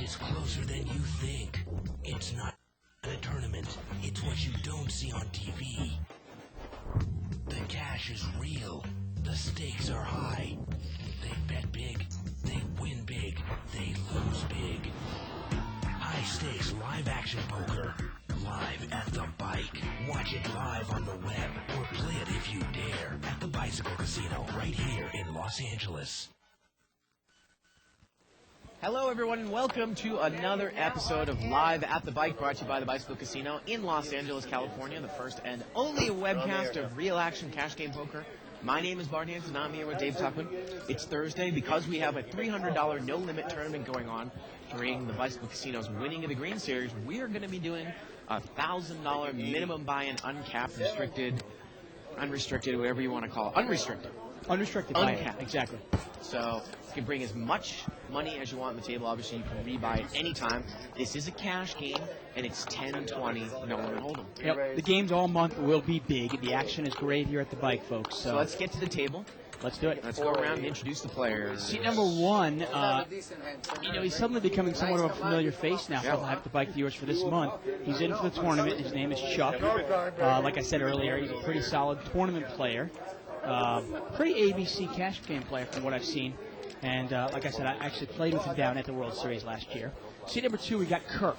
tournament is closer than you think. It's not a tournament. It's what you don't see on TV. The cash is real. The stakes are high. They bet big. They win big. They lose big. High stakes live action poker. Live at the bike. Watch it live on the web or play it if you dare at the Bicycle Casino right here in Los Angeles. Hello, everyone, and welcome to another episode of Live at the Bike, brought to you by the Bicycle Casino in Los Angeles, California, the first and only webcast of real action cash game poker. My name is Bart Hanson, and I'm here with Dave Tuckman. It's Thursday because we have a $300 no-limit tournament going on during the Bicycle Casino's Winning of the Green Series. We are going to be doing a $1,000 minimum buy-in, uncapped, restricted, unrestricted, whatever you want to call it. Unrestricted. Unrestricted Uncapped. Exactly. So you can bring as much money as you want on the table. Obviously, you can rebuy it anytime. This is a cash game, and it's 10-20, no one will hold them. Yep. The games all month will be big. The action is great here at the bike, folks. So let's get to the table. Let's do it. Let's go around and introduce the players. Seat number one, he's suddenly becoming somewhat of a familiar face now for the Bike viewers for this month. He's in for the tournament. His name is Chuck. Like I said earlier, he's a pretty solid tournament player. Pretty ABC cash game player from what I've seen. And like I said, I actually played with him down at the World Series last year. Seat number two, we got Kirk.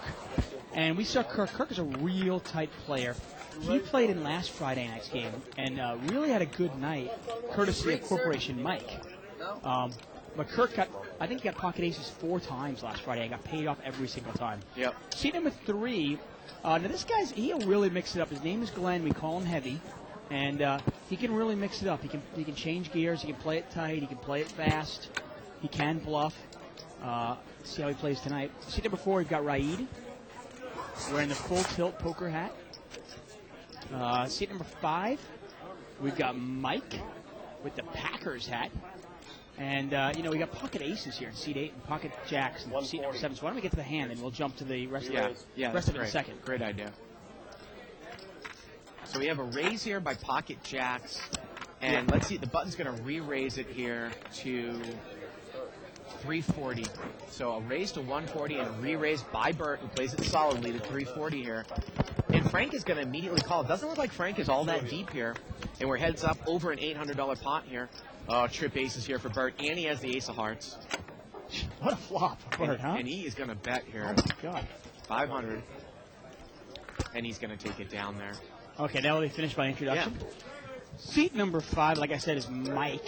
And we saw Kirk. Kirk is a real tight player. He played in last Friday night's game and really had a good night, courtesy of Corporation Mike. But Kirk I think he got pocket aces 4 times last Friday and got paid off every single time. Yep. Seat number three, now this guy's, he'll really mix it up. His name is Glenn. We call him Heavy. And he can really mix it up. He can change gears. He can play it tight. He can play it fast. He can bluff. See how he plays tonight. Seat number four, we've got Raid wearing the full tilt poker hat. Seat number 5, we've got Mike with the Packers hat. And, we got pocket aces here in seat 8 and pocket jacks in seat number 7. So why don't we get to the hand and we'll jump to the rest of it in a second. Great idea. So we have a raise here by pocket jacks. And let's see, the button's going to re-raise it here to 340. So a raise to 140 and re-raise by Bert, who plays it solidly to 340 here. And Frank is going to immediately call. It doesn't look like Frank is all that deep here. And we're heads up over an $800 pot here. Oh, trip aces here for Bert. And he has the ace of hearts. What a flop, Bert, huh? And he is going to bet here. Oh, my God. 500. And he's going to take it down there. Okay, now they finish by introduction. Yeah. Seat number 5, like I said, is Mike.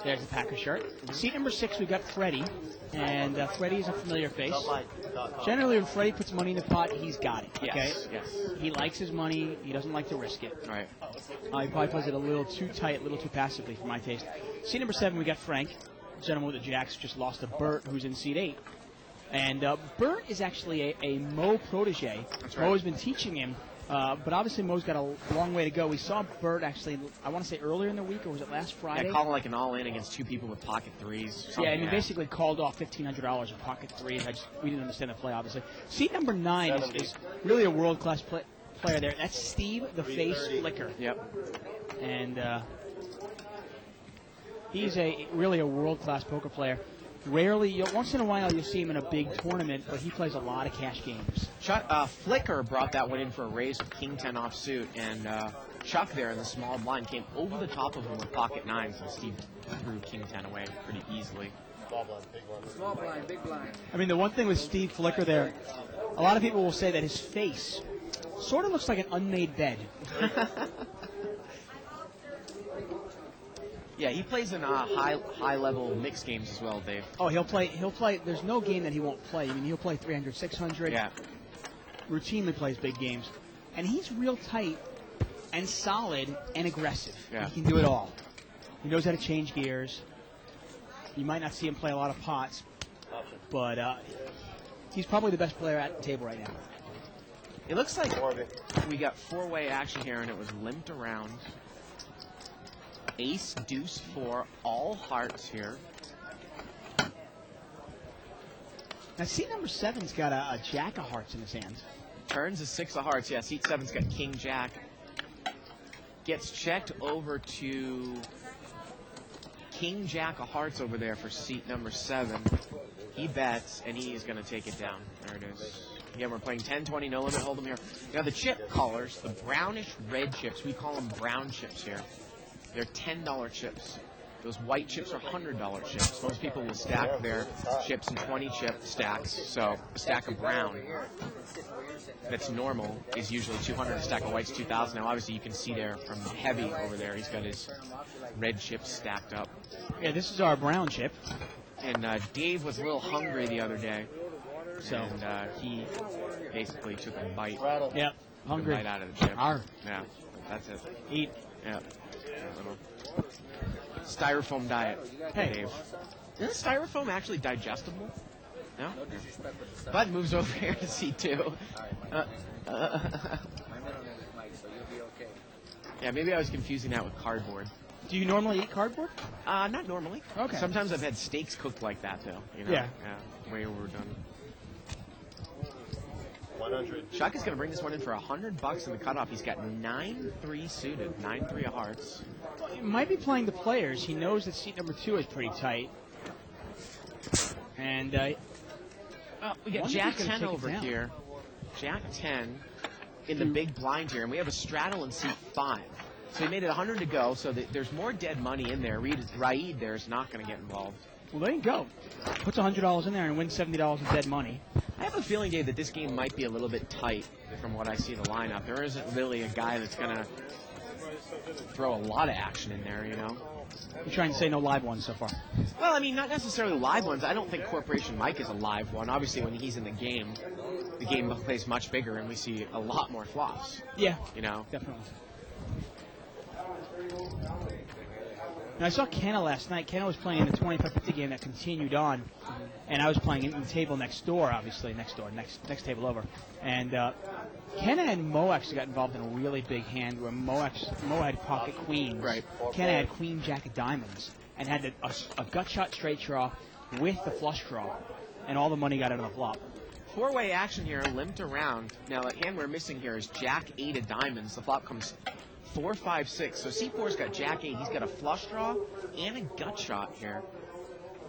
There's the Packer shirt. Seat number 6, we've got Freddie. And Freddie is a familiar face. Generally, when Freddie puts money in the pot, he's got it. Okay? Yes. He likes his money. He doesn't like to risk it. Right. He probably plays it a little too tight, a little too passively for my taste. Seat number 7, we got Frank. The gentleman with the jacks just lost to Bert, who's in seat 8. And Bert is actually a Mo protege. That's right. Mo has been teaching him, but obviously Mo's got a long way to go. We saw Bert actually, I want to say earlier in the week, or was it last Friday? Yeah, calling like an all-in against 2 people with pocket threes. Yeah, and he basically called off $1,500 of pocket threes. We didn't understand the play, obviously. Seat number 9 is really a world-class player there. That's Steve the Face Flicker. Yep. And he's really a world-class poker player. Rarely, once in a while, you'll see him in a big tournament, but he plays a lot of cash games. Flicker brought that one in for a raise with King 10 offsuit, and Chuck there in the small blind came over the top of him with pocket 9, so Steve threw King 10 away pretty easily. Small blind, big blind. I mean, the one thing with Steve Flicker there, a lot of people will say that his face sort of looks like an unmade bed. Yeah, he plays in high-level mixed games as well, Dave. Oh, he'll play. There's no game that he won't play. I mean, he'll play 300, 600. Yeah. Routinely plays big games. And he's real tight and solid and aggressive. Yeah. He can do it all. He knows how to change gears. You might not see him play a lot of pots, but he's probably the best player at the table right now. It looks like we got 4-way action here, and it was limped around. Ace, deuce, 4, all hearts here. Now, seat number 7's got a jack of hearts in his hands. Turns a 6 of hearts. Yeah, seat 7's got king, jack. Gets checked over to King Jack of Hearts over there for seat number 7. He bets, and he is going to take it down. There it is. Again, we're playing 10-20, no limit, hold 'em here. Now, the chip colors, the brownish red chips, we call them brown chips here. They're $10 chips. Those white chips are $100 chips. Most people will stack their chips in 20-chip stacks. So a stack of brown that's normal is usually 200. A stack of white's 2,000. Now, obviously, you can see there from Heavy over there, he's got his red chips stacked up. Yeah, this is our brown chip. And Dave was a little hungry the other day, and he basically took a bite. Yeah, hungry. Took a bite out of the chip. Arr. Yeah, that's it. Eat. Yeah. Styrofoam diet, Hey. Dave. Isn't styrofoam actually digestible? No? Bud moves over here to seat 2. My middle name is Mike, so you'll be okay. Yeah, maybe I was confusing that with cardboard. Do you normally eat cardboard? Not normally. Okay. Sometimes I've had steaks cooked like that, though. You know? Yeah. Yeah, way overdone. 100. Chuck is going to bring this one in for $100 in the cutoff. He's got 9-3 suited, 9-3 of hearts. He might be playing the players. He knows that seat number 2 is pretty tight. And We got wonder if Jack he's gonna 10 take it over down. here. Jack 10 in the big blind here, and we have a straddle in seat 5. So he made it 100 to go, so there's more dead money in there. Raid there is not going to get involved. well, there you go. Puts $100 in there and wins $70 in dead money. I have a feeling, Dave, that this game might be a little bit tight from what I see in the lineup. There isn't really a guy that's going to throw a lot of action in there, you know? You're trying to say no live ones so far. Well, I mean, not necessarily live ones. I don't think Corporation Mike is a live one. Obviously, when he's in the game plays much bigger, and we see a lot more flops, Yeah, you know? definitely. And I saw Kenna last night. Kenna was playing in the 25-50 game that continued on, and I was playing in the table next door, obviously, next table over. And Kenna and Mo actually got involved in a really big hand where Mo had pocket queens. Right. Kenna had queen jack of diamonds and had a gut shot straight draw with the flush draw, and all the money got out of the flop. Four-way action here, limped around. Now, the hand we're missing here is Jack 8 of diamonds. The flop comes 4, 5, 6. So C4's got Jack 8. He's got a flush draw and a gut shot here.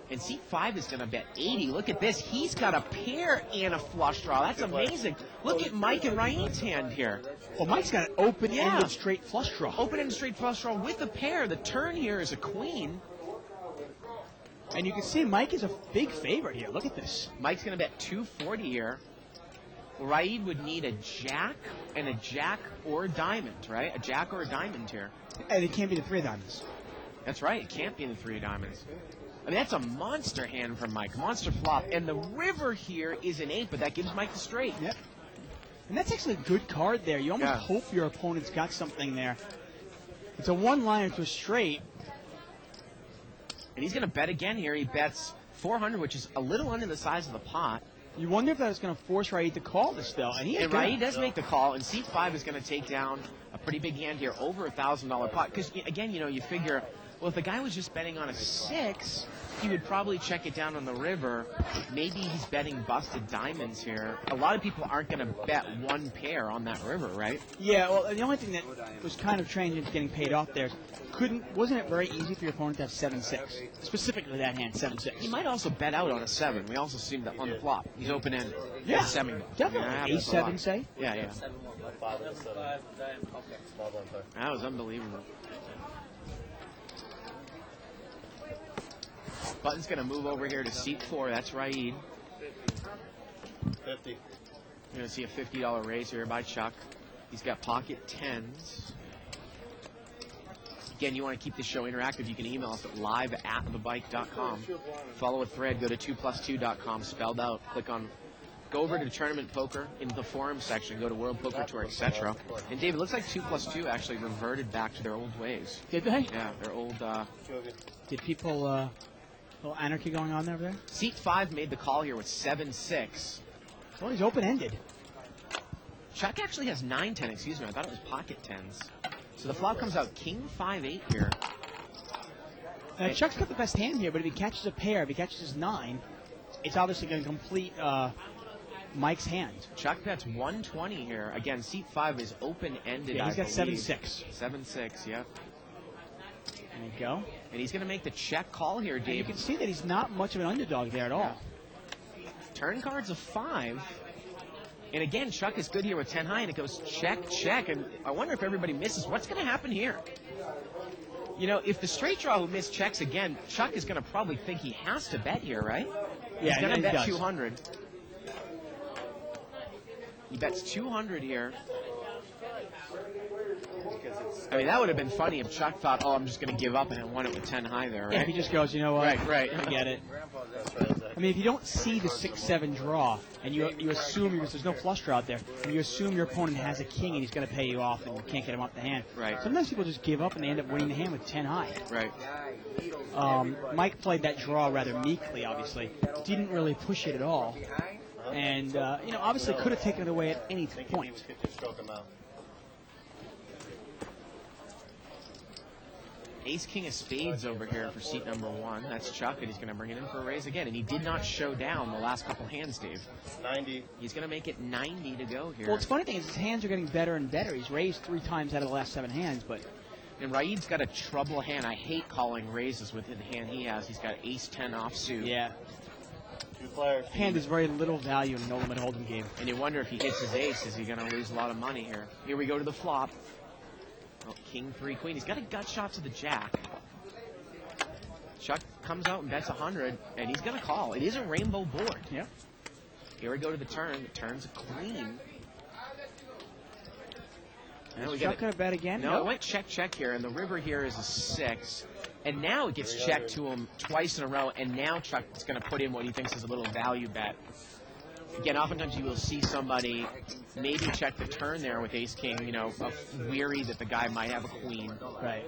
And C5 is going to bet 80. Look at this. He's got a pair and a flush draw. That's amazing. Look at Mike and Ryan's hand here. Well, Mike's got an open-ended Yeah. straight flush draw. Open-ended straight flush draw with a pair. The turn here is a queen. And you can see Mike is a big favorite here. Look at this. Mike's going to bet 240 here. Raid would need a jack and a jack or a diamond, right? A jack or a diamond here. And it can't be the 3 of diamonds. That's right. It can't be in the 3 of diamonds. I mean, that's a monster hand from Mike. Monster flop. And the river here is an 8, but that gives Mike the straight. Yep. And that's actually a good card there. You almost Yeah. hope your opponent's got something there. It's a one-liner to a straight. And he's going to bet again here. He bets 400, which is a little under the size of the pot. You wonder if that's going to force Raid to call this, though. And And Raid does make the call, and C5 is going to take down a pretty big hand here, over $1,000 pot. Because, again, you know, you figure, well, if the guy was just betting on a 6, he would probably check it down on the river. Maybe he's betting busted diamonds here. A lot of people aren't going to bet one pair on that river, right? Yeah, well, the only thing that was kind of strange into getting paid off there is wasn't it very easy for your opponent to have 7-6? Specifically that hand, 7-6. He might also bet out on a 7. We also see that on the flop. He's open-ended. Yeah, 7. definitely. Yeah, that's a A7, lot. say? Yeah, yeah. 5 and a 7. Small blind player. That was unbelievable. Button's going to move over here to seat 4. That's Raid. 50. You're going to see a $50 raise here by Chuck. He's got pocket 10s. Again, you want to keep the show interactive, you can email us at live@thebike.com. Follow a thread, go to 2plus2.com, spelled out. Go over to Tournament Poker in the forum section, go to World Poker Tour, etc. And Dave, it looks like 2plus2 actually reverted back to their old ways. Did they? Yeah, their old... Did people, little anarchy going on over there? Seat 5 made the call here with 7-6. Well, he's open-ended. Chuck actually has 9-10, excuse me. I thought it was pocket 10s. So the flop comes out King 5-8 here. Chuck's got the best hand here, but if he catches a pair, if he catches his 9, it's obviously going to complete Mike's hand. Chuck bets 120 here. Again, seat 5 is open-ended. Yeah, he's got I believe. 7-6. 7-6, yeah. There you go. And he's going to make the check call here, And you Dave. can see that he's not much of an underdog there at all. Turn card's a 5. And again, Chuck is good here with 10 high, and it goes check, check. And I wonder if everybody misses. What's going to happen here? You know, if the straight draw who missed checks again, Chuck is going to probably think he has to bet here, right? Yeah, he's going to he bet does. 200. He bets 200 here. I mean, that would have been funny if Chuck thought, oh, I'm just going to give up and then won it with 10 high there, right? Yeah, he just goes, you know what? Right. I get it. I mean, if you don't see the 6-7 draw, and you assume, because there's no flush draw out there, and you assume your opponent has a king and he's going to pay you off and you can't get him off the hand. Right. Sometimes people just give up and they end up winning the hand with 10 high. Right. Mike played that draw rather meekly, obviously. Didn't really push it at all. And, obviously could have taken it away at any point. Ace King of Spades over here for seat number 1. That's Chuck, and he's going to bring it in for a raise again. And he did not show down the last couple hands, Dave. 90. He's going to make it 90 to go here. Well, the funny thing is his hands are getting better and better. He's raised 3 times out of the last 7 hands, but... And Raid's got a trouble hand. I hate calling raises with the hand he has. He's got ace-10 offsuit. Yeah. 2 players. Hand is very little value in a no-limit hold'em game. And you wonder if he hits his ace, is he going to lose a lot of money here? Here we go to the flop. Oh, King 3 Queen. He's got a gut shot to the jack. Chuck comes out and bets 100, and he's going to call. It is a rainbow board. Yeah. Here we go to the turn. The turn's a queen. And we Chuck got going to bet again? No, it went check, check here, and the river here is a 6. And now it gets checked to him twice in a row, and now Chuck is going to put in what he thinks is a little value bet. Again, oftentimes you will see somebody maybe check the turn there with ace-king, weary that the guy might have a queen. Right.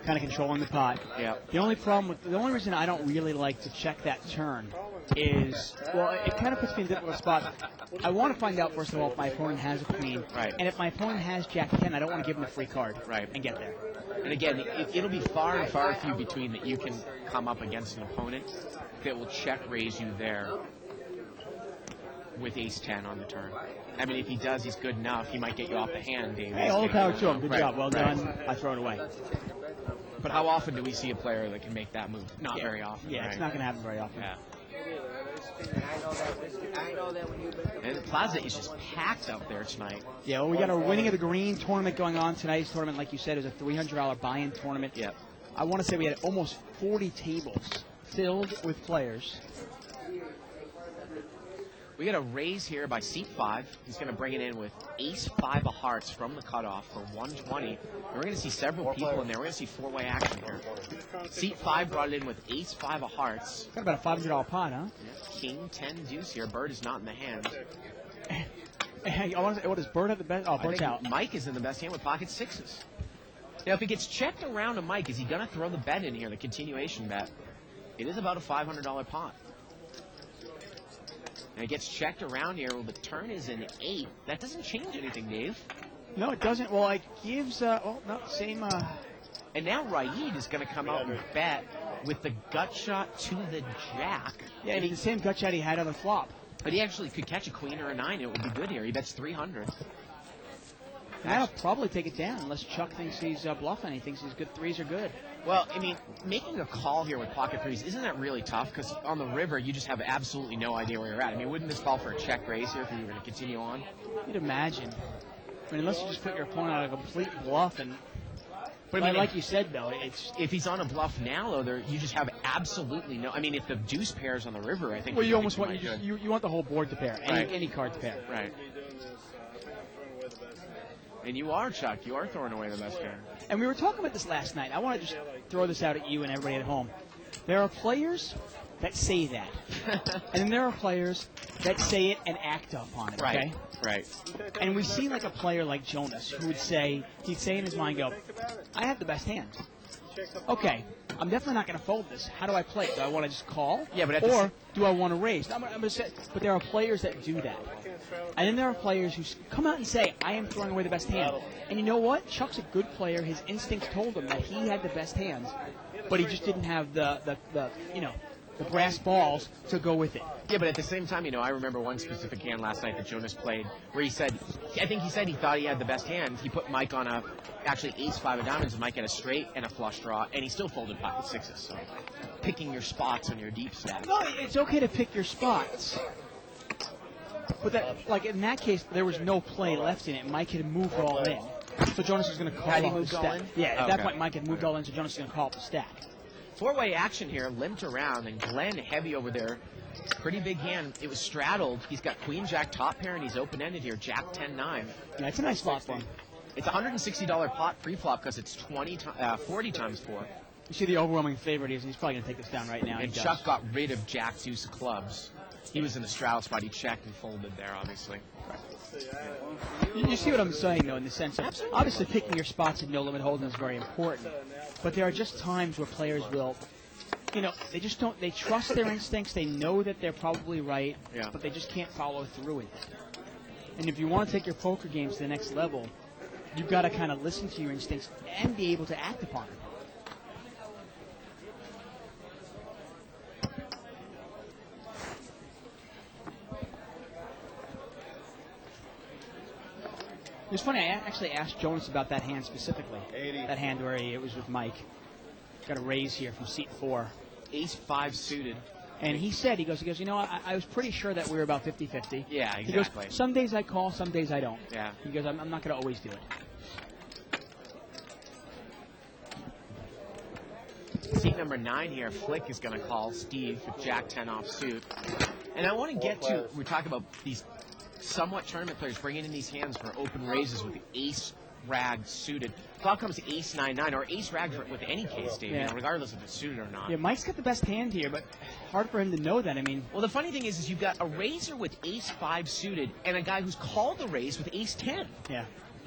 Kind of controlling the pot. Yeah. The only reason I don't really like to check that turn is, well, it kind of puts me in a difficult spot. I want to find out, first of all, if my opponent has a queen. Right. And if my opponent has jack 10, I don't want to give him a free card. Right. And get there. And again, it'll be far and far few between that you can come up against an opponent that will check raise you there with ace-10 on the turn. I mean, if he does, he's good enough. He might get you off the hand, Dave. Hey, all the power to him. Good Right, job. Well right. done. I throw it away. But how often do we see a player that can make that move? Not very often. Yeah, right? it's not going to happen very often. Yeah. And the plaza is just packed up there tonight. Yeah, well, we got our Winning of the Green tournament going on. Tonight's tournament, like you said, is a $300 buy-in tournament. Yep. I want to say we had almost 40 tables filled with players. We got a raise here by seat 5. He's going to bring it in with ace-5 of hearts from the cutoff for 120. And we're going to see several people in there. We're going to see 4-way action here. Seat 5 brought it in with ace-5 of hearts. Got about a $500 pot, huh? King 10 deuce here. Bird is not in the hand. Hey, I want to say, what does Bird have the best? Oh, I Bird's think out. Mike is in the best hand with pocket 6s. Now, if he gets checked around to Mike, is he going to throw the bet in here, the continuation bet? It is about a $500 pot. And it gets checked around here. Well, the turn is an 8. That doesn't change anything, Dave. No, it doesn't. Well, it gives, same, And now Raid is going to come out and bet with the gut shot to the jack. yeah, and the same gut shot he had on the flop. But he actually could catch a queen or a 9. It would be good here. He bets 300. And that'll probably take it down unless Chuck thinks he's bluffing. He thinks his good 3s are good. Well, I mean, making a call here with pocket 3s, isn't that really tough? Because on the river, you just have absolutely no idea where you're at. I mean, wouldn't this fall for a check raise here if you were going to continue on? You'd imagine. I mean, unless you just put your opponent on a complete bluff. And But I mean, like you said, though, it's... if he's on a bluff now, though, you just have absolutely no... I mean, if the deuce pairs on the river, I think... Well, you think almost want might good. you want the whole board to pair, Right. any card to pair. Right. And you are, Chuck. You are throwing away the best card. And we were talking about this last night. I want to just throw this out at you and everybody at home. There are players that say that, and then there are players that say it and act up on it. Okay. Right. And we see like a player like Jonas who would say, he'd say in his mind, go, I have the best hand. Okay, I'm definitely not going to fold this. How do I play it? Do I want to just call? Yeah, but at the or do I want to raise? I'm gonna say, but there are players that do that. And then there are players who come out and say, I am throwing away the best hand. And you know what? Chuck's a good player. His instincts told him that he had the best hand, but he just didn't have the the brass balls to go with it. Yeah, but at the same time, I remember one specific hand last night that Jonas played where he said, he thought he had the best hand. He put Mike on actually ace-5 of diamonds, and Mike had a straight and a flush draw, and he still folded pocket sixes. So picking your spots on your deep stack. No, it's okay to pick your spots. But in that case, there was no play left in it. Mike had moved all in. So Jonas was going to call Had he off the moved all stack. in? Yeah, at Okay. that point, Mike had moved all in, so Jonas was going to call up the stack. Four-way action here, limped around, and Glenn heavy over there. Pretty big hand. It was straddled. He's got queen jack top pair, and he's open-ended here. Jack 10-9. Yeah, it's a nice flop for him. It's a $160 pot pre-flop because it's 40 times 4. You see the overwhelming favorite is, and he's probably going to take this down right now. And He does. Chuck got rid of Jack deuce of clubs. He was in the straddle spot. He checked and folded there, obviously. You see what I'm saying, though, in the sense of obviously picking your spots in no limit hold'em is very important. But there are just times where players will, they just don't. They trust their instincts. They know that they're probably right, but they just can't follow through with it. And if you want to take your poker games to the next level, you've got to kind of listen to your instincts and be able to act upon them. It was funny, I actually asked Jonas about that hand specifically. 80. That hand where it was with Mike. Got a raise here from seat 4. Ace-5 suited. And he goes, I was pretty sure that we were about 50-50. Yeah, He goes, exactly. some days I call, some days I don't. Yeah. He goes, I'm not going to always do it. Seat number 9 here, Flick is going to call Steve with Jack 10 off suit. And I want to get to, we talk about these somewhat tournament players bringing in these hands for open raises with ace rag suited. Flop comes ace 9-9 or ace rag with any case, Dave, regardless if it's suited or not. Yeah, Mike's got the best hand here, but hard for him to know that. I mean, well, the funny thing is you've got a raiser with ace 5 suited and a guy who's called the raise with ace 10. yeah.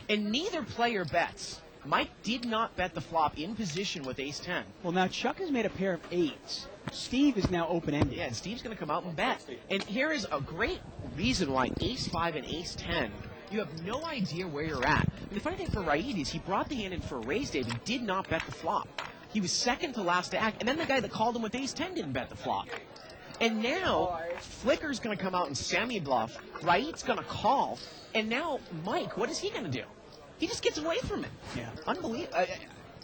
And neither player bets. Mike did not bet the flop in position with ace 10. Well, now Chuck has made a pair of 8s. Steve is now open-ended. Yeah, and Steve's going to come out and bet. And here is a great reason why ace 5 and ace 10, you have no idea where you're at. And the funny thing for Raid is he brought the hand in for a raise, Dave. He did not bet the flop. He was second to last to act, and then the guy that called him with ace 10 didn't bet the flop. And now Flicker's going to come out and semi-bluff. Raid's going to call. And now Mike, what is he going to do? He just gets away from it. Yeah. Unbelievable.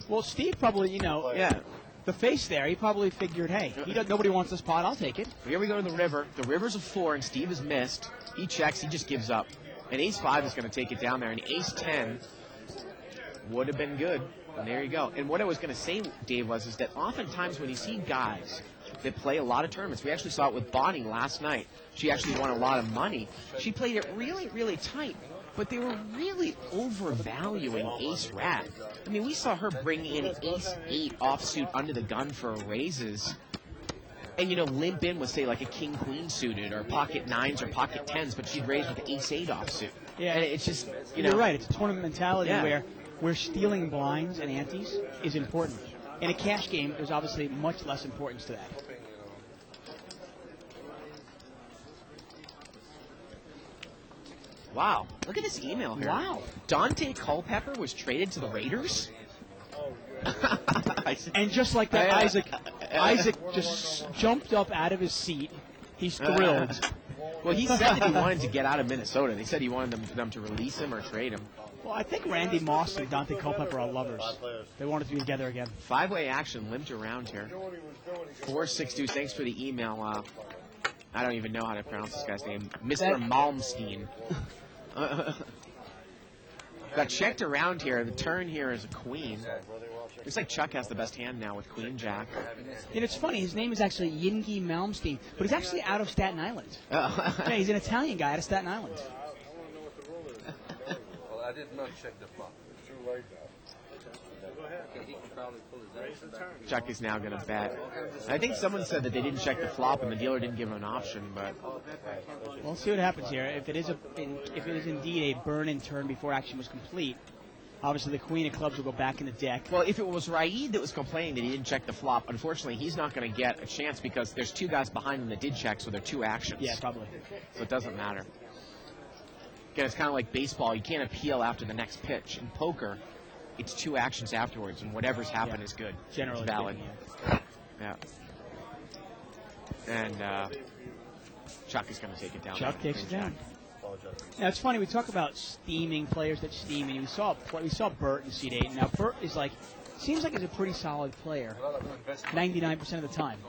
Well, Steve probably, the face there, he probably figured, hey, nobody wants this pot, I'll take it. Here we go to the river. The river's a 4, and Steve has missed. He checks. He just gives up. And ace 5 is going to take it down there. And ace 10 would have been good. And there you go. And what I was going to say, Dave, is that oftentimes when you see guys that play a lot of tournaments, we actually saw it with Bonnie last night. She actually won a lot of money. She played it really, really tight. But they were really overvaluing ace rag. I mean, we saw her bring in ace 8 offsuit under the gun for raises. And, limp in with, say, like a king queen suited or pocket 9s or pocket 10s, but she'd raise with ace 8 offsuit. Yeah. And it's just, You're right. It's a tournament mentality where stealing blinds and antes is important. In a cash game, there's obviously much less importance to that. Wow. Look at this email here. Wow. Dante Culpepper was traded to the Raiders? And just like that, Isaac just jumped up out of his seat. He's thrilled. Well, he said that he wanted to get out of Minnesota. They said he wanted them to release him or trade him. Well, I think Randy Moss and Dante Culpepper are lovers. They wanted to be together again. 5-way action, limped around here. 462, thanks for the email. I don't even know how to pronounce this guy's name. Mr. Malmsteen. Got checked around here. The turn here is a queen. Looks like Chuck has the best hand now with queen jack. And it's funny, his name is actually Yingi Malmsteen, but he's actually out of Staten Island. Yeah, he's an Italian guy out of Staten Island. Well, I did not check the flop. Too late now. Chuck is now going to bet. I think someone said that they didn't check the flop and the dealer didn't give him an option, but We'll see what happens here. If it is indeed a burn-in turn before action was complete, obviously the queen of clubs will go back in the deck. well, if it was Raid that was complaining that he didn't check the flop, unfortunately he's not going to get a chance because there's 2 guys behind him that did check, so they're 2 actions. Yeah, probably. So it doesn't matter. Again, it's kind of like baseball. You can't appeal after the next pitch. In poker, it's 2 actions afterwards, and whatever's happened is good. Generally it's valid. speaking, Yeah. And Chuck is going to take it down. Chuck takes it down. Apologize. Now it's funny. We talk about steaming players that steam, and we saw Bert in Seed 8. Now Bert is seems like he's a pretty solid player, 99% of the time.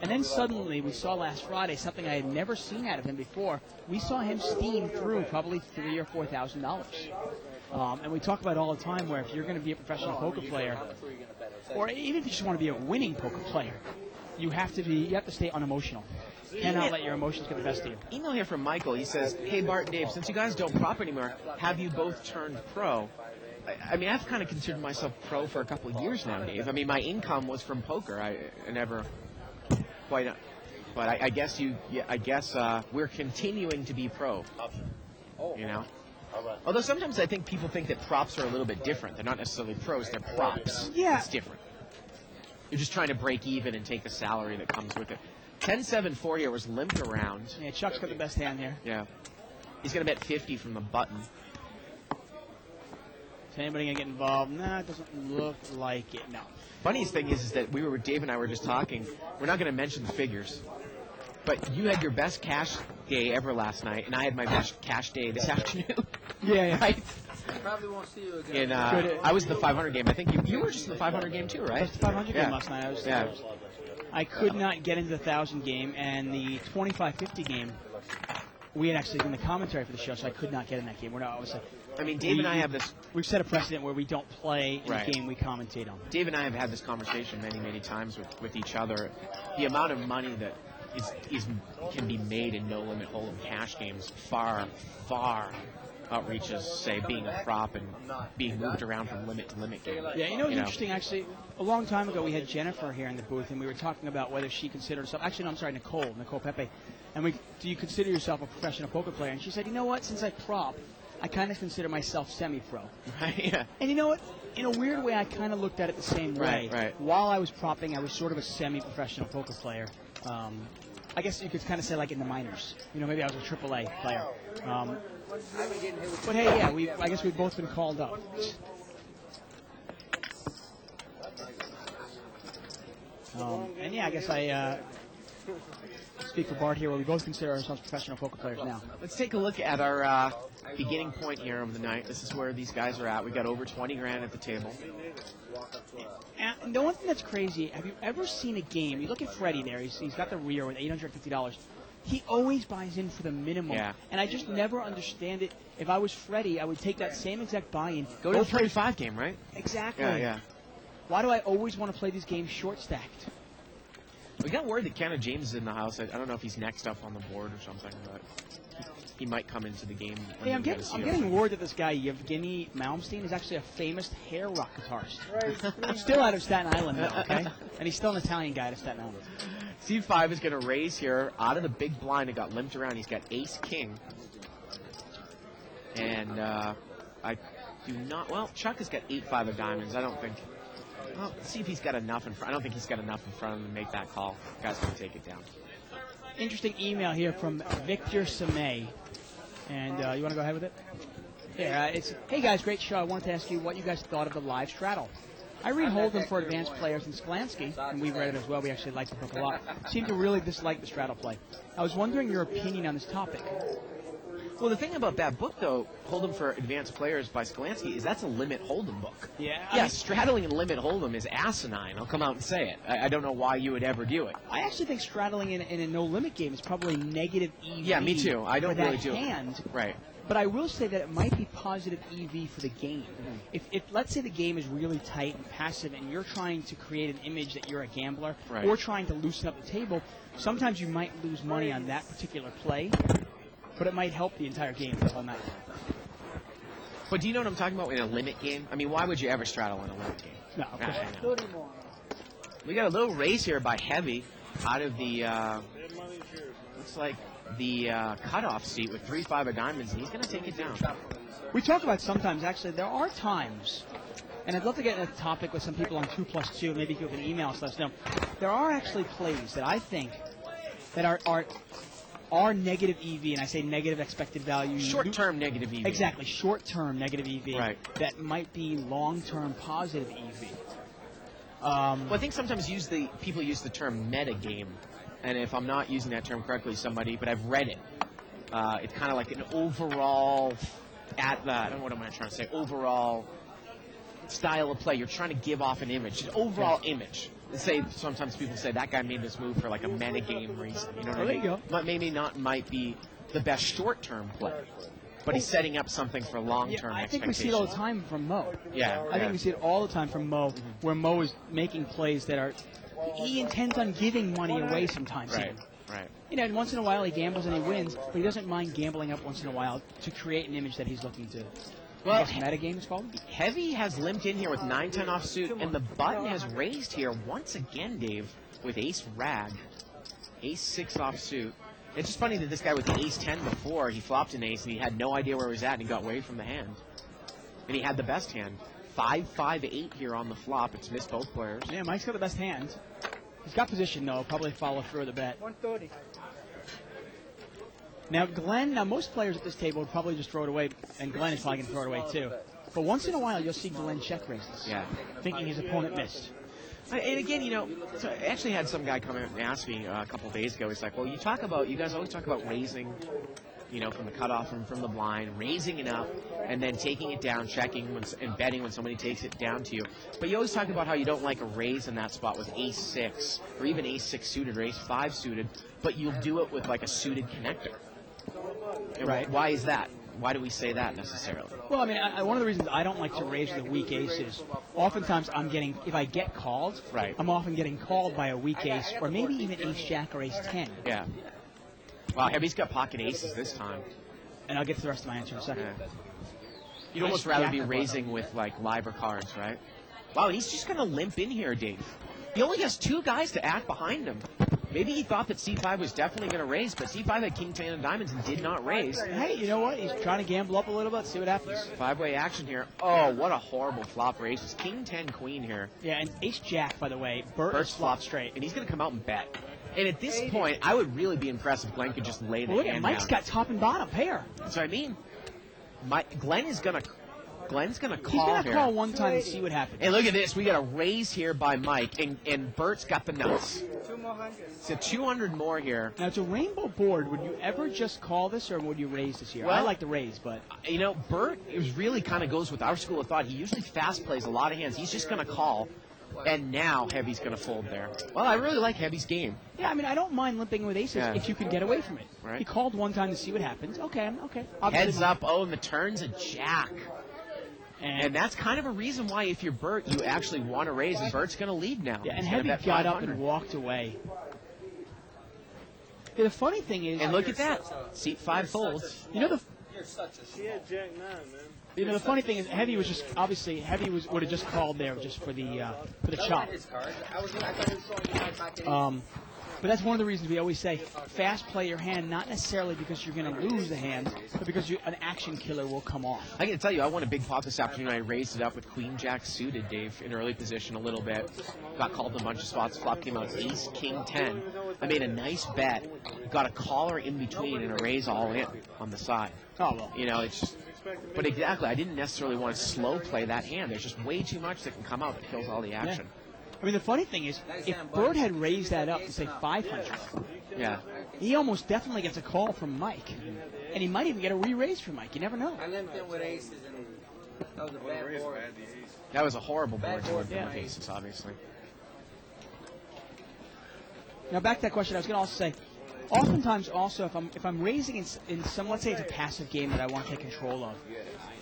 And then suddenly we saw last Friday something I had never seen out of him before. We saw him steam through probably $3,000 or $4,000. And we talk about it all the time where if you're going to be a professional poker player, or even if you just want to be a winning poker player, you have to stay unemotional. You cannot let your emotions get the best of you. Email here from Michael. He says, "Hey Bart and Dave, since you guys don't prop anymore, have you both turned pro?" I mean, I've kind of considered myself pro for a couple of years now, Dave. I mean, my income was from poker. I never quite, but I guess we're continuing to be pro. You know. Although sometimes I think people think that props are a little bit different. They're not necessarily pros, they're props. Yeah. It's different. You're just trying to break even and take the salary that comes with it. 10-7-4 here was limped around. Yeah, Chuck's got the best hand here. Yeah. He's going to bet 50 from the button. Is anybody going to get involved? Nah, it doesn't look like it. No. Funniest thing is that Dave and I were just talking. We're not going to mention the figures. But you had your best cash day ever last night, and I had my best cash day this afternoon. Yeah. Right? Probably won't see you again. And I was in the 500 game. I think you were just in the 500 game too, right? That's the 500 game last night. I could not get into the 1,000 game, and the 25-50 game, we had actually done the commentary for the show, so I could not get in that game. I mean, Dave and I have this. We've set a precedent where we don't play in Right. a game we commentate on. Dave and I have had this conversation many, many times with each other. The amount of money that can be made in no limit hold'em cash games far outreaches, say, being a prop and being moved around from limit to limit game. Yeah, you know what's interesting, actually? A long time ago, we had Jennifer here in the booth, and we were talking about whether she considered herself... Actually, no, I'm sorry, Nicole Pepe. And do you consider yourself a professional poker player? And she said, you know what? Since I prop, I kind of consider myself semi-pro. Right, yeah. And you know what? In a weird way, I kind of looked at it the same way. Right. While I was propping, I was sort of a semi-professional poker player. I guess you could kind of say like in the minors. You know, maybe I was a AAA player. But hey, yeah, I guess we've both been called up. And yeah, I guess I speak for Bart here, where we both consider ourselves professional poker players now. Let's take a look at our beginning point here of the night. This is where these guys are at. We got over 20 grand at the table. And the one thing that's crazy, have you ever seen a game? You look at Freddie there. He's got the rear with $850. He always buys in for the minimum. Yeah. And I just never understand it. If I was Freddie, I would take that same exact buy-in. Go to the 35 game, right? Exactly. Yeah. Why do I always want to play these games short-stacked? We got word that Kenna James is in the house. I don't know if he's next up on the board or something, but he might come into the game. Hey, I'm getting word that this guy, Yevgeny Malmsteen, is actually a famous hair rock guitarist. Right. Still out of Staten Island, though, okay? And he's still an Italian guy out of Staten Island. C5 is going to raise here out of the big blind. It got limped around. He's got ace-king. And I do not... Well, Chuck has got 8-5 of diamonds. I don't think... Well, let's see if he's got enough in front. I don't think he's got enough in front of him to make that call. Guy's going to take it down. Interesting email here from Victor Samay. And you want to go ahead with it? Yeah, hey guys, great show. I wanted to ask you what you guys thought of the live straddle. I read Hold'em for advanced players in Sklansky, and we've read it as well. We actually like the book a lot. Seem to really dislike the straddle play. I was wondering your opinion on this topic. Well, the thing about that book, though, Hold'em for Advanced Players by Sklansky, is that's a limit Hold'em book. Yeah. Straddling and limit Hold'em is asinine. I'll come out and say it. I don't know why you would ever do it. I actually think straddling in a no-limit game is probably negative EV. Yeah, me too. I don't for really that do hand. it. Right. But I will say that it might be positive EV for the game. If let's say the game is really tight and passive and you're trying to create an image that you're a gambler Right. or trying to loosen up the table, sometimes you might lose money on that particular play, but it might help the entire game on that. But do you know what I'm talking about in a limit game? I mean, why would you ever straddle in a limit game? No, of course not. We got a little raise here by Heavy out of the, looks like the cutoff seat with 3-5 of diamonds, and he's going to take it down. We talk about sometimes, actually, there are times, and I'd love to get in a topic with some people on 2+2, maybe you can email us, let us know. There are actually plays that I think that are negative EV, and I say negative expected value. Short-term negative EV. Exactly, short-term negative EV. Right. That might be long-term positive EV. Well, I think sometimes people use the term metagame and if I'm not using that term correctly, somebody, but I've read it. It's kind of like an overall, I don't know what I'm trying to say, overall style of play. You're trying to give off an image, an overall image. Say sometimes people say that guy made this move for like a metagame reason. You know what I mean? There you go. But maybe not might be the best short-term play, but he's setting up something for long-term I think expectations. we see it all the time from Mo. Yeah, I think we see it all the time from Mo, where Mo is making plays that are. He intends on giving money away sometimes. Right, right. You know, and once in a while he gambles and he wins, but he doesn't mind gambling up once in a while to create an image that he's looking to. Well, I guess metagame is called. Heavy has limped in here with 9-10 offsuit, and the button has raised here once again, Dave, with ace rag, ace 6 offsuit. It's just funny that this guy with the ace 10 before, he flopped an ace and he had no idea where he was at and he got away from the hand. And he had the best hand. 5-5-8 here on the flop. It's missed both players. Yeah, Mike's got the best hand. He's got position though. Probably follow through the bet. 130. Now Glenn. Now most players at this table would probably just throw it away, and Glenn is probably going to throw it away too. But once in a while you'll see Glenn check raises. Yeah. Thinking his opponent missed. And again, you know, so I actually had some guy come in and ask me a couple of days ago. He's like, well, you guys always talk about raising, you know, from the cutoff and from the blind, raising it up, and then taking it down, checking and betting when somebody takes it down to you. But you always talk about how you don't like a raise in that spot with ace 6, or even ace 6 suited, or ace 5 suited, but you'll do it with like a suited connector. And Right. Why is that? Why do we say that necessarily? Well, I mean, one of the reasons I don't like to raise with a weak ace is oftentimes if I get called, Right. I'm often getting called by a weak ace, or maybe even ace jack or ace 10. Yeah. Wow, Heavy's got pocket aces this time. And I'll get to the rest of my answer in a second. Yeah. You'd almost rather be raising with like live cards, right? Wow, and he's just going to limp in here, Dave. He only has 2 guys to act behind him. Maybe he thought that C5 was definitely going to raise, but C5 had king 10 of diamonds and did not raise. Hey, you know what? He's trying to gamble up a little bit, see what happens. 5-way action here. Oh, what a horrible flop raise. It's king 10 queen here. Yeah, and ace jack, by the way, Bert is flopped straight. And he's going to come out and bet. And at this point, I would really be impressed if Glenn could just lay the Look at hand Mike's down. got top and bottom pair. That's what I mean. Glenn's going to call He's going to here. call one time and see what happens. And look at this. We got a raise here by Mike, and Bert's got the nuts. 2 more hundreds. So 200 more here. Now, it's a rainbow board. Would you ever just call this, or would you raise this here? I Well- like to raise, but You know, Bert is really kind of goes with our school of thought. He usually fast plays a lot of hands. He's just going to call, and now Heavy's going to fold there. Well, I really like Heavy's game. yeah, I mean, I don't mind limping with aces Yeah. if you can get away from it. Right. He called one time to see what happens. Okay. Heads up. Oh, and the turn's a jack. And And, that's kind of a reason why, if you're Bert, you actually want to raise, and Bert's going to lead now. yeah, and He's gonna Heavy bet got up 500. and walked away. Yeah, the funny thing is, And look at that. Seat 5 folds. you know the You're such a Yeah, Jack 9, man. you know the funny thing is, Heavy was just obviously Heavy would have just called there just for the chop. his card. I thought he was showing you my pocket. But that's one of the reasons we always say fast play your hand, not necessarily because you're going to lose the hand, but because an action killer will come off. I can tell you, I won a big pot this afternoon. I raised it up with Queen Jack suited, Dave, in early position a little bit. Got called in a bunch of spots. Flop came out ace, king 10. I made a nice bet. Got a caller in between and a raise all in on the side. Oh, well. You know, it's just. But exactly, I didn't necessarily want to slow play that hand. There's just way too much that can come out that kills all the action. I mean, the funny thing is, if Bird had raised that up to say 500, Yeah. he almost definitely gets a call from Mike. And he might even get a re-raise from Mike. You never know. I limped in with aces, and that was a bad board. That was a horrible board to win Yeah. with aces, obviously. Now, back to that question, I was going to also say, oftentimes also, if I'm raising in some, let's say it's a passive game that I want to take control of,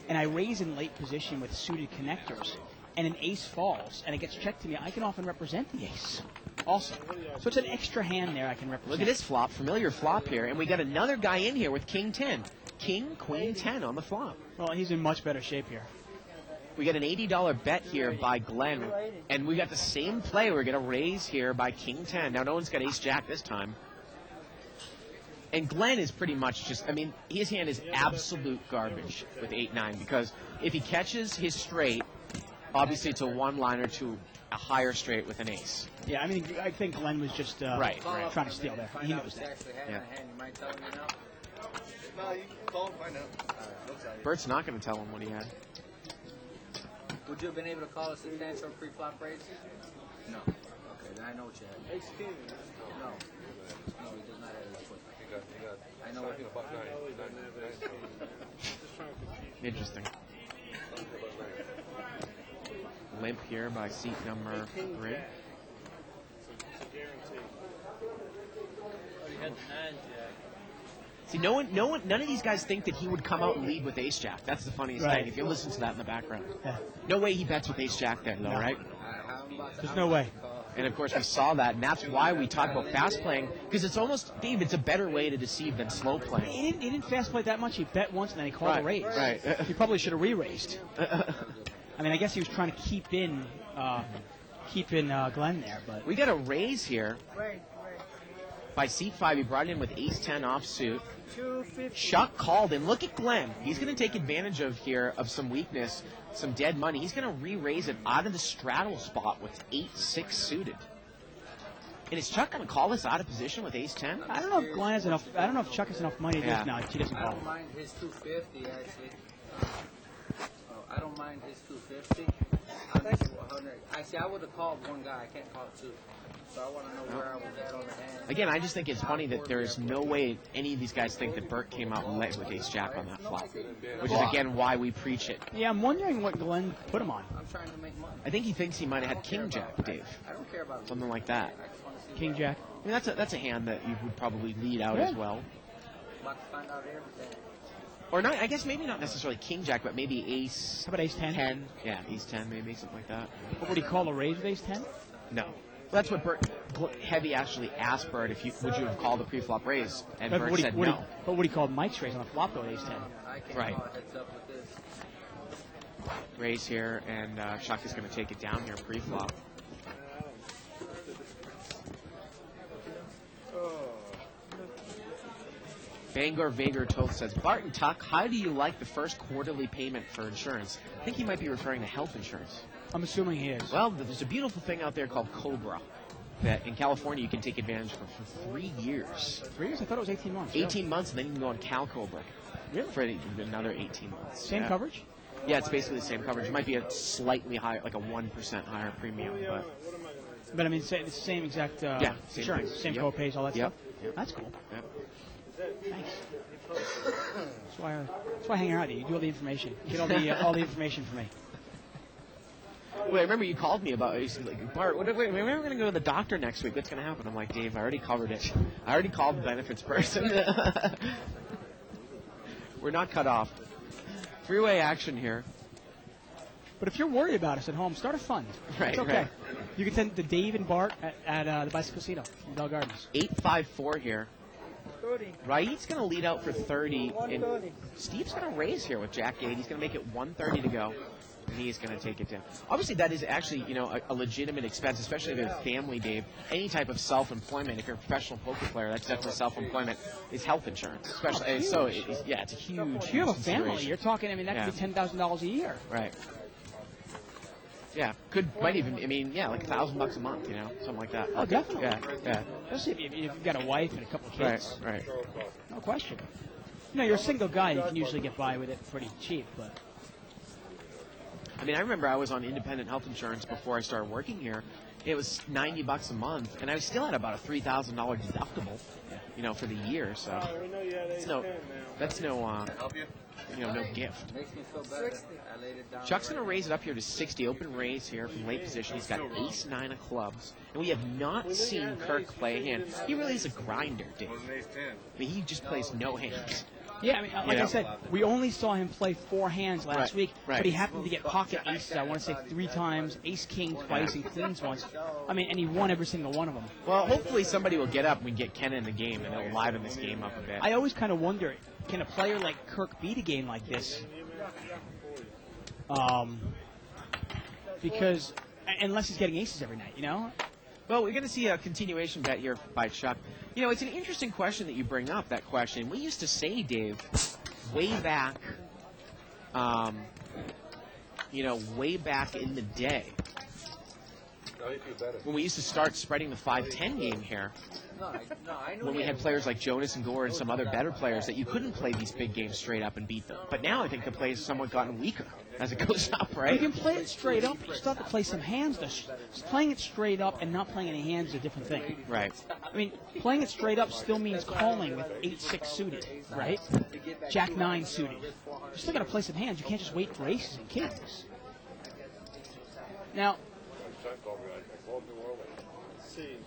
and I raise in late position with suited connectors, and an ace falls, and it gets checked to me, I can often represent the ace also. So it's an extra hand there I can represent. Look at this flop, familiar flop here, and we got another guy in here with king 10. King, queen 10 on the flop. Well, he's in much better shape here. We got an $80 bet here by Glenn, and we got the same play. We're going to raise here by king 10. Now, no one's got ace jack this time. And Glenn is pretty much just, I mean, his hand is absolute garbage with 8-9, because if he catches his straight, obviously it's a one-liner to a higher straight with an ace. Yeah, I mean, I think Glenn was just Right. trying to steal there. He knows that. Actually had Yeah. in the hand. You mind telling me now? No, you can call and find out. Bert's not going to tell him what he had. Would you have been able to call a substantial pre-flop raise? No. Okay, then I know what you had. Ace king. No. No, he does not have his foot. I know what. Interesting. Limp here by seat number 3. See, none of these guys think that he would come out and lead with Ace Jack. That's the funniest Right. thing. If you listen to that in the background, Yeah. no way he bets with Ace Jack there, though, right? There's no way. And of course, we saw that, and that's why we talk about fast playing, because it's almost, Dave, it's a better way to deceive than slow playing. He didn't fast play that much. He bet once and then he called a raise. Right. He probably should have re-raised. I mean, I guess he was trying to keep in Glenn there, but We got a raise here by seat 5. He brought it in with Ace-10 offsuit. Chuck called in. Look at Glenn. He's going to take advantage of some weakness, some dead money. He's going to re-raise it out of the straddle spot with 8-6 suited. And is Chuck going to call this out of position with Ace-10? I don't know if Glenn has enough. I don't know if Chuck has enough money to do Yeah. this. No, he doesn't I call. don't mind his 250 actually. I don't mind his 250. I would have called one guy. I can't call two. So I want to know where I was at on the hand. Again, I just think it's funny that there's no way any of these guys think that Burt came out and led with Ace-Jack on that flop. Which is, again, why we preach it. Yeah, I'm wondering what Glenn put him on. I'm trying to make money. I think he thinks he might have had King-Jack, Dave. I don't care about Something like that. I just want to see King Jack. I mean, that's a hand that you would probably lead out as well. about to find out everything. Or not, I guess maybe not necessarily King Jack, but maybe Ace How about Ace 10? 10. Yeah, Ace 10 maybe, something like that. What would he call a raise with Ace 10? No. Well, that's what Heavy actually asked Burt if would you have called a pre-flop raise, and Burt said no. But what he called Mike's raise on a flop though at Ace 10. I can't Right. call a heads up with this. Raise here, and Chuck is going to take it down here pre-flop. Bangor Vager Toth says, Bart and Tuck, how do you like the first quarterly payment for insurance? I think he might be referring to health insurance. I'm assuming he is. Well, there's a beautiful thing out there called Cobra that in California you can take advantage for 3 years. 3 years? I thought it was 18 months. 18 months, and then you can go on Cal Cobra Really? for another 18 months. Same Yeah. coverage? Yeah, it's basically the same coverage. It might be a slightly higher, like a 1% higher premium, but But I mean, it's the same exact Yeah, same insurance, thing. same Yep. co-pays, all that Yep. stuff. Yep. That's cool. Yep. Nice. That's why I hang around with you. You do all the information. Get all the information for me. Well, I remember you called me about it. You said, like, Bart, we're going to go to the doctor next week. What's going to happen? I'm like, Dave, I already covered it. I already called the benefits person. We're not cut off. Three-way action here. But if you're worried about us at home, start a fund. Right, It's okay. right. You can send to Dave and Bart at the Bicycle Casino in Bell Gardens. 8-5-4 here. Raid's going to lead out for 30. And Steve's going to raise here with Jack 8. He's going to make it 130 to go. And he is going to take it down. Obviously, that is actually, a legitimate expense, especially if you have a family, Dave. Any type of self-employment, if you're a professional poker player, that's definitely self-employment, is health insurance. Especially, it's a huge, If you have a family, consideration. you're talking, I mean, that could be $10,000 a year. Right. Yeah, might even, like $1,000 a month, something like that. Oh, definitely. Yeah. Especially if you've got a wife and a couple of kids. Right. No question. You're a single guy, you can usually get by with it pretty cheap, but... I mean, I remember I was on independent health insurance before I started working here. It was $90 a month, and I still had about a $3,000 deductible, for the year. So that's no gift. Makes me feel better. I laid it down. Chuck's going to raise it up here to 60. Open raise here from late position. He's got ace-9 of clubs. And we have not seen Kirk play a hand. He really is a grinder, Dave. I mean, he just plays no hands. Yeah, I mean, like I said, we only saw him play 4 hands last week, right. but he happened to get pocket aces, I want to say 3 times, ace-king twice, and queens once. I mean, and he won every single one of them. Well, hopefully somebody will get up and we get Ken in the game, and it'll liven this game up a bit. I always kind of wonder, can a player like Kirk beat a game like this? Because, unless he's getting aces every night, Well, we're going to see a continuation bet here by Chuck. It's an interesting question that you bring up, that question. We used to say, Dave, way back, way back in the day, when we used to start spreading the 5-10 game here, I knew when we had players like Jonas and Gore and some other better players that you couldn't play these big games straight up and beat them. But now I think the play has somewhat gotten weaker as it goes up, You right? can play it straight up, you still have to play some hands. Just playing it straight up and not playing any hands is a different thing. Right. I mean, playing it straight up still means calling with 8-6 suited, right? Jack 9 suited. You still got to play some hands. You can't just wait for aces and kings. Now,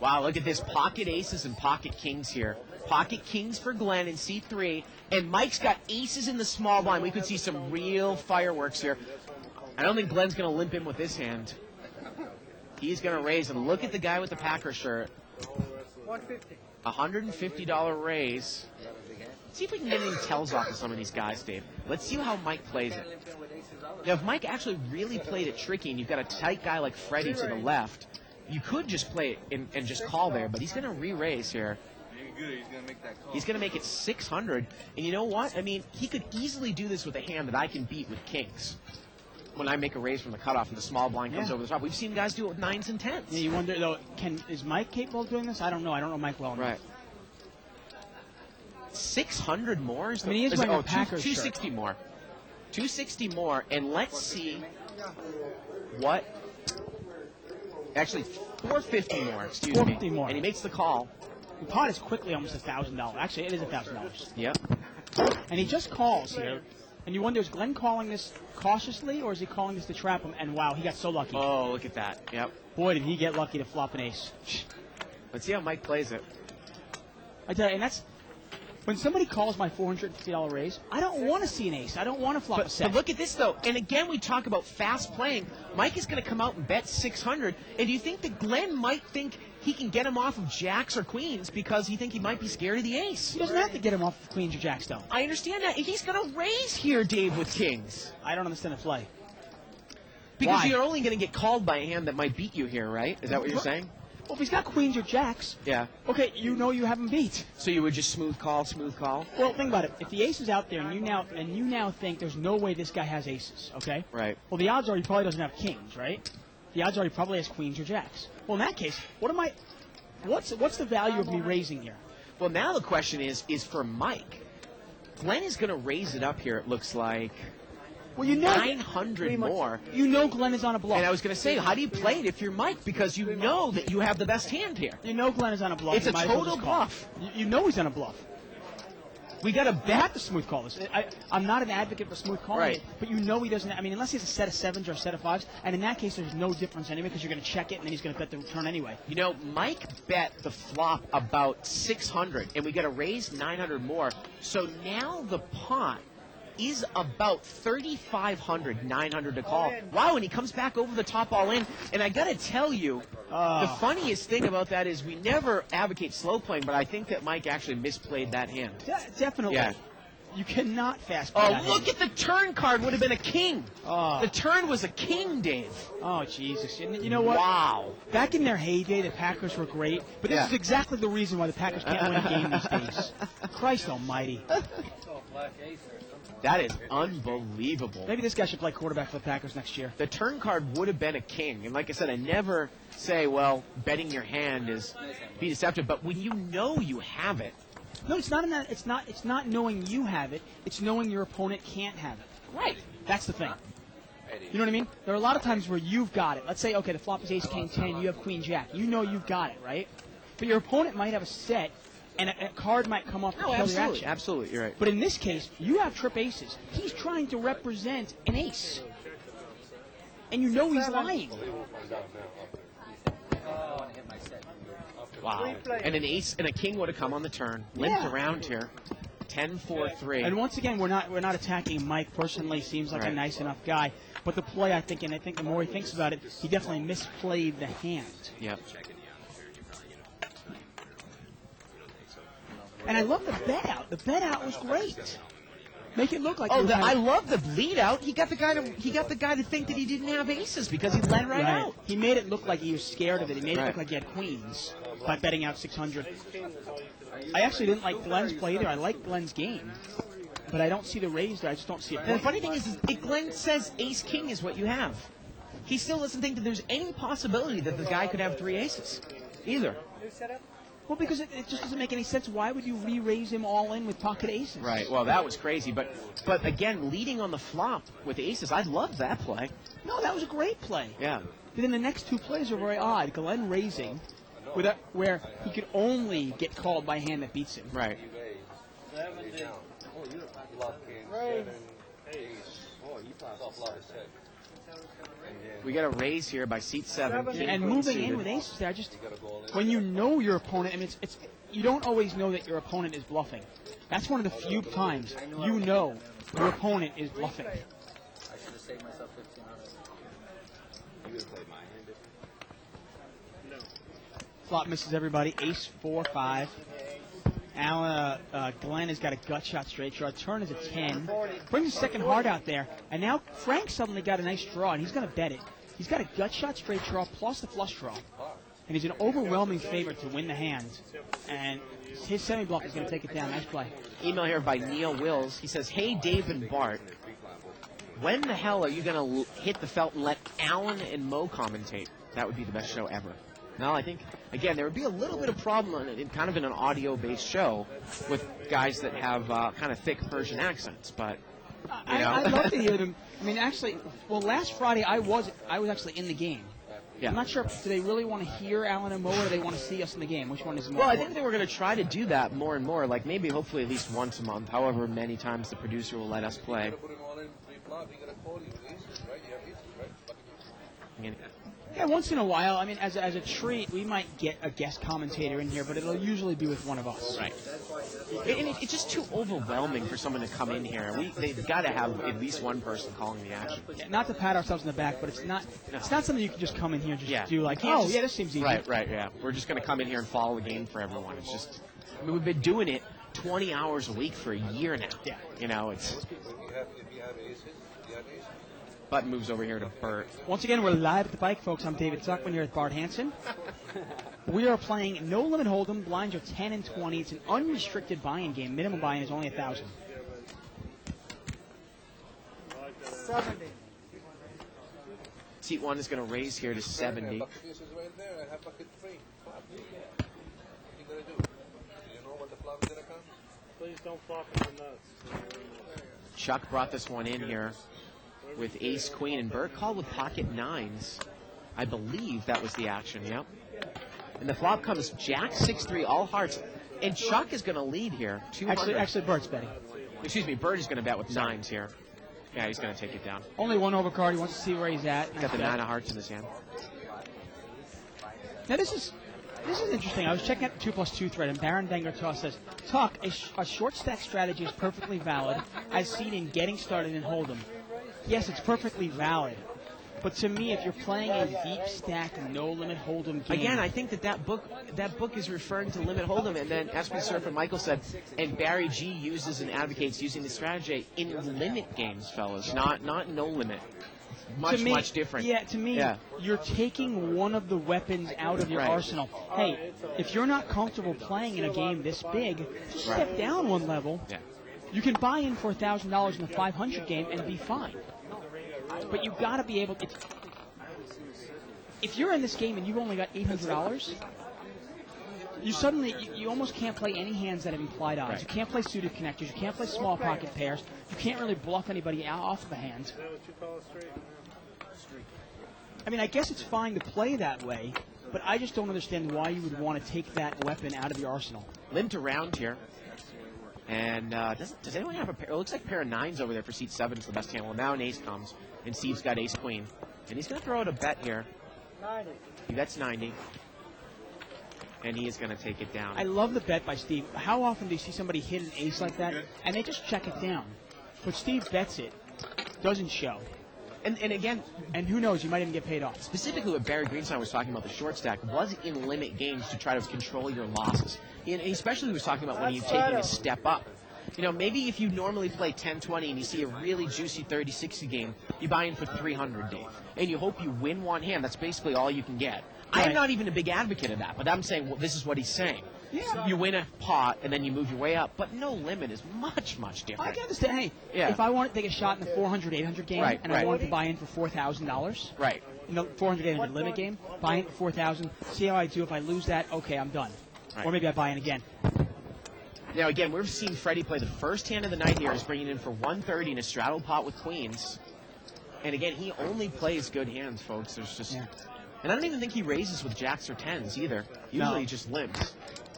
Wow, look at this. Pocket aces and pocket kings here. Pocket kings for Glenn in C3. And Mike's got aces in the small blind. We could see some real fireworks here. I don't think Glenn's going to limp in with this hand. He's going to raise. And look at the guy with the Packer shirt. $150 raise. See if we can get any tells off of some of these guys, Dave. Let's see how Mike plays it. Now, if Mike actually really played it tricky and you've got a tight guy like Freddie to the left, you could just play it and just call there, but he's going to re-raise here. He's going to make it 600. And you know what? I mean, he could easily do this with a hand that I can beat with kings. When I make a raise from the cutoff and the small blind comes over the top. We've seen guys do it with 9s and 10s. yeah, you wonder, though, is Mike capable of doing this? I don't know. I don't know Mike well enough. Right. 600 more? I mean, he is wearing a Packers shirt. 260 more. 260 more, and let's see what... Actually, 450 more, excuse me. 450 more. And he makes the call. The pot is quickly almost $1,000. Actually, it is $1,000. Yep. And he just calls here. And you wonder, is Glenn calling this cautiously, or is he calling this to trap him? And wow, he got so lucky. Oh, look at that. Yep. Boy, did he get lucky to flop an ace. Let's see how Mike plays it. I tell you, and that's... When somebody calls my $450 raise, I don't want to see an ace. I don't want to flop a set. But look at this, though. And again, we talk about fast playing. Mike is going to come out and bet 600. And do you think that Glenn might think he can get him off of jacks or queens because he think he might be scared of the ace? He doesn't have to get him off of queens or jacks, though. I understand that. He's going to raise here, Dave, with kings. I don't understand the play. Because Why? you're only going to get called by a hand that might beat you here, right? Is that what you're saying? Well, if he's got queens or jacks, Yeah. okay, you know you have him beat. So you would just smooth call? Well, think about it. If the ace is out there and you now think there's no way this guy has aces, okay? Right. Well, the odds are he probably doesn't have kings, right? The odds are he probably has queens or jacks. Well, in that case, what's the value of me raising here? Well, now the question is for Mike. Glenn is going to raise it up here, it looks like. Well, you know 900 more. You know Glenn is on a bluff. And I was going to say, how do you play it if you're Mike? Because you know that you have the best hand here. You know Glenn is on a bluff. It's a You might as well total just call. bluff. You know he's on a bluff. We got a You bet. have to smooth call this. I'm not an advocate for smooth calling Right. it, but you know he doesn't. I mean, unless he has a set of 7s or a set of 5s, and in that case, there's no difference anyway because you're going to check it and then he's going to bet the return anyway. You know, Mike bet the flop about 600, and we got to raise 900 more. So now the pot is about 3,500, 900 to call. Wow, and he comes back over the top all in. And I got to tell you, the funniest thing about that is we never advocate slow playing, but I think that Mike actually misplayed that hand. Definitely. Yeah. You cannot fast play Oh, that look hand. at the turn card. Would have been a king. Oh. The turn was a king, Dave. Oh, Jesus. And you know what? Wow. Back in their heyday, the Packers were great, but this Yeah. is exactly the reason why the Packers can't win a game these days. Christ almighty. That is unbelievable. Maybe this guy should play quarterback for the Packers next year. The turn card would have been a king. And like I said, I never say, well, betting your hand is be deceptive. But when you know you have it. No, it's not in that. It's not knowing you have it. It's knowing your opponent can't have it. Right. That's the thing. You know what I mean? There are a lot of times where you've got it. Let's say, okay, the flop is ace, king, 10. You have queen, jack. You know you've got it, right? But your opponent might have a set, and a card might come off to kill your action. Absolutely. You're right. But in this case, you have trip aces. He's trying to represent an ace. And you know he's lying. Wow. And an ace and a king would have come on the turn. Limped Yeah. around here. 10-4-3. And once again, we're not attacking Mike personally. Seems like a Right. nice enough guy. But the play, I think the more he thinks about it, he definitely misplayed the hand. Yep. And I love the bet out. The bet out was great. Make it look like Oh, you had- I love the lead out. He got the guy to think that he didn't have aces because he led right out. He made it look like he was scared of it. He made it Right. look like he had queens by betting out 600. I actually didn't like Glenn's play either. I like Glenn's game, but I don't see the raise there. I just don't see it. And the funny thing is if Glenn says ace king is what you have. He still doesn't think that there's any possibility that the guy could have 3 aces either. Well, because it just doesn't make any sense. Why would you re-raise him all in with pocket aces? Right. Well, that was crazy. But again, leading on the flop with aces, I love that play. No, that was a great play. Yeah. But then the next two plays are very odd. Glenn raising, where he could only get called by a hand that beats him. Right. We got a raise here by seat 7. And moving in with aces there, when you know your opponent, I mean, it's you don't always know that your opponent is bluffing. That's one of the few times you know your opponent is bluffing. I should have saved myself 1,500. Flop misses everybody. Ace 4-5. Now Glenn has got a gut shot straight draw. Turn is a 10. Brings a second heart out there. And now Frank suddenly got a nice draw, and he's going to bet it. He's got a gut shot straight draw plus the flush draw. And he's an overwhelming favorite to win the hand. And his semi-bluff is going to take it down. Nice play. Email here by Neil Wills. He says, "Hey, Dave and Bart, when the hell are you going to hit the felt and let Alan and Mo commentate? That would be the best show ever." Now, I think, again, there would be a little bit of problem in kind of in an audio-based show with guys that have kind of thick Persian accents, but, you know. I'd love to hear them. I mean, actually, well, last Friday I was actually in the game. Yeah. I'm not sure, do they really want to hear Alan and Mo, or do they want to see us in the game? Which one is more Well, I important? think they were going to try to do that more and more, like maybe hopefully at least once a month, however many times the producer will let us play. Yeah, once in a while. I mean, as a treat, we might get a guest commentator in here, but it'll usually be with one of us. Right. And it's just too overwhelming for someone to come in here. They've got to have at least one person calling the action. Yeah, not to pat ourselves in the back, but it's not something you can just come in here and just do like, can't oh, just- yeah, this seems easy. Right, yeah. We're just going to come in here and follow the game for everyone. It's just, I mean, we've been doing it 20 hours a week for a year now. Yeah. You know, it's... Button moves over here to Bert. Once again, we're live at the bike, folks. I'm David Zuckman here with Bart Hansen. We are playing No Limit Hold'em. Blinds are 10 and 20. It's an unrestricted buy-in game. Minimum buy-in is only 1,000. 70. Seat 1 is going to raise here to 70. Please don't flop in the nuts. Chuck brought this one in here with ace, queen, and Bert called with pocket nines. I believe that was the action, yep. And the flop comes jack, 6-3, all hearts. And Chuck is going to lead here, 200. Actually, Bert's betting. Excuse me, Bert is going to bet with nines here. Yeah, he's going to take it down. Only one overcard. He wants to see where he's at. Got the 9 of hearts in his hand. Now, this is interesting. I was checking out the 2+2 thread, and Baron Dengertoss says, Tuck, a short stack strategy is perfectly valid, as seen in Getting Started in Hold'em. Yes, it's perfectly valid. But to me, if you're playing a deep stack, no limit Hold'em game... Again, I think that book is referring to limit Hold'em, and then SP Surf and Michael said, and Barry G uses and advocates using the strategy in limit games, fellas, not no limit. Much different. Yeah, to me, you're taking one of the weapons out of your arsenal. Hey, if you're not comfortable playing in a game this big, just step down one level. Yeah. You can buy in for $1,000 in a 500 game and be fine. But you've got to be able to... If you're in this game and you've only got $800, you suddenly, you almost can't play any hands that have implied odds. Right. You can't play suited connectors. You can't play small pocket pairs. You can't really bluff anybody off of a hand. I mean, I guess it's fine to play that way, but I just don't understand why you would want to take that weapon out of your arsenal. Limped around here. And does anyone have a pair? It looks like a pair of nines over there for seat 7 is the best hand. Well, now an ace comes, and Steve's got ace queen. And he's going to throw out a bet here. 90. He bets 90. And he is going to take it down. I love the bet by Steve. How often do you see somebody hit an ace like that, and they just check it down? But Steve bets it. Doesn't show. And again, and who knows, you might even get paid off. Specifically what Barry Greenstein was talking about, the short stack, was in limit games to try to control your losses. And especially he was talking about when you're taking a step up. You know, maybe if you normally play 10-20 and you see a really juicy 30-60 game, you buy in for 300, Dave. And you hope you win one hand. That's basically all you can get. Right. I'm not even a big advocate of that, but I'm saying, well, this is what he's saying. Yeah. So you win a pot, and then you move your way up. But no limit is much, much different. I can understand. Hey, if I want to take a shot in the 400, 800 game, and I wanted to buy in for $4,000, right? In the 400, 800 limit game, buy in for $4,000, see how I do. If I lose that, okay, I'm done. Or maybe I buy in again. Now, again, we've seen Freddie play the first hand of the night here. He's bringing in for 130 in a straddle pot with queens. And again, he only plays good hands, folks. There's just... Yeah. And I don't even think he raises with jacks or tens either. Usually No. he just limps.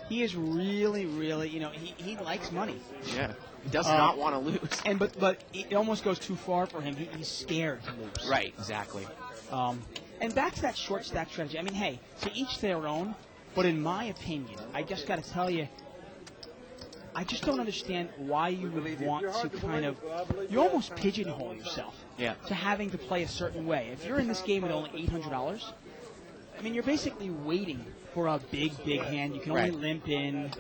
He is really, really, he likes money. Yeah. He does not want to lose. And but it almost goes too far for him. He's scared to lose. Right, exactly. And back to that short stack strategy. I mean, hey, to each their own. But in my opinion, I just got to tell you, I just don't understand why you would want to kind of, you almost pigeonhole yourself to having to play a certain way. If you're in this game with only $800, I mean, you're basically waiting for a big hand. You can only limp in.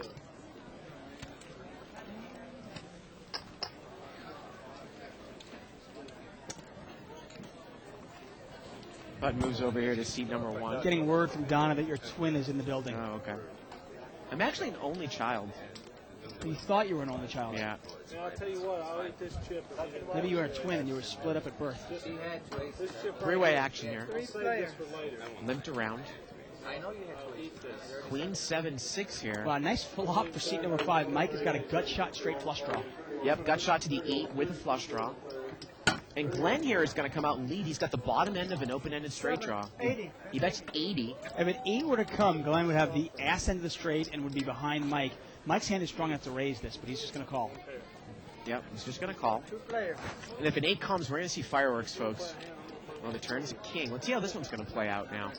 Bud moves over here to seat number 1. Getting word from Donna that your twin is in the building. Oh, okay. I'm actually an only child. You thought you were an only child. Yeah. I'll tell you what, I'll eat this chip. Maybe you were a twin and you were split up at birth. He had to ace. Three-way action here. Save this for later. Limped around. I know you had to eat this. Queen 7-6 here. Well, nice flop for seat number 5. Mike has got a gut shot straight flush draw. Yep, gut shot to the 8 with a flush draw. And Glenn here is going to come out and lead. He's got the bottom end of an open-ended straight draw. 80. He bets 80. If an 8 were to come, Glenn would have the ass end of the straight and would be behind Mike. Mike's hand is strong enough to raise this, but he's just going to call. Yep, he's just going to call. 2 player. And if an 8 comes, we're going to see fireworks, folks. Well, the turn is a king. Let's see how this one's going to play out now.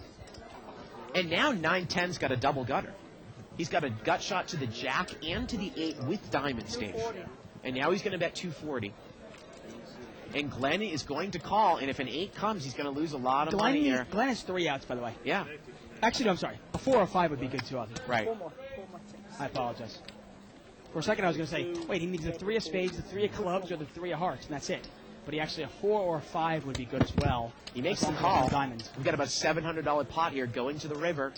And now 9-10's got a double gutter. He's got a gut shot to the jack and to the 8 with diamonds, Dave. And now he's going to bet 240. And Glenn is going to call, and if an 8 comes, he's going to lose a lot of money here. Glenn has 3 outs, by the way. Yeah, Actually, no, I'm sorry. A 4 or 5 would be good, too. right. 4 more chances. I apologize. For a second, I was going to say, wait, he needs the 3 of spades, the 3 of clubs, or the 3 of hearts, and that's it. But he actually, a 4 or a 5 would be good as well. He makes As the long as there's call. no diamonds. We've got about a $700 pot here going to the river.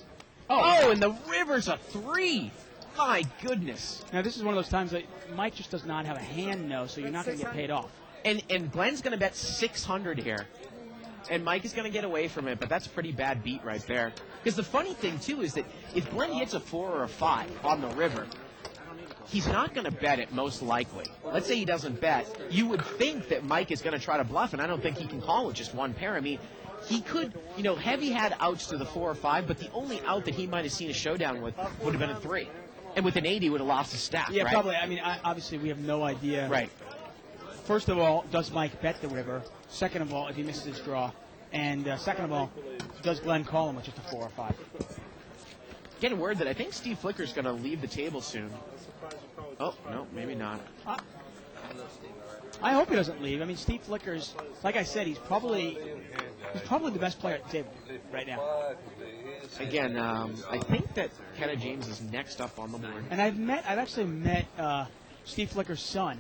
Oh, and the river's a 3. My goodness. Now, this is one of those times that Mike just does not have a hand, no, so you're not going to get paid off. And Glenn's going to bet 600 here. And Mike is going to get away from it, but that's a pretty bad beat right there. Because the funny thing, too, is that if Glenn hits a 4 or a 5 on the river, he's not going to bet it, most likely. Let's say he doesn't bet. You would think that Mike is going to try to bluff, and I don't think he can call with just one pair. I mean, he could, Heavy had outs to the 4 or 5, but the only out that he might have seen a showdown with would have been a 3. And with an 8, he would have lost his stack, Yeah, right? probably. I mean, obviously, we have no idea. Right. First of all, does Mike bet the river? Second of all, if he misses his draw. And second of all, does Glenn call him with just a 4 or 5? Getting word that I think Steve Flicker's going to leave the table soon. Oh, no, maybe not. I hope he doesn't leave. I mean, Steve Flicker's, like I said, he's probably the best player at the table right now. Again, I think that Kenna James is next up on the board. And I've actually met Steve Flicker's son,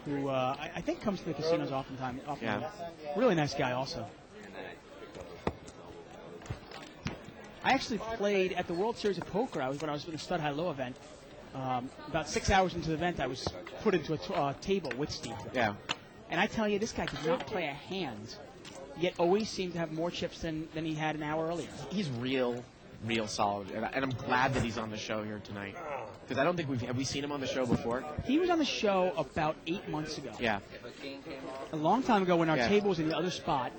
who I think comes to the casinos often. Yeah. Really nice guy also. I actually played at the World Series of Poker. When I was in the Stud High Low event. About 6 hours into the event, I was put into a table with Steve. Yeah. And I tell you, this guy did not play a hand, yet always seemed to have more chips than he had an hour earlier. He's real solid, and I'm glad that he's on the show here tonight. Because I don't think have we seen him on the show before? He was on the show about 8 months ago. Yeah. A long time ago when our Yeah. table was in the other spot,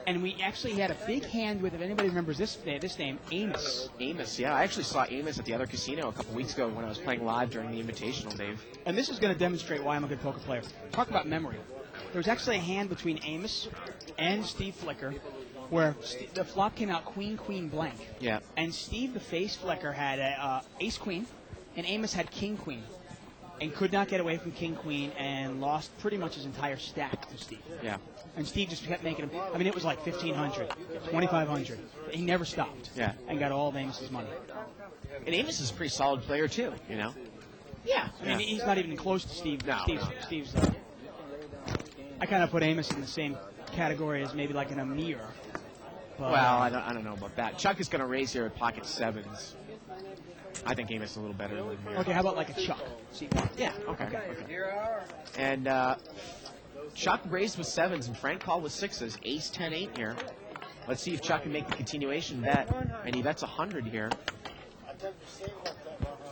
and we actually had a big hand with, if anybody remembers this name, Amos. Amos, yeah. I actually saw Amos at the other casino a couple weeks ago when I was playing live during the Invitational, Dave. And this is going to demonstrate why I'm a good poker player. Talk about memory. There was actually a hand between Amos and Steve Flicker where the flop came out queen, blank. Yeah. And Steve, the face Flicker, had ace queen, and Amos had king queen, and could not get away from king queen, and lost pretty much his entire stack to Steve. Yeah. And Steve just kept making him. I mean, it was like 1,500, 2,500. He never stopped. Yeah. And got all of Amos's money. And Amos is a pretty solid player too, Yeah. I mean, Yeah. he's not even close to Steve. No. Steve's. I kind of put Amos in the same category as maybe like an Amir. But, Well, I don't know about that. Chuck is going to raise here at pocket 7s. I think Amos is a little better than Amir. Okay, how about like a Chuck? See, Yeah, okay. And Chuck raised with 7s, and Frank called with 6s. Ace 10-8 here. Let's see if Chuck can make the continuation bet. And he bets 100 here.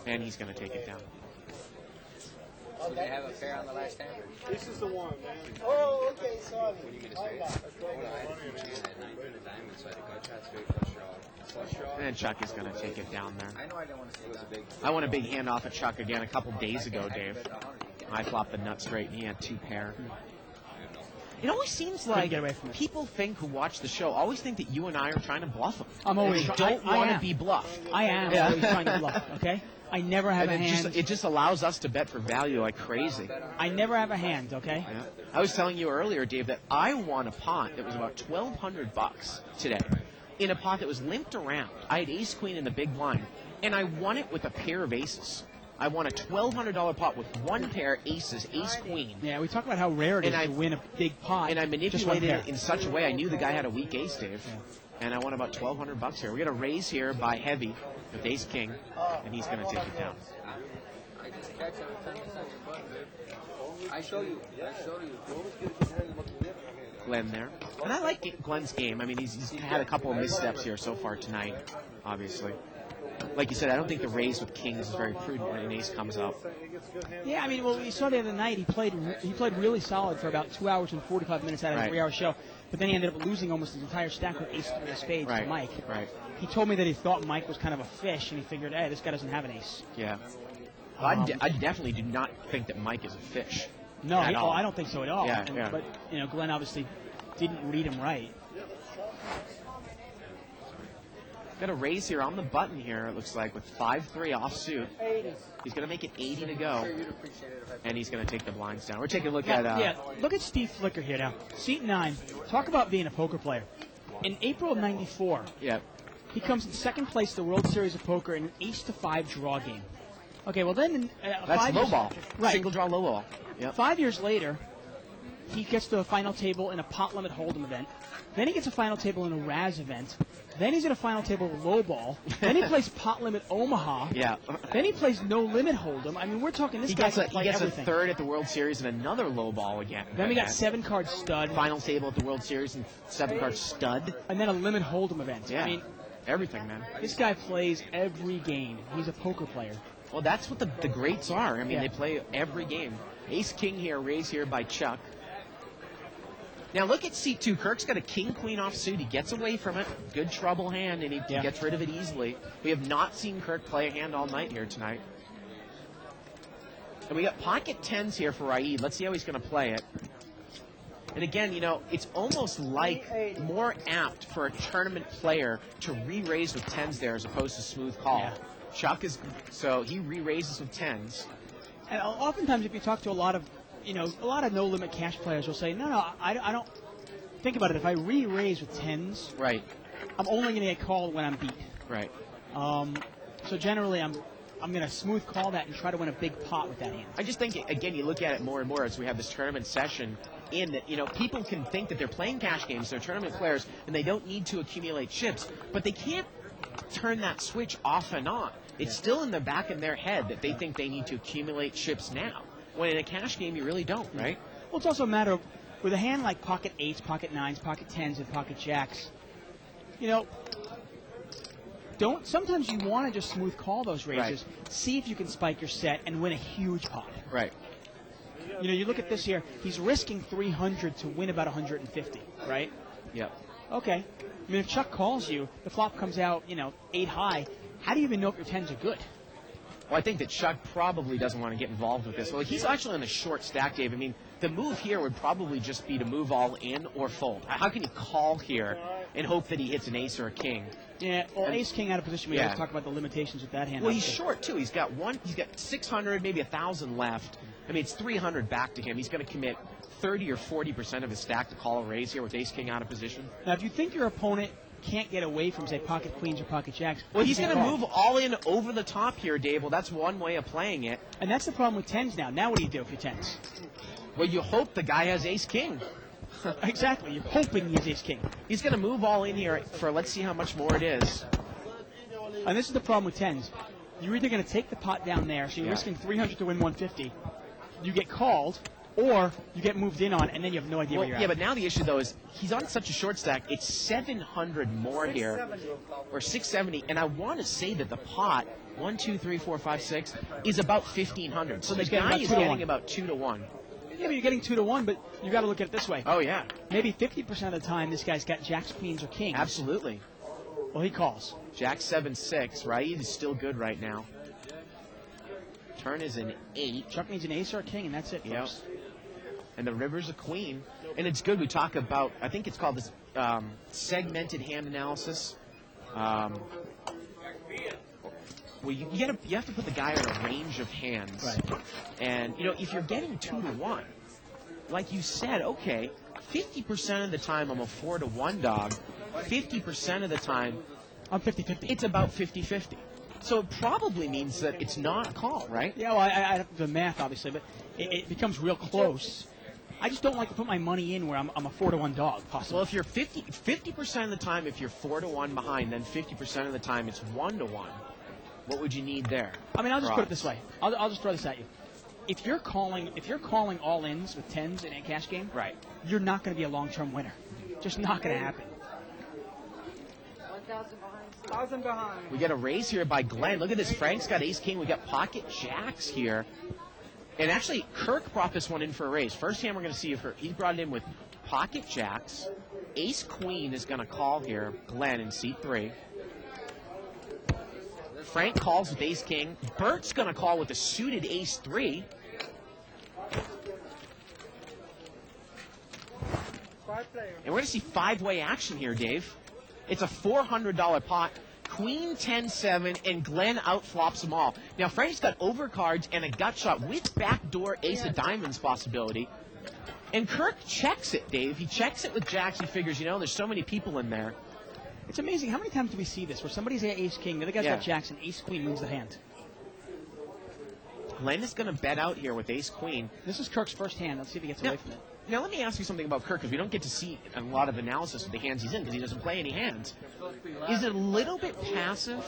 and he's going to take it down. So they have a pair on the last hand. This is the one, man. Oh, okay, sorry. And Chuck is going to take it down there. I know I didn't want to say that. I won a big hand off of Chuck again a couple days ago, Dave. I flopped the nut straight, and he had 2 pair. It always seems like get away from it. people who watch the show always think that you and I are trying to bluff them. I'm always and don't I want to am. be bluffed. I am Yeah. always trying to bluff, okay? I never have And a hand. it just allows us to bet for value like crazy. I never have a hand, okay? Yeah. I was telling you earlier, Dave, that I won a pot that was about $1,200 today in a pot that was limped around. I had ace queen in the big blind, and I won it with a pair of aces. I won a $1,200 pot with 1 pair aces, ace queen. Yeah, we talk about how rare it is And to win a big pot. And I just one manipulated pair. it in such a way I knew the guy had a weak ace, Dave. And I won about $1,200 here. We got a raise here by heavy with ace king, and he's going to take it down. I just catch every time it's on your button, dude. I show you. Glenn there. And I like Glenn's game. I mean, he's had a couple of missteps here so far tonight, obviously. Like you said, I don't think the raise with kings is very prudent when an ace comes up. Yeah, I mean, well, we saw the other night he played really solid for about 2 hours and 45 minutes out of a Right. 3-hour show, but then he ended up losing almost his entire stack with ace 3 of spades to Right, Mike. right. He told me that he thought Mike was kind of a fish, and he figured, hey, this guy doesn't have an ace. Yeah. Well, I definitely do not think that Mike is a fish. No, At all. I don't think so at all. Yeah, yeah. But Glenn obviously didn't read him right. Got a raise here on the button here, it looks like, with 5-3 offsuit. He's going to make it 80 to go, and he's going to take the blinds down. We're taking a look at... Yeah, look at Steve Flicker here now. Seat 9. Talk about being a poker player. In April of '94, Yeah, he comes in second place at the World Series of Poker in an ace-to-5 draw game. Okay, well then... that's 5 low years- ball. Right. Single draw low ball. Yep. 5 years later, he gets to a final table in a pot limit hold'em event. Then he gets a final table in a Raz event. Then he's at a final table low ball. Then he plays pot limit Omaha. Yeah. Then he plays no limit hold'em. I mean, we're talking this He guy gets, can a, he play gets a everything. third at the World Series and another low ball again. Then we got Okay. 7-card stud, Final table at the World Series and 7-card stud. and then a limit hold'em event. Yeah. I mean, Everything, man. this guy plays every game. He's a poker player. Well, that's what the greats are. I mean, Yeah. they play every game. Ace-king here, raise here by Chuck. Now look at C2. Kirk's got a king-queen offsuit. He gets away from it. Good trouble hand, and he Yeah. gets rid of it easily. We have not seen Kirk play a hand all night here tonight. And we got pocket tens here for Raid. Let's see how he's going to play it. And again, it's almost like more apt for a tournament player to re-raise with tens there as opposed to smooth call. Yeah. Chuck is, so he re-raises with tens. And oftentimes, if you talk to a lot of no-limit cash players, will say, no, I don't. Think about it. If I re-raise with tens, Right, I'm only going to get called when I'm beat. right. So generally, I'm going to smooth call that and try to win a big pot with that hand. I just think, again, you look at it more and more as we have this tournament session in that, people can think that they're playing cash games, they're tournament players, and they don't need to accumulate chips, but they can't turn that switch off and on. It's still in the back of their head that they think they need to accumulate chips now. When in a cash game, you really don't, right? Well, it's also a matter of, with a hand like pocket eights, pocket nines, pocket tens, and pocket jacks, sometimes you want to just smooth call those raises, see if you can spike your set and win a huge pot. Right. You look at this here, he's risking 300 to win about 150, right? Yep. Okay. I mean, if Chuck calls you, the flop comes out, 8 high, how do you even know if your tens are good? Well, I think that Chuck probably doesn't want to get involved with this. Well, he's actually on a short stack, Dave. I mean, the move here would probably just be to move all in or fold. How can you call here and hope that he hits an ace or a king? Yeah, well, ace-king out of position, we Yeah. always talk about the limitations with that hand. Well, he's obviously. short, too. He's got 600, maybe 1,000 left. I mean, it's 300 back to him. He's going to commit 30 or 40% of his stack to call a raise here with ace-king out of position. Now, if you think your opponent can't get away from, say, pocket queens or pocket jacks, Well, he's you going to can call. move all in over the top here, Dave. Well, that's one way of playing it. And that's the problem with tens now. Now what do you do if you're tens? Well, you hope the guy has ace-king. Exactly. You're hoping he has ace-king. He's going to move all in here for, let's see how much more it is. And this is the problem with tens. You're either going to take the pot down there, so you're Yeah. risking 300 to win 150. You get called, or you get moved in on, and then you have no idea Well, where you're yeah, at. but now the issue, though, is he's on such a short stack. It's 700 more here, or 670. And I want to say that the pot 1, 2, 3, 4, 5, 6 is about 1,500. So the He's getting guy about is 2 to getting 1. about 2 to 1. Yeah, but you're getting 2 to 1, but you got to look at it this way. Oh, yeah. Maybe 50% of the time this guy's got jacks, queens, or kings. Absolutely. Well, he calls. Jack 7-6, right? He's still good right now. Turn is an 8. Chuck needs an ace or a king, and that's it, Yep. folks. And the river's a queen. And it's good. We talk about, I think it's called this segmented hand analysis. Well, you have to put the guy in a range of hands. Right. And, if you're getting 2 to 1, like you said, okay, 50% of the time I'm a 4 to 1 dog. 50% of the time I'm 50-50. it's about 50-50. So it probably means that it's not a call, right? Yeah, well, I have to do the math, obviously, but it becomes real close. I just don't like to put my money in where I'm a 4 to 1 dog, possibly. Well, if you're 50% of the time, if you're 4 to 1 behind, then 50% of the time it's 1 to 1. What would you need there? I mean, I'll just for put it odds? this way. I'll just throw this at you. If you're calling all ins with tens in a cash game, Right. you're not going to be a long-term winner. Just not going to happen. 1,000 behind. We get a raise here by Glenn. Look at this. Frank's got ace king. We got pocket jacks here. And actually, Kirk brought this one in for a raise. First hand we're going to see if he brought it in with pocket jacks. Ace queen is going to call here. Glenn in seat 3. Frank calls with ace king. Bert's going to call with a suited ace 3. 5 players. And we're going to see 5-way action here, Dave. It's a $400 pot. Queen 10-7, and Glenn outflops them all. Now, Frank's got overcards and a gut shot with backdoor ace of diamonds possibility. And Kirk checks it, Dave. He checks it with jacks. He figures, there's so many people in there. It's amazing. How many times do we see this where somebody's got ace king, the other guy's Yeah. got jacks, and ace queen wins the hand? Glenn is going to bet out here with ace queen. This is Kirk's first hand. Let's see if he gets away from it. Now, let me ask you something about Kirk, because we don't get to see a lot of analysis of the hands he's in, because he doesn't play any hands. Is it a little bit passive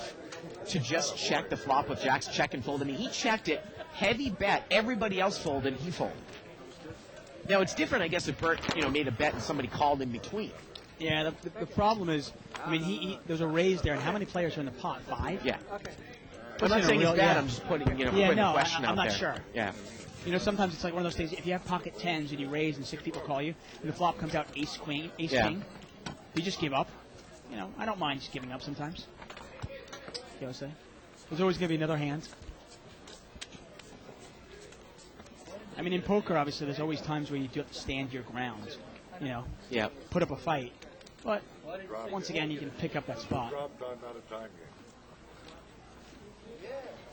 to just check the flop with jacks, check and fold? I mean, he checked it, heavy bet, everybody else folded, he folded. Now, it's different, I guess, if Bert, made a bet and somebody called in between. Yeah, the problem is, I mean, there's a raise there, and how many players are in the pot? 5? Yeah. Okay. I'm not in a saying it's real- bad, yeah. I'm just putting, putting no, a question I'm out not there. sure. Yeah. Sometimes it's like one of those things. If you have pocket tens and you raise and 6 people call you, and the flop comes out ace queen, ace Yeah. king, you just give up. I don't mind just giving up sometimes. You know what I'm saying? There's always going to be another hand. I mean, in poker, obviously, there's always times where you do have to stand your ground. Yeah. Put up a fight. But once again, you can pick up that spot.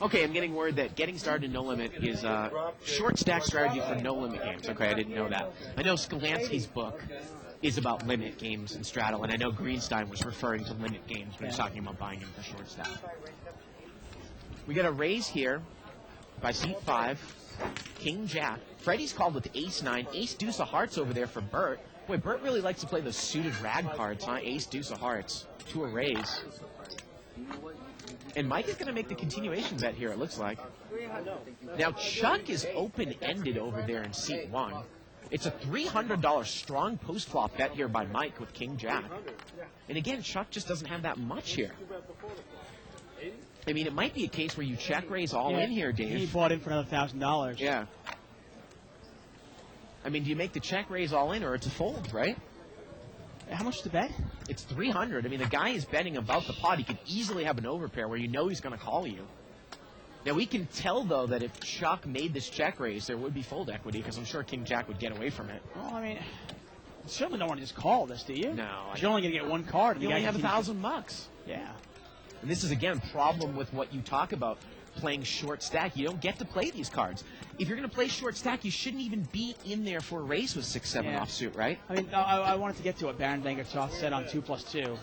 Okay, I'm getting word that getting started in No Limit is a short stack strategy for no limit games. Okay, I didn't know that. I know Skolansky's book is about limit games and straddle, and I know Greenstein was referring to limit games when he was talking about buying him for short stack. We got a raise here by seat 5, King Jack. Freddie's called with ace 9, ace deuce of hearts over there for Bert. Boy, Bert really likes to play those suited rag cards, huh? Ace deuce of hearts to a raise. And Mike is going to make the continuation bet here, it looks like. Now, Chuck is open-ended over there in seat 1. It's a $300 strong post-flop bet here by Mike with King Jack. And again, Chuck just doesn't have that much here. I mean, it might be a case where you check raise all in here, Dave. He bought in for another $1,000. Yeah. I mean, do you make the check raise all in, or it's a fold, right? How much is the bet? It's 300. I mean, the guy is betting about the pot. He could easily have an overpair where he's going to call you. Now, we can tell, though, that if Chuck made this check raise, there would be fold equity, because I'm sure King Jack would get away from it. Well, I mean, you certainly don't want to just call this, do you? No. You're only going to get one card. And You the only guy have continues- $1,000. Yeah. And this is, again, problem with what you talk about, playing short stack. You don't get to play these cards. If you're going to play short stack, you shouldn't even be in there for a raise with 6-7 Yeah. offsuit, right? I mean, I wanted to get to what Baron Vangertoth said on 2+2.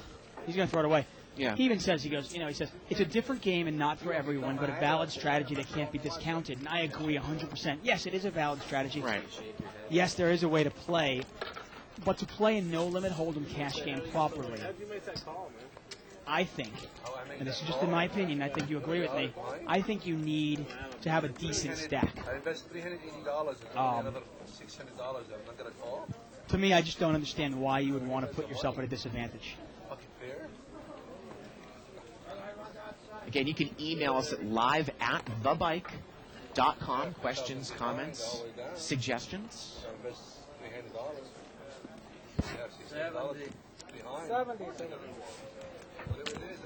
He's going to throw it away. Yeah. He even says, he says, it's a different game and not for everyone, but a valid strategy that can't be discounted. And I agree 100%. Yes, it is a valid strategy. Right. Yes, there is a way to play, but to play a no-limit hold'em cash game properly, How'd you make that call, man? I think, and this is just in my opinion, I think you agree with me, I think you need to have a decent stack. I invest $380 and another $600. I'm not gonna call. To me, I just don't understand why you would want to put yourself at a disadvantage. Fucking fair. Again, you can email us at live@thebike.com. Questions, comments, suggestions. Invest $300. You have $600 behind. 70. Whatever it is,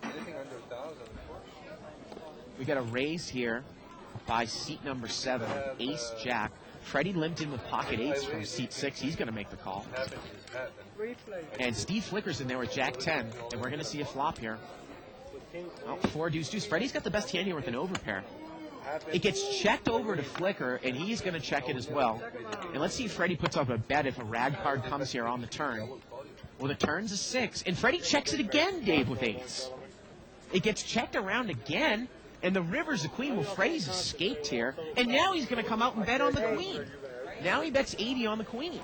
anything under 1,000. We got a raise here by seat number 7, Ace Jack. Freddie limped in with pocket 8s from seat 6. He's going to make the call. Happens is happen. Replay. And Steve Flickers in there with Jack 10. And we're going to see a flop here. Oh, 4 deuce deuce. Freddie's got the best hand here with an overpair. It gets checked over to Flicker, and he's going to check it as well. And let's see if Freddie puts up a bet if a rag card comes here on the turn. Well, the turn's a 6. And Freddie checks it again, Dave, with 8s. It gets checked around again. And the river's the queen. Well, Freddie's escaped here. And now he's going to come out and bet on the queen. Now he bets 80 on the queen.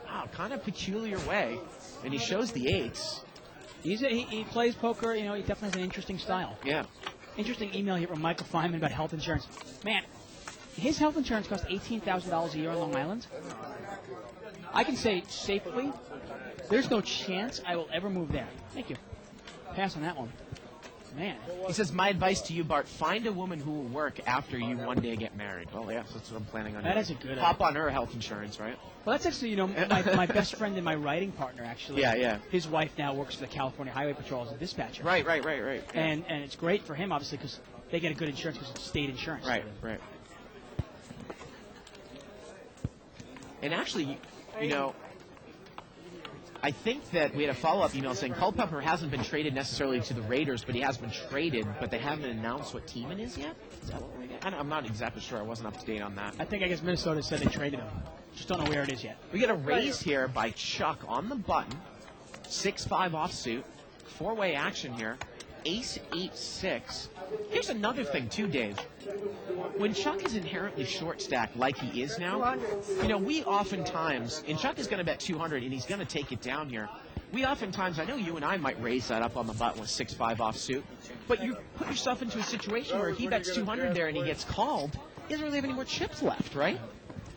Wow, kind of peculiar way. And he shows the 8s. He plays poker. You know, he definitely has an interesting style. Yeah. Interesting email here from Michael Feynman about health insurance. Man, his health insurance costs $18,000 a year on Long Island. I can say safely, there's no chance I will ever move there. Thank you. Pass on that one. Man. He says, my advice to you, Bart, find a woman who will work after you one day get married. Well, yeah, that's what I'm planning on doing. That is a good Hop on her health insurance, right? Well, that's actually, you know, my best friend and my writing partner, actually. Yeah, yeah. His wife now works for the California Highway Patrol as a dispatcher. Right. And it's great for him, obviously, because they get a good insurance because it's state insurance. Right. And actually, you know, I think that we had a follow-up email saying Culpepper hasn't been traded necessarily to the Raiders, but he has been traded, but they haven't announced what team it is yet? Is that what we get? I'm not exactly sure. I wasn't up to date on that. I guess Minnesota said they traded him. Just don't know where it is yet. We get a raise here by Chuck on the button. 6-5 offsuit. 4-way action here. Ace 8-6. Here's another thing too, Dave. When Chuck is inherently short stacked like he is now, you know, we oftentimes, and Chuck is going to bet 200 and he's going to take it down here. We oftentimes, I know you and I might raise that up on the button with 6-5 offsuit, but you put yourself into a situation where he bets 200 there and he gets called, he doesn't really have any more chips left, right?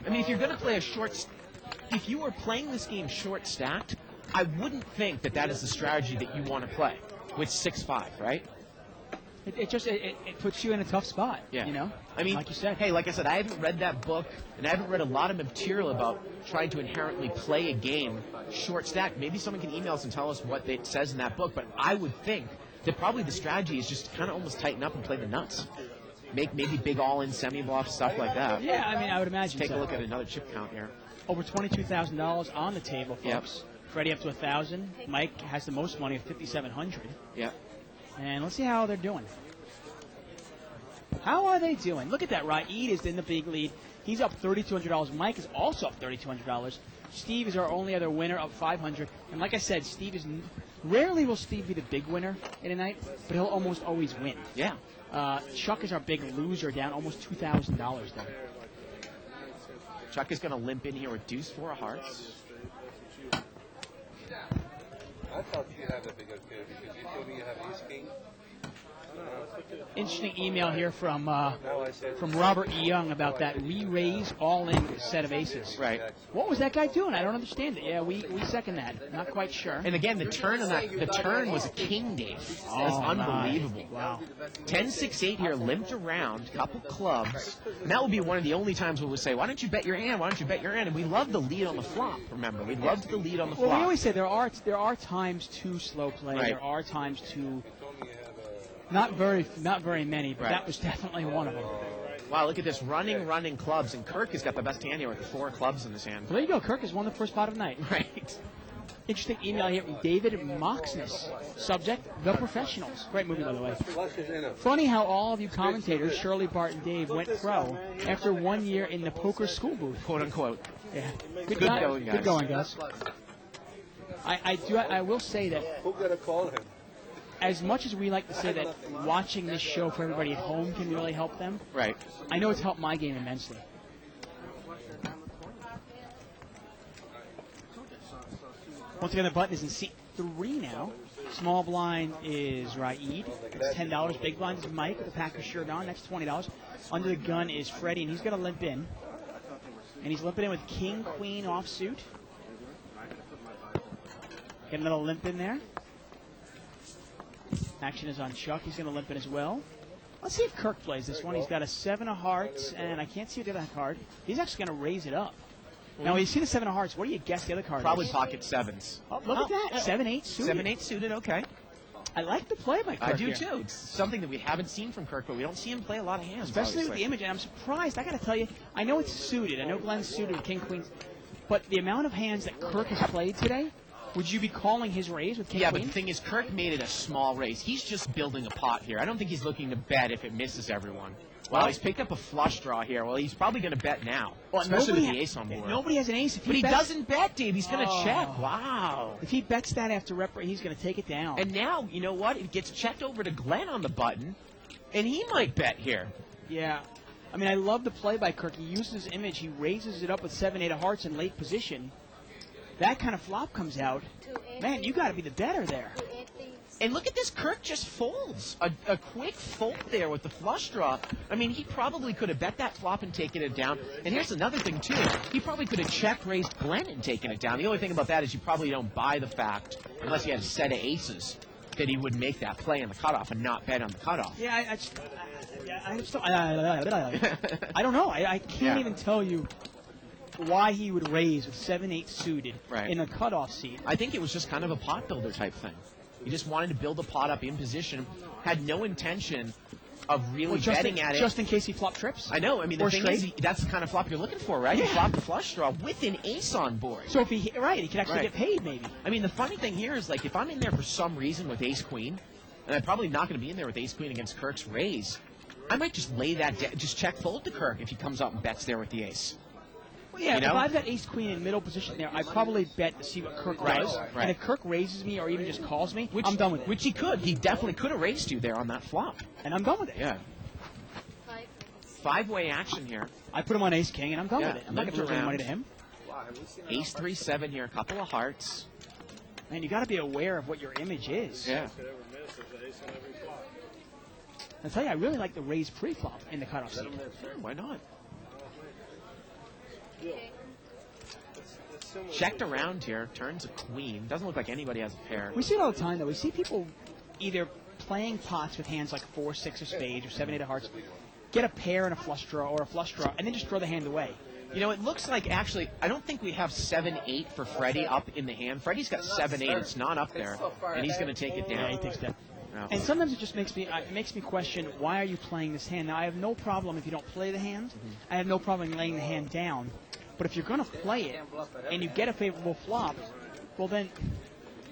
I mean, if you're going to play if you were playing this game short stacked, I wouldn't think that is the strategy that you want to play with 6-5, right? It puts you in a tough spot. Yeah. You know? I mean, like you said. Hey, like I said, I haven't read that book, and I haven't read a lot of material about trying to inherently play a game short stack. Maybe someone can email us and tell us what it says in that book, but I would think that probably the strategy is just to kind of almost tighten up and play the nuts. Make maybe big all-in semi-bluff, stuff like that. Yeah, I mean, I would imagine Take a look at another chip count here. Over $22,000 on the table, folks. Yep. Freddie up to 1,000. Mike has the most money at 5,700. Yeah. And let's see how they're doing. How are they doing? Look at that. Raed is in the big lead. He's up $3,200. Mike is also up $3,200. Steve is our only other winner, up $500. And like I said, Steve is rarely will Steve be the big winner in a night, but he'll almost always win. Yeah. Chuck is our big loser, down almost $2,000 there. Chuck is going to limp in here with deuce 4 of hearts. I thought you had a bigger pair because you told me you have ace king. Interesting email here from Now I said Robert Young about that re-raise all-in set of aces. Right. What was that guy doing? I don't understand it. Yeah, we second that. Not quite sure. And again, the turn was a king, Dave. That's unbelievable. Wow. 10-6-8 here, limped around, couple clubs. And that will be one of the only times where we'll say, why don't you bet your hand? Why don't you bet your hand? And we love the lead on the flop, remember. We loved the lead on the flop. Well, we always say there are times to slow play. Right. There are times to not very many, but Right. that was definitely one of them. Wow, look at this, running clubs. And Kirk has got the best hand here with 4 clubs in his hand. Well, there you go. Kirk has won the first pot of the night. Right. Interesting email here from David Moxness. Subject, The Professionals. Great movie, by the way. Funny how all of you commentators, Shirley, Bart, and Dave, went pro after 1 year in the poker school booth. Quote unquote. Yeah. Good going, guys. Good going, guys. I will say that who gonna call him? as much as we like to say that watching this show for everybody at home can really help them, Right. I know it's helped my game immensely. Once again, the button is in seat 3 now. Small blind is Raed. It's $10. Big blind is Mike with the Packer shirt on. That's $20. Under the gun is Freddie, and he's going to limp in. And he's limping in with King, Queen offsuit. Get another limp in there. Action is on Chuck. He's going to limp in as well. Let's see if Kirk plays this one. He's got a 7 of hearts, and I can't see the other card. He's actually going to raise it up. Now, when you see the 7 of hearts, what do you guess the other card Probably is? pocket sevens. Oh, look at that. 7-8 suited. 7-8 suited, okay. I like the play by Kirk I do here. too. It's something that we haven't seen from Kirk, but we don't see him play a lot of hands. Especially with obviously. the image, and I'm surprised. I got to tell you, I know it's suited. I know Glenn's suited with King Queens, but the amount of hands that Kirk has played today, would you be calling his raise with King Yeah, Queen? but the thing is, Kirk made it a small raise. He's just building a pot here. I don't think he's looking to bet if it misses everyone. Well, he's picked up a flush draw here. Well, he's probably going to bet now, especially with the ace on board. Nobody has an ace. If But he bets, doesn't bet, Dave. He's going to Oh. check. Wow. If he bets that after rep, he's going to take it down. And now, you know what? It gets checked over to Glenn on the button, and he might bet here. Yeah. I mean, I love the play by Kirk. He uses his image. He raises it up with 7-8 of hearts in late position. That kind of flop comes out. Man, you got to be the better there. And look at this. Kirk just folds. A quick fold there with the flush draw. I mean, he probably could have bet that flop and taken it down. And here's another thing, too. He probably could have check-raised Glenn and taken it down. The only thing about that is you probably don't buy the fact, unless he had a set of aces, that he would make that play on the cutoff and not bet on the cutoff. Yeah, I don't know. I can't Yeah. even tell you why he would raise with 7-8 suited Right. in a cutoff seat. I think it was just kind of a pot builder type thing. He just wanted to build the pot up in position, had no intention of really betting at it. Just in case he flop trips? I know. I mean, the Or thing straight? is, that's the kind of flop you're looking for, right? Yeah. You flop the flush draw with an ace on board. So if he he could actually Right. get paid maybe. I mean, the funny thing here is, like, if I'm in there for some reason with ace-queen, and I'm probably not going to be in there with ace-queen against Kirk's raise, I might just lay that, just check fold to Kirk if he comes up and bets there with the ace. Well, yeah, You know? if I've got ace queen in middle position there, I probably bet to see what Kirk Right, does. right. And if Kirk raises me or even just calls me, I'm done with it. Which he could. He definitely could have raised you there on that flop. And I'm done with it. Yeah. Five-way action here. I put him on ace king and I'm done Yeah, with it. I'm not going limped to lose any around. money to him. Ace 3-7 here, a couple of hearts. Man, you got to be aware of what your image is. Yeah. Could ever miss, there's an ace on every flop. I tell you, I really like the raise pre-flop in the cutoff seat. Why not? It's similar Checked around here, turns a queen. Doesn't look like anybody has a pair. We see it all the time, though. We see people either playing pots with hands like 4-6 of spades or 7-8 of hearts, get a pair and a flush draw or a flush draw, and then just throw the hand away. You know, it looks like actually, I don't think we have 7-8 for Freddie up in the hand. Freddie's got 7-8. It's not up there, and he's going to take it Yeah, down. he takes that. Yeah. And sometimes it just makes me question, why are you playing this hand? Now, I have no problem if you don't play the hand. I have no problem laying the hand down. But if you're going to play it and you get a favorable flop, well then,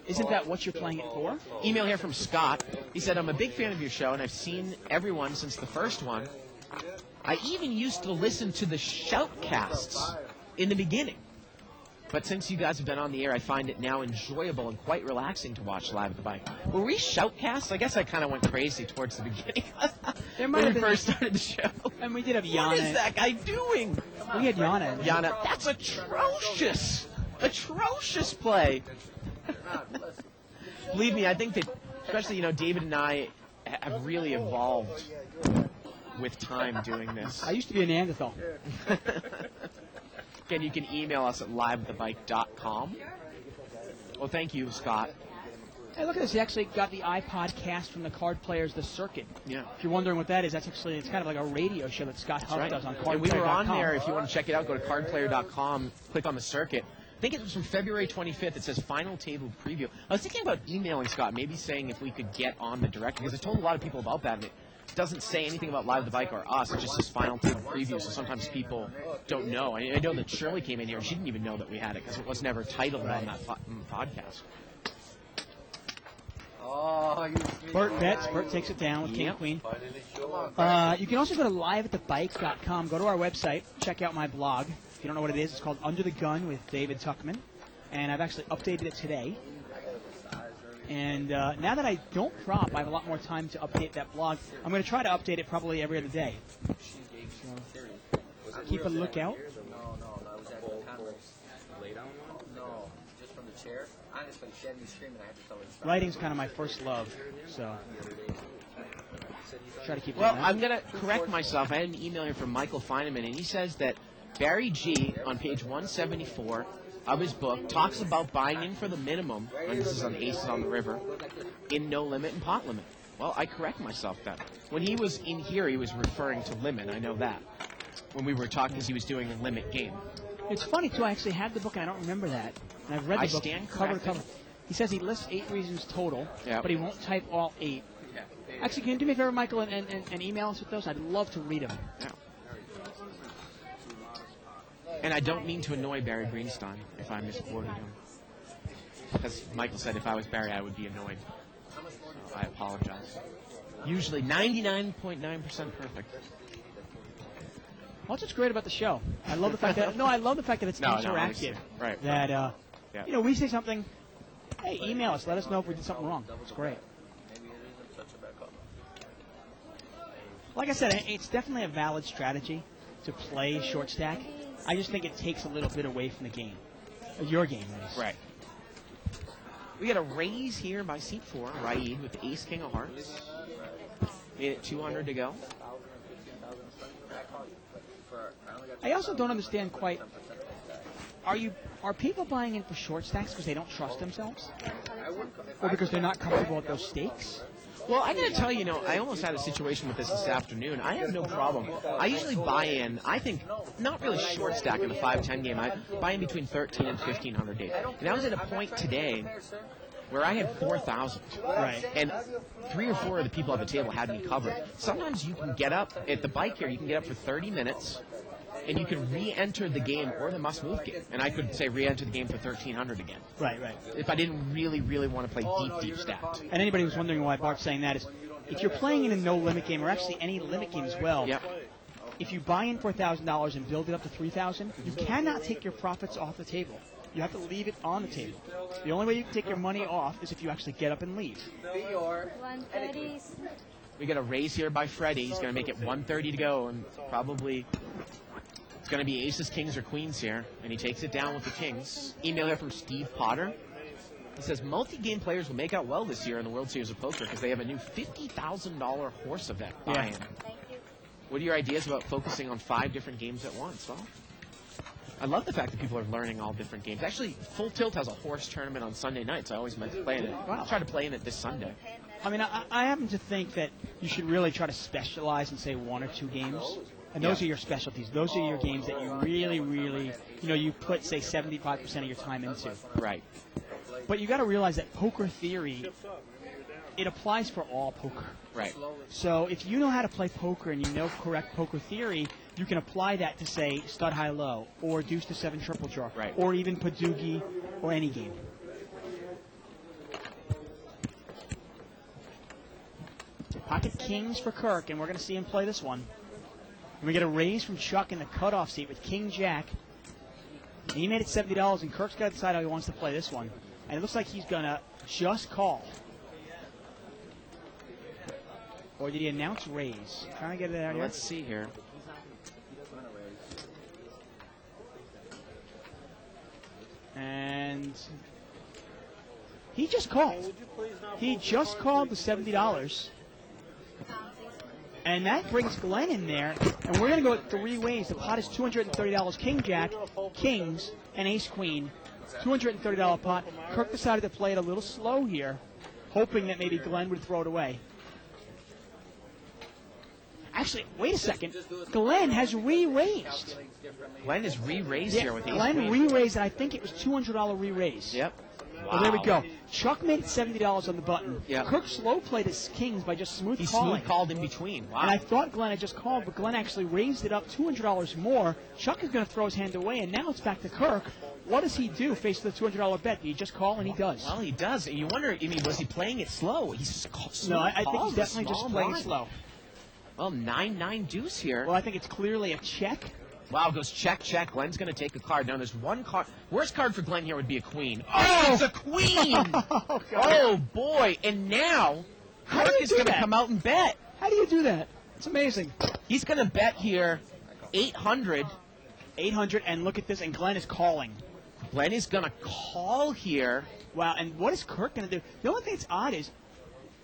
isn't that what you're playing it for? Email here from Scott. He said, I'm a big fan of your show, and I've seen everyone since the first one. I even used to listen to the shoutcasts in the beginning. But since you guys have been on the air, I find it now enjoyable and quite relaxing to watch live at the bike. Were we shoutcasts? I guess I kind of went crazy towards the beginning There might when have we been- first started the show. And we did have Yana. What is that guy doing? We had Yana. Yana, that's atrocious. Atrocious play. Believe me, I think that, especially, David and I have really evolved with time doing this. I used to be a Neanderthal. Again, you can email us at liveatthebike.com. Well, thank you, Scott. Hey, look at this. He actually got the iPod cast from the Card Players The Circuit. Yeah. If you're wondering what that is, it's kind of like a radio show that Scott Huff Right. does on And cardplayer.com. we were on there. If you want to check it out, go to cardplayer.com, click on the circuit. I think it was from February 25th. It says final table preview. I was thinking about emailing Scott, maybe saying if we could get on the direct, because I told a lot of people about that, and it doesn't say anything about Live the Bike or us. It just says final table preview, so sometimes people don't know. I know that Shirley came in here, and she didn't even know that we had it, because it was never titled on that podcast. Oh, you sweet Bert bets. guy. Bert takes it down with King Yep. Queen. Finally show up. You can also go to liveatthebike.com. Go to our website. Check out my blog. If you don't know what it is, it's called Under the Gun with David Tuckman. And I've actually updated it today. And now that I don't prop, I have a lot more time to update that blog. I'm going to try to update it probably every other day. Keep a lookout. No, I was at the conference. Lay down one? No, just from the chair. Honestly, she had me screaming. I had to tell her to stop. Writing's kind of my first love, so try to keep Well, doing that. I'm going to correct myself. I had an email here from Michael Feineman, and he says that Barry G, on page 174 of his book, talks about buying in for the minimum, and this is on Aces on the River, in No Limit and Pot Limit. Well, I correct myself then. When he was in here, he was referring to limit. I know that. When we were talking, he was doing a limit game. It's funny, too. I actually had the book, and I don't remember that. And I've read the I book stand cover to corrected. cover. He says he lists 8 reasons total, Yep. but he won't type all 8. Actually, can you do me a favor, Michael, and email us with those? I'd love to read them. Yeah. And I don't mean to annoy Barry Greenstein if I misquoted him. Because Michael said if I was Barry, I would be annoyed. So I apologize. Usually 99.9% perfect. What's great about the show? I love the fact that I love the fact that it's No, interactive. understand. Right. That Yeah. we say something. Hey, email us. Let us know if we did something wrong. It's great. Maybe it isn't such a bad call. Like I said, it's definitely a valid strategy to play short stack. I just think it takes a little bit away from the game. Your game, that is. Right. We got a raise here by seat 4, Raid with the Ace King of Hearts. Made it 200 to go. I also don't understand quite. Are people buying in for short stacks because they don't trust themselves, or because they're not comfortable with those stakes? Well, I gotta tell you, I almost had a situation with this afternoon. I have no problem. I usually buy in, I think, not really short stack in the 5-10 game. I buy in between 13 and 1,500 days. And I was at a point today where I had 4,000. Right. And 3 or 4 of the people at the table had me covered. Sometimes you can get up, at the bike here, you can get up for 30 minutes, and you can re-enter the game or the must-move game. And I could say re-enter the game for 1,300 again. Right. If I didn't really, really want to play deep stacked. And anybody who's wondering why Bart's saying that is, if you're playing in a no-limit game, or actually any limit game as well, Yep. if you buy in for $1,000 and build it up to $3,000, you cannot take your profits off the table. You have to leave it on the table. The only way you can take your money off is if you actually get up and leave. 130. We got a raise here by Freddie. He's going to make it 130 to go, and probably it's going to be aces, kings, or queens here. And he takes it down with the kings. Email here from Steve Potter. He says, multi-game players will make out well this year in the World Series of Poker because they have a new $50,000 horse event buy-in. What are your ideas about focusing on 5 different games at once? Well, I love the fact that people are learning all different games. Actually, Full Tilt has a horse tournament on Sunday nights. I always meant to play in it. I'll try to play in it this Sunday. I mean, I happen to think that you should really try to specialize in, say, 1 or 2 games. And those are your specialties. Those are your games that you really, really, you put, say, 75% of your time into. Right. But you got to realize that poker theory, it applies for all poker. Right. So if you know how to play poker and you know correct poker theory, you can apply that to, say, stud high low, or deuce to 7 triple draw, Right. or even Padugi, or any game. Pocket kings for Kirk, and we're going to see him play this one. And we get a raise from Chuck in the cutoff seat with King Jack. And he made it $70, and Kirk's got to decide how he wants to play this one. And it looks like he's going to just call. Or did he announce raise? Trying to get it out here. Let's see here. And he just called. He just called the $70. And that brings Glenn in there. And we're going to go 3 ways. The pot is $230. King Jack, Kings, and Ace Queen. $230 pot. Kirk decided to play it a little slow here, hoping that maybe Glenn would throw it away. Actually, wait a second. Glenn has re-raised. Glenn is re-raised here with Ace Glenn Queen. re-raised, and I think it was $200 re-raise. Yep. Well, there we go. Chuck made it $70 on the button. Yep. Kirk slow played his kings by just smooth He calling. smooth called in between. Wow. And I thought Glenn had just called, but Glenn actually raised it up $200 more. Chuck is going to throw his hand away, and now it's back to Kirk. What does he do faced the $200 bet? Do you just call, and he does? Well, he does. And you wonder, was he playing it slow? He's No, I think he's definitely just playing it slow. Well, 9-9 deuce here. Well, I think it's clearly a check. Wow, goes check, check. Glenn's going to take a card. Now, there's one card. Worst card for Glenn here would be a queen. Oh, it's a queen! Oh, God. Oh, boy. And now, How do Kirk you is do going to that? come out and bet. How do you do that? It's amazing. He's going to bet here 800. 800, and look at this, and Glenn is calling. Glenn is going to call here. Wow, and what is Kirk going to do? The only thing that's odd is,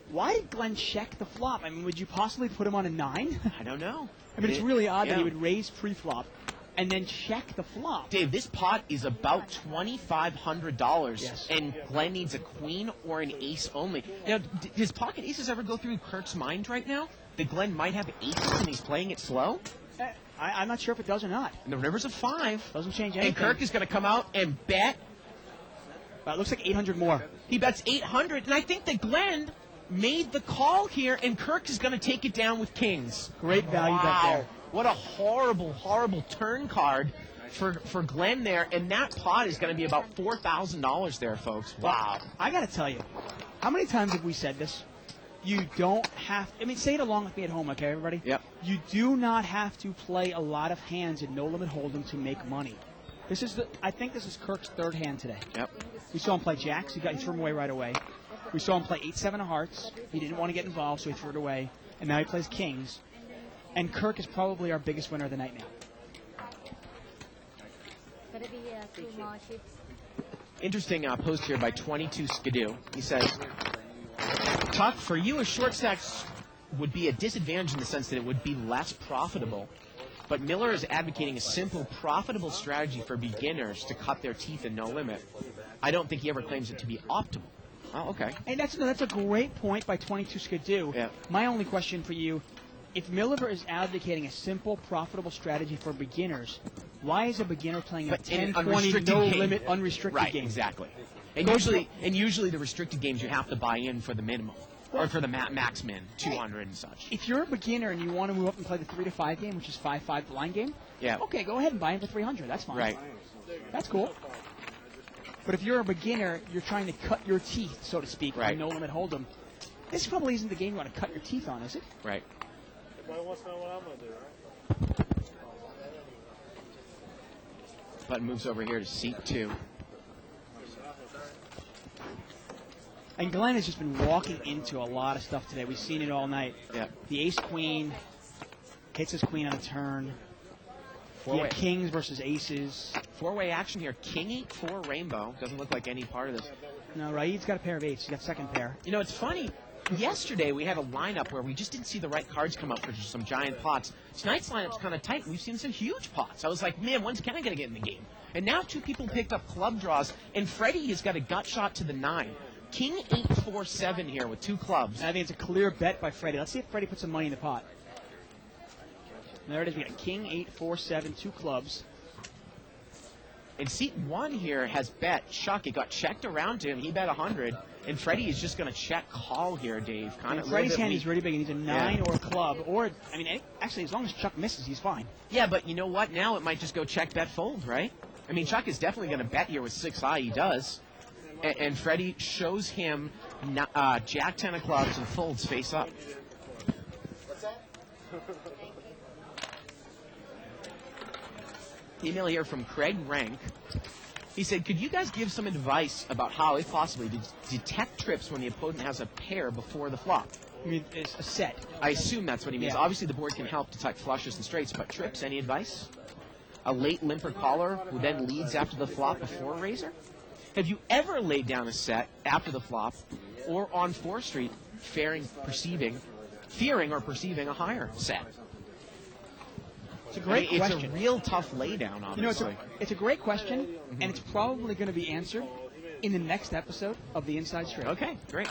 why did Glenn check the flop? I mean, would you possibly put him on a 9? I don't know. I mean, it's really odd that he Yeah. would raise pre-flop. and then check the flop. Dave, this pot is about $2,500, Yes. and Glenn needs a queen or an ace only. Now, does pocket aces ever go through Kirk's mind right now? That Glenn might have aces and he's playing it slow? I'm not sure if it does or not. And the river's a 5. Doesn't change anything. And Kirk is going to come out and bet. It looks like 800 more. He bets 800, and I think that Glenn made the call here, and Kirk is going to take it down with kings. Great value bet Wow. there. What a horrible, horrible turn card for Glenn there, and that pot is going to be about $4,000 there, folks. Wow. I got to tell you, how many times have we said this? You don't have, say it along with me at home, okay, everybody? Yep. You do not have to play a lot of hands in No Limit Hold'em to make money. I think this is Kirk's third hand today. Yep. We saw him play jacks. He threw him away right away. We saw him play 8-7 of hearts. He didn't want to get involved, so he threw it away. And now he plays kings. And Kirk is probably our biggest winner of the night now. Gonna be 2 more chips. Interesting post here by 22 Skidoo. He says, Tuck, for you, a short stack would be a disadvantage in the sense that it would be less profitable. But Miller is advocating a simple, profitable strategy for beginners to cut their teeth in No Limit. I don't think he ever claims it to be optimal. Oh, okay. And that's a great point by 22 Skidoo. Yeah. My only question for you, if Miller is advocating a simple, profitable strategy for beginners, why is a beginner playing a But in 10, an 20, unrestricted no game. limit, unrestricted Right, game? exactly. And usually the restricted games you have to buy in for the minimum. Or for the max min, 200 and such. If you're a beginner and you want to move up and play the 3 to 5 game, which is 5-5 blind game, Yeah. okay, go ahead and buy in for 300. That's fine. Right. That's cool. But if you're a beginner, you're trying to cut your teeth, so to speak, Right. on No Limit Hold'em. This probably isn't the game you want to cut your teeth on, is it? Right. Everybody wants to know what I'm going to do, right? Button moves over here to seat 2. And Glenn has just been walking into a lot of stuff today. We've seen it all night. Yeah. The ace-queen, hits his queen on a turn. Four-way. Yeah, kings versus aces. 4-way action here. King 8-4 rainbow. Doesn't look like any part of this. No, Raid's got a pair of eights. He's got second pair. You know, it's funny. Yesterday we had a lineup where we just didn't see the right cards come up for just some giant pots. Tonight's lineup's kind of tight. We've seen some huge pots. I was like, man, when's Kenny going to get in the game? And now 2 people picked up club draws, and Freddie has got a gut shot to the 9. King 8-4-7 here with 2 clubs. And I think it's a clear bet by Freddie. Let's see if Freddie puts some money in the pot. There it is. We got king 8-4-7, 2 clubs. And seat 1 here has bet Chuck. It got checked around to him. He bet 100. And Freddie is just going to check call here, Dave. Kind of. Freddie's hand is really big. He needs a 9 Yeah. or a club. Or, actually, as long as Chuck misses, he's fine. Yeah, but you know what? Now it might just go check, bet, fold, right? I mean, Chuck is definitely going to bet here with 6 high. He does. And Freddie shows him Jack 10 of clubs and folds face up. Email here from Craig Rank. He said, could you guys give some advice about how, if possibly, to detect trips when the opponent has a pair before the flop? I mean, it's a set. I assume that's what he means. Yeah. Obviously, the board can help detect flushes and straights, but trips, any advice? A late limper caller who then leads after the flop before raiser? Have you ever laid down a set after the flop or on 4th Street fearing or perceiving a higher set? It's a great question. It's a real tough laydown, obviously. It's a great question, and it's probably going to be answered in the next episode of the Inside Straight. Okay, great.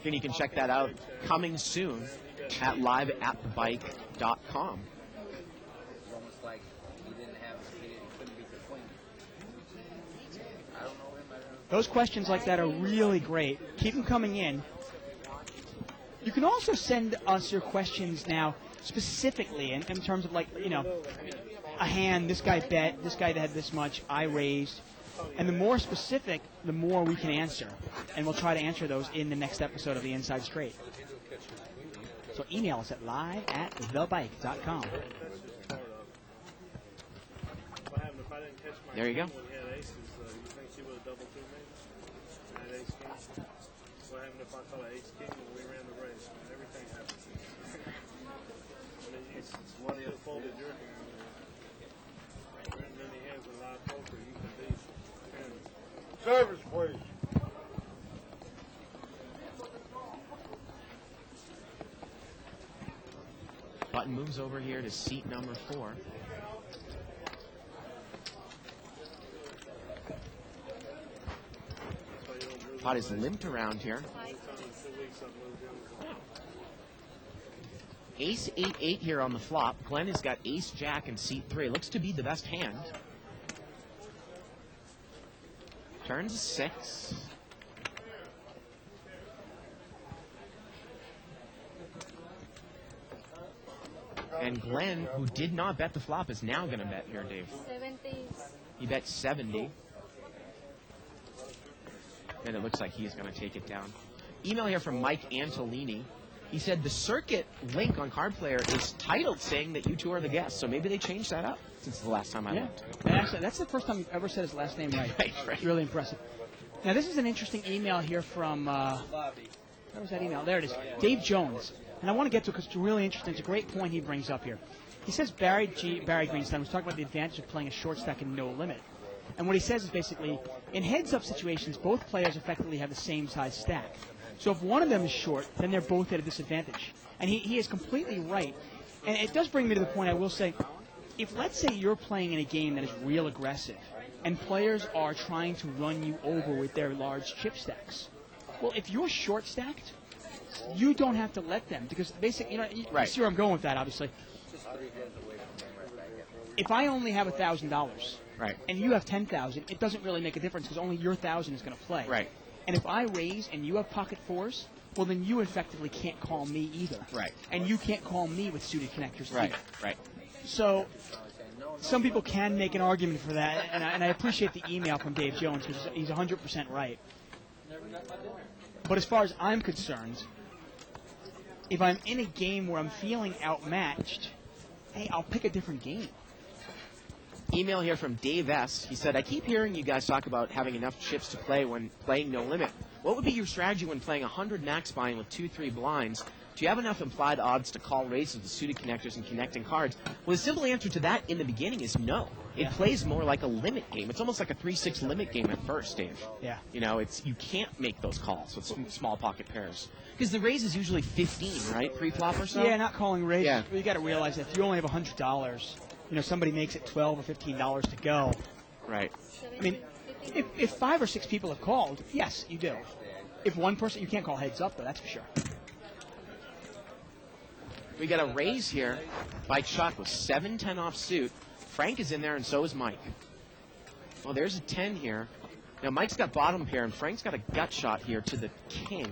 And you can check that out coming soon at liveatthebike.com. It's almost like he couldn't beat the queen. I don't know him. Those questions like that are really great. Keep them coming in. You can also send us your questions now specifically in terms of, like, a hand, this guy bet, this guy had this much, I raised. And the more specific, the more we can answer. And we'll try to answer those in the next episode of the Inside Straight. So email us at live@thebike.com. What happened if I didn't catch my There you go. king when he had aces? You think she would have double teamed me? I had ace king. What happened if I caught an ace king when we ran the race? Man, everything happens. It's what he folded your hand. There aren't many hands in live poker you can beat. Service, please. Button moves over here to seat number 4. Pot is limped around here. Ace 8-8 here on the flop. Glenn has got Ace Jack and seat 3. Looks to be the best hand. Turns 6. And Glenn, who did not bet the flop, is now going to bet here, Dave. 70. He bet 70. And it looks like he's going to take it down. Email here from Mike Antolini. He said the circuit link on Card Player is titled saying that you two are the guests. So maybe they changed that up since the last time I looked. And actually, that's the first time you've ever said his last name right. Right. It's really impressive. Now, this is an interesting email here from, where was that email? There it is. Dave Jones. And I want to get to it because it's really interesting. It's a great point he brings up here. He says Barry Greenstein was talking about the advantage of playing a short stack and no limit. And what he says is basically, in heads-up situations, both players effectively have the same size stack. So if one of them is short, then they're both at a disadvantage. And he is completely right. And it does bring me to the point I will say, if let's say you're playing in a game that is real aggressive, and players are trying to run you over with their large chip stacks, well, if you're short stacked, you don't have to let them, because basically, you see where I'm going with that, obviously. If I only have $1,000, Right. and you have 10,000, it doesn't really make a difference because only your 1,000 is going to play. Right. And if I raise and you have pocket fours, well, then you effectively can't call me either. Right. And you can't call me with suited connectors Right. either. Right. So some people can make an argument for that, and I appreciate the email from Dave Jones because he's 100% right. But as far as I'm concerned, if I'm in a game where I'm feeling outmatched, hey, I'll pick a different game. Email here from Dave S. He said, I keep hearing you guys talk about having enough chips to play when playing no limit. What would be your strategy when playing 100 max buying with 2-3 blinds? Do you have enough implied odds to call raises with suited connectors and connecting cards? Well, the simple answer to that in the beginning is no. It plays more like a limit game. It's almost like a 3-6 limit game at first, Dave. Yeah. You know, you can't make those calls with small pocket pairs. Because the raise is usually 15, right? Pre-flop or so? Yeah, not calling raises. Yeah. You got to realize that if you only have $100, somebody makes it $12 or $15 to go. Right. I mean, if 5 or 6 people have called, yes, you do. If one person, you can't call heads up, though, that's for sure. We got a raise here by Chuck with 7-10 off suit. Frank is in there, and so is Mike. Well, there's a 10 here. Now, Mike's got bottom pair, and Frank's got a gut shot here to the king.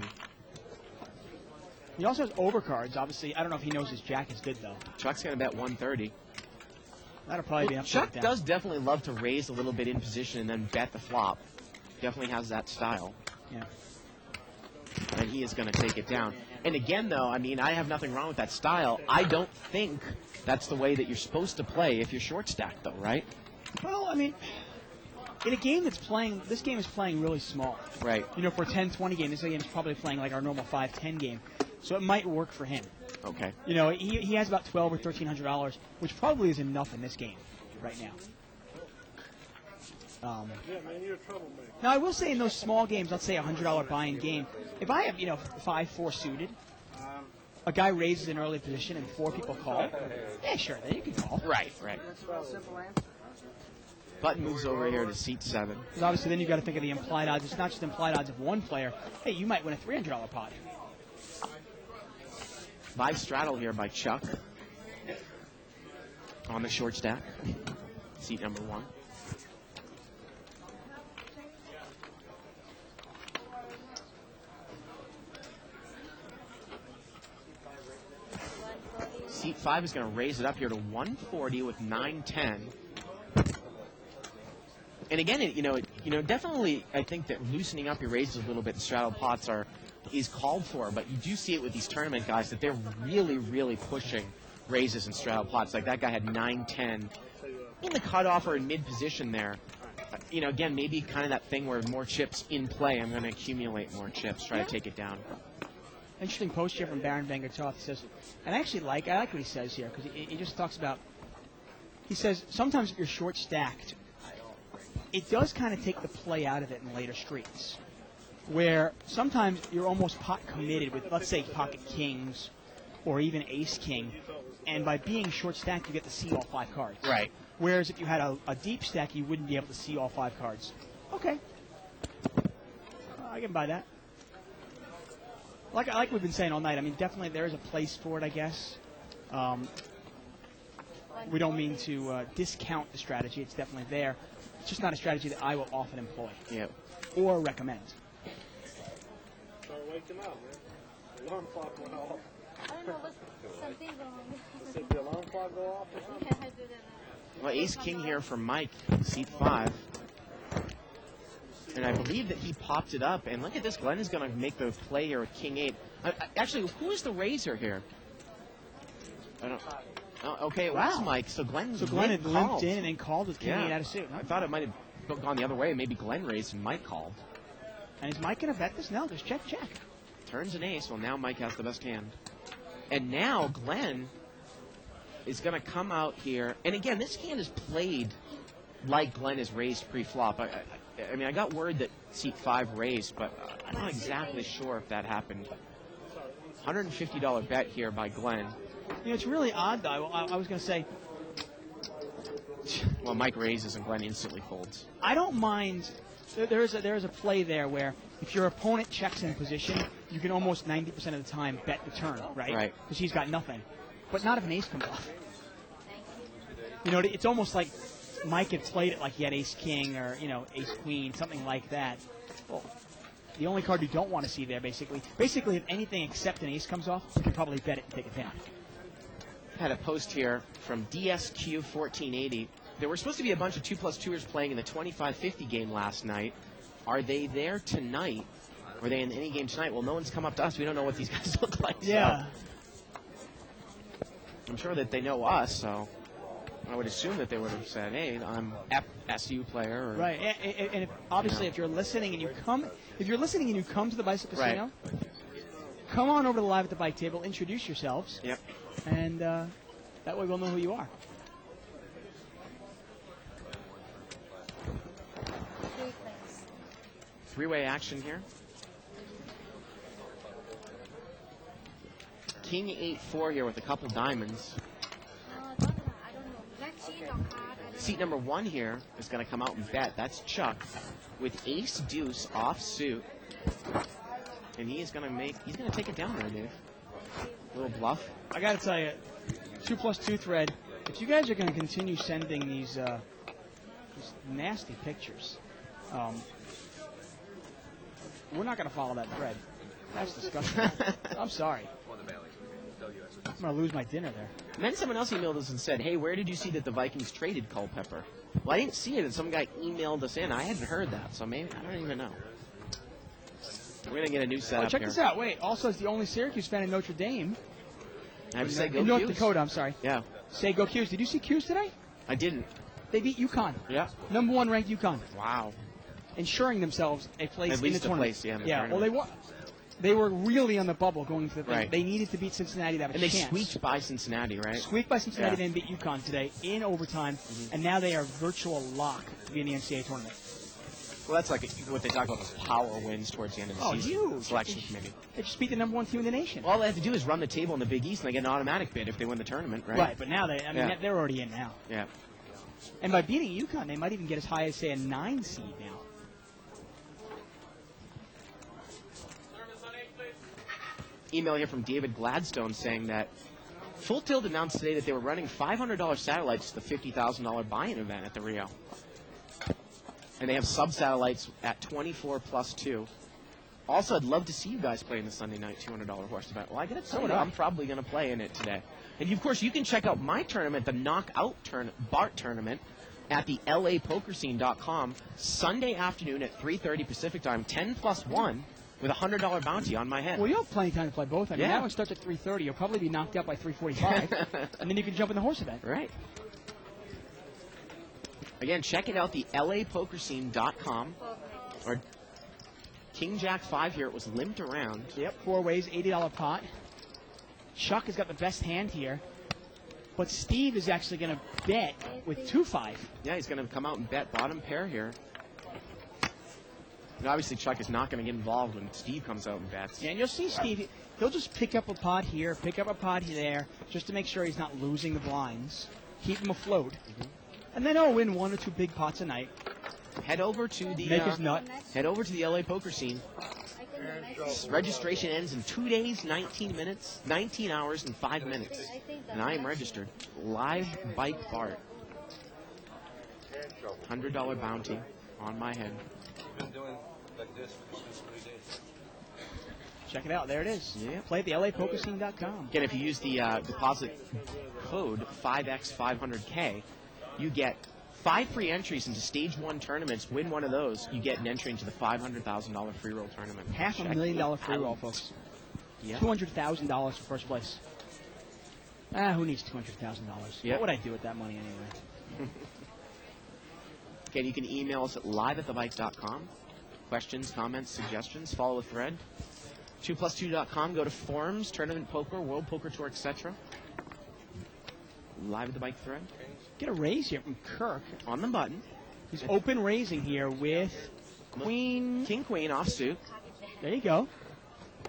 He also has overcards. Obviously, I don't know if he knows his jack is good, though. Chuck's going to bet 130. That'll probably be enough. Chuck does definitely love to raise a little bit in position and then bet the flop. Definitely has that style. Yeah. And he is going to take it down. And again, though, I mean, I have nothing wrong with that style. I don't think that's the way that you're supposed to play if you're short stacked, though, right? Well, I mean, in a game that's playing, this game is playing really small. Right. For a 10-20 game, this game is probably playing like our normal 5-10 game. So it might work for him. Okay. He has about $1,200 or $1,300, which probably is enough in this game right now. Yeah, man, you're a troublemaker. Now, I will say in those small games, let's say a $100 buy-in game, if I have, 5-4 suited, a guy raises an early position and 4 people call, yeah, sure, then you can call. Right. Button moves over here to seat 7. Because obviously then you've got to think of the implied odds. It's not just implied odds of one player. Hey, you might win a $300 pot. Live straddle here by Chuck on the short stack. Seat number 1. Seat 5 is going to raise it up here to 140 with 9-10. And again, definitely I think that loosening up your raises a little bit, the straddle pots is called for, but you do see it with these tournament guys that they're really, really pushing raises and straddle pots. Like that guy had 9-10 in the cutoff or in mid position there. Again, maybe kind of that thing where more chips in play, I'm going to accumulate more chips, try to take it down. Interesting post here from Baron Van Gertoth. He says, and I like what he says here, because he just talks about, he says, sometimes if you're short stacked, it does kind of take the play out of it in later streets, where sometimes you're almost pot committed with, let's say, pocket kings or even ace king, and by being short stacked, you get to see all 5 cards. Right. Whereas if you had a deep stack, you wouldn't be able to see all 5 cards. Okay. I can buy that. Like we've been saying all night, I mean, definitely there is a place for it, I guess. We don't mean to discount the strategy. It's definitely there. It's just not a strategy that I will often employ or recommend. Try to wake them up, man. The alarm clock went off. I don't know what's something wrong. Did the alarm clock go off or something? Yeah, I do that. Well, Ace King here for Mike, seat 5. And I believe that he popped it up. And look at this. Glenn is going to make the play here with King 8. Actually, who is the raiser here? I don't. Oh, okay, it was Mike. So Glenn had limped in and then called with King 8 out of suit. I thought it might have gone the other way. Maybe Glenn raised and Mike called. And is Mike going to bet this? No, just check. Turns an ace. Well, now Mike has the best hand. And now Glenn is going to come out here. And again, this hand is played like Glenn is raised pre-flop. I mean, I got word that seat 5 raised, but I'm not exactly sure if that happened. $150 bet here by Glenn. You know, it's really odd, though. I was going to say, well, Mike raises and Glenn instantly folds. I don't mind. There is a play there where if your opponent checks in position, you can almost 90% of the time bet the turn, right? Right. Because he's got nothing. But not if an ace comes off. You know, it's almost like Mike had played it like he had ace king or, you know, ace queen, something like that. Well, the only card you don't want to see there, basically, if anything except an ace comes off, you can probably bet it and take it down. Had a post here from DSQ1480. There were supposed to be a bunch of 2+2ers playing in the 25-50 game last night. Are they there tonight? Were they in any game tonight? Well, no one's come up to us. We don't know what these guys look like. Yeah. So I'm sure that they know us, so I would assume that they would have said, hey, I'm SU player. Or, right. And obviously, if you're listening and you come to the Bicycle Casino, come on over to the Live at the Bike table, introduce yourselves. Yep. And that way we'll know who you are. Three-way action here. King 8-4 here with a couple diamonds. I don't know. Black sheet or card? Seat number 1 here is going to come out and bet. That's Chuck with ace deuce off suit. And he's going to take it down there, Dave. A little bluff. I got to tell you, 2+2 thread, if you guys are going to continue sending these nasty pictures, we're not going to follow that thread. That's disgusting. I'm sorry. I'm going to lose my dinner there. And then someone else emailed us and said, hey, where did you see that the Vikings traded Culpepper? Well, I didn't see it, and some guy emailed us in. I hadn't heard that, so maybe, I don't even know. We're going to get a new setup check here. this out. Wait, also as the only Syracuse fan in Notre Dame. I have to say, go in North Qs. Dakota, I'm sorry. Yeah. Say go Qs. Did you see Qs today? I didn't. They beat UConn. Yeah. Number 1 ranked UConn. Wow. Ensuring themselves a place At least in the tournament. Place, yeah. In the Well, tournament. they were really on the bubble going to the thing. Right. They needed to beat Cincinnati to have a And they chance. squeaked by Cincinnati, right? Squeaked by Cincinnati, Yeah. then beat UConn today in overtime, and now they are virtual lock to be in the NCAA tournament. Well, that's like what they talk about as power wins towards the end of the season. Huge. Selection committee. They just beat the number 1 team in the nation. All they have to do is run the table in the Big East, and they get an automatic bid if they win the tournament, right? Right, but now they're already in now. Yeah. And by beating UConn, they might even get as high as, say, a 9 seed now. Email here from David Gladstone saying that Full Tilt announced today that they were running $500 satellites to the $50,000 buy-in event at the Rio. And they have sub-satellites at 24+2. Also, I'd love to see you guys play in the Sunday night $200 horse event. Well, I got to tell you, I'm probably going to play in it today. And, of course, you can check out my tournament, the Knockout Bart Tournament, at the LAPokerScene.com Sunday afternoon at 3:30 Pacific Time, 10+1, with a $100 bounty on my head. Well, you have plenty of time to play both. I mean, Yeah. that one starts at 3:30. You'll probably be knocked out by 3:45, and then you can jump in the horse event. Right. Again, check it out, the LAPokerScene.com. Or King Jack 5 here. It was limped around. Yep, 4 ways, $80 pot. Chuck has got the best hand here, but Steve is actually going to bet with 2-5. Yeah, he's going to come out and bet bottom pair here. And obviously, Chuck is not going to get involved when Steve comes out and bets. Yeah, and you'll see Steve, he'll just pick up a pot here, pick up a pot there, just to make sure he's not losing the blinds, keep him afloat. And then he'll win 1 or 2 big pots a night. Head over to the Make us nut. head over to the LA poker scene. I think the next Registration ends in 2 days, 19 minutes, 19 hours, and 5 minutes. I think the And I am next- registered. Live Bike Bart. $100 bounty on my head. Been doing like this for the past 3 days. Check it out. There it is. Yeah. Play at the LAPokerscene.com. Again, if you use the deposit code 5X500K, you get 5 free entries into Stage 1 tournaments. Win one of those, you get an entry into the $500,000 free roll tournament. $500,000 free roll, out. folks. Yeah. $200,000 for first place. Who needs $200,000? Yep. What would I do with that money anyway? Again, you can email us at live@thebike.com. Questions, comments, suggestions, follow the thread. 2plus2.com, go to forums, tournament poker, world poker tour, etc. Live at the bike thread. Get a raise here from Kirk. On the button. He's open raising here with Queen. King, Queen, offsuit. There you go.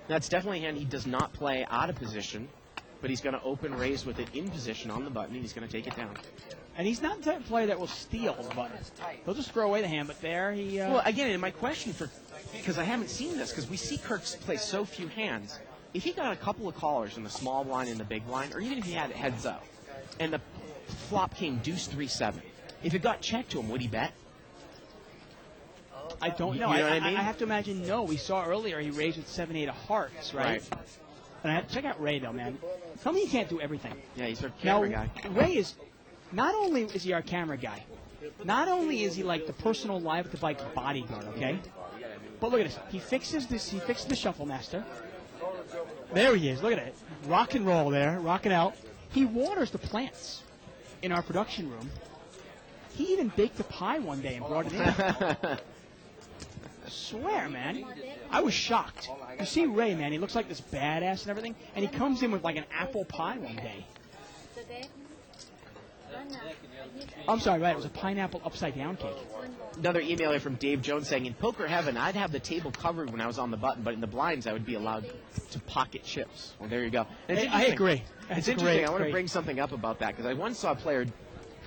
That's definitely a hand he does not play out of position, but he's going to open raise with it in position on the button, and he's going to take it down. And he's not the type of player that will steal the button. He'll just throw away the hand, but there he... Well, again, and my question because I haven't seen this, because we see Kirk play so few hands, if he got a couple of callers in the small blind and the big blind, or even if he had it heads up, and the flop came deuce 3-7, if it got checked to him, would he bet? I don't know. You know what I mean? I have to imagine no. We saw earlier he raised with 7-8 of hearts, right? And I have to check out Ray, though, man. Tell me he can't do everything. Yeah, he's our Now, camera guy. Ray is... Not only is he our camera guy, not only is he like the personal live at the bike bodyguard, okay? But look at this. He fixes the shuffle master. There he is. Look at it. Rock and roll there, rocking out. He waters the plants in our production room. He even baked a pie one day and brought it in. I swear, man. I was shocked. You see Ray, man, he looks like this badass and everything, and he comes in with like an apple pie one day. today. I'm sorry, right, it was a pineapple upside down cake. Another email here from Dave Jones saying, in poker heaven, I'd have the table covered when I was on the button, but in the blinds, I would be allowed to pocket chips. Well, there you go. And it's I interesting. agree. It's That's interesting. great, I want to great. bring something up about that, because I once saw a player,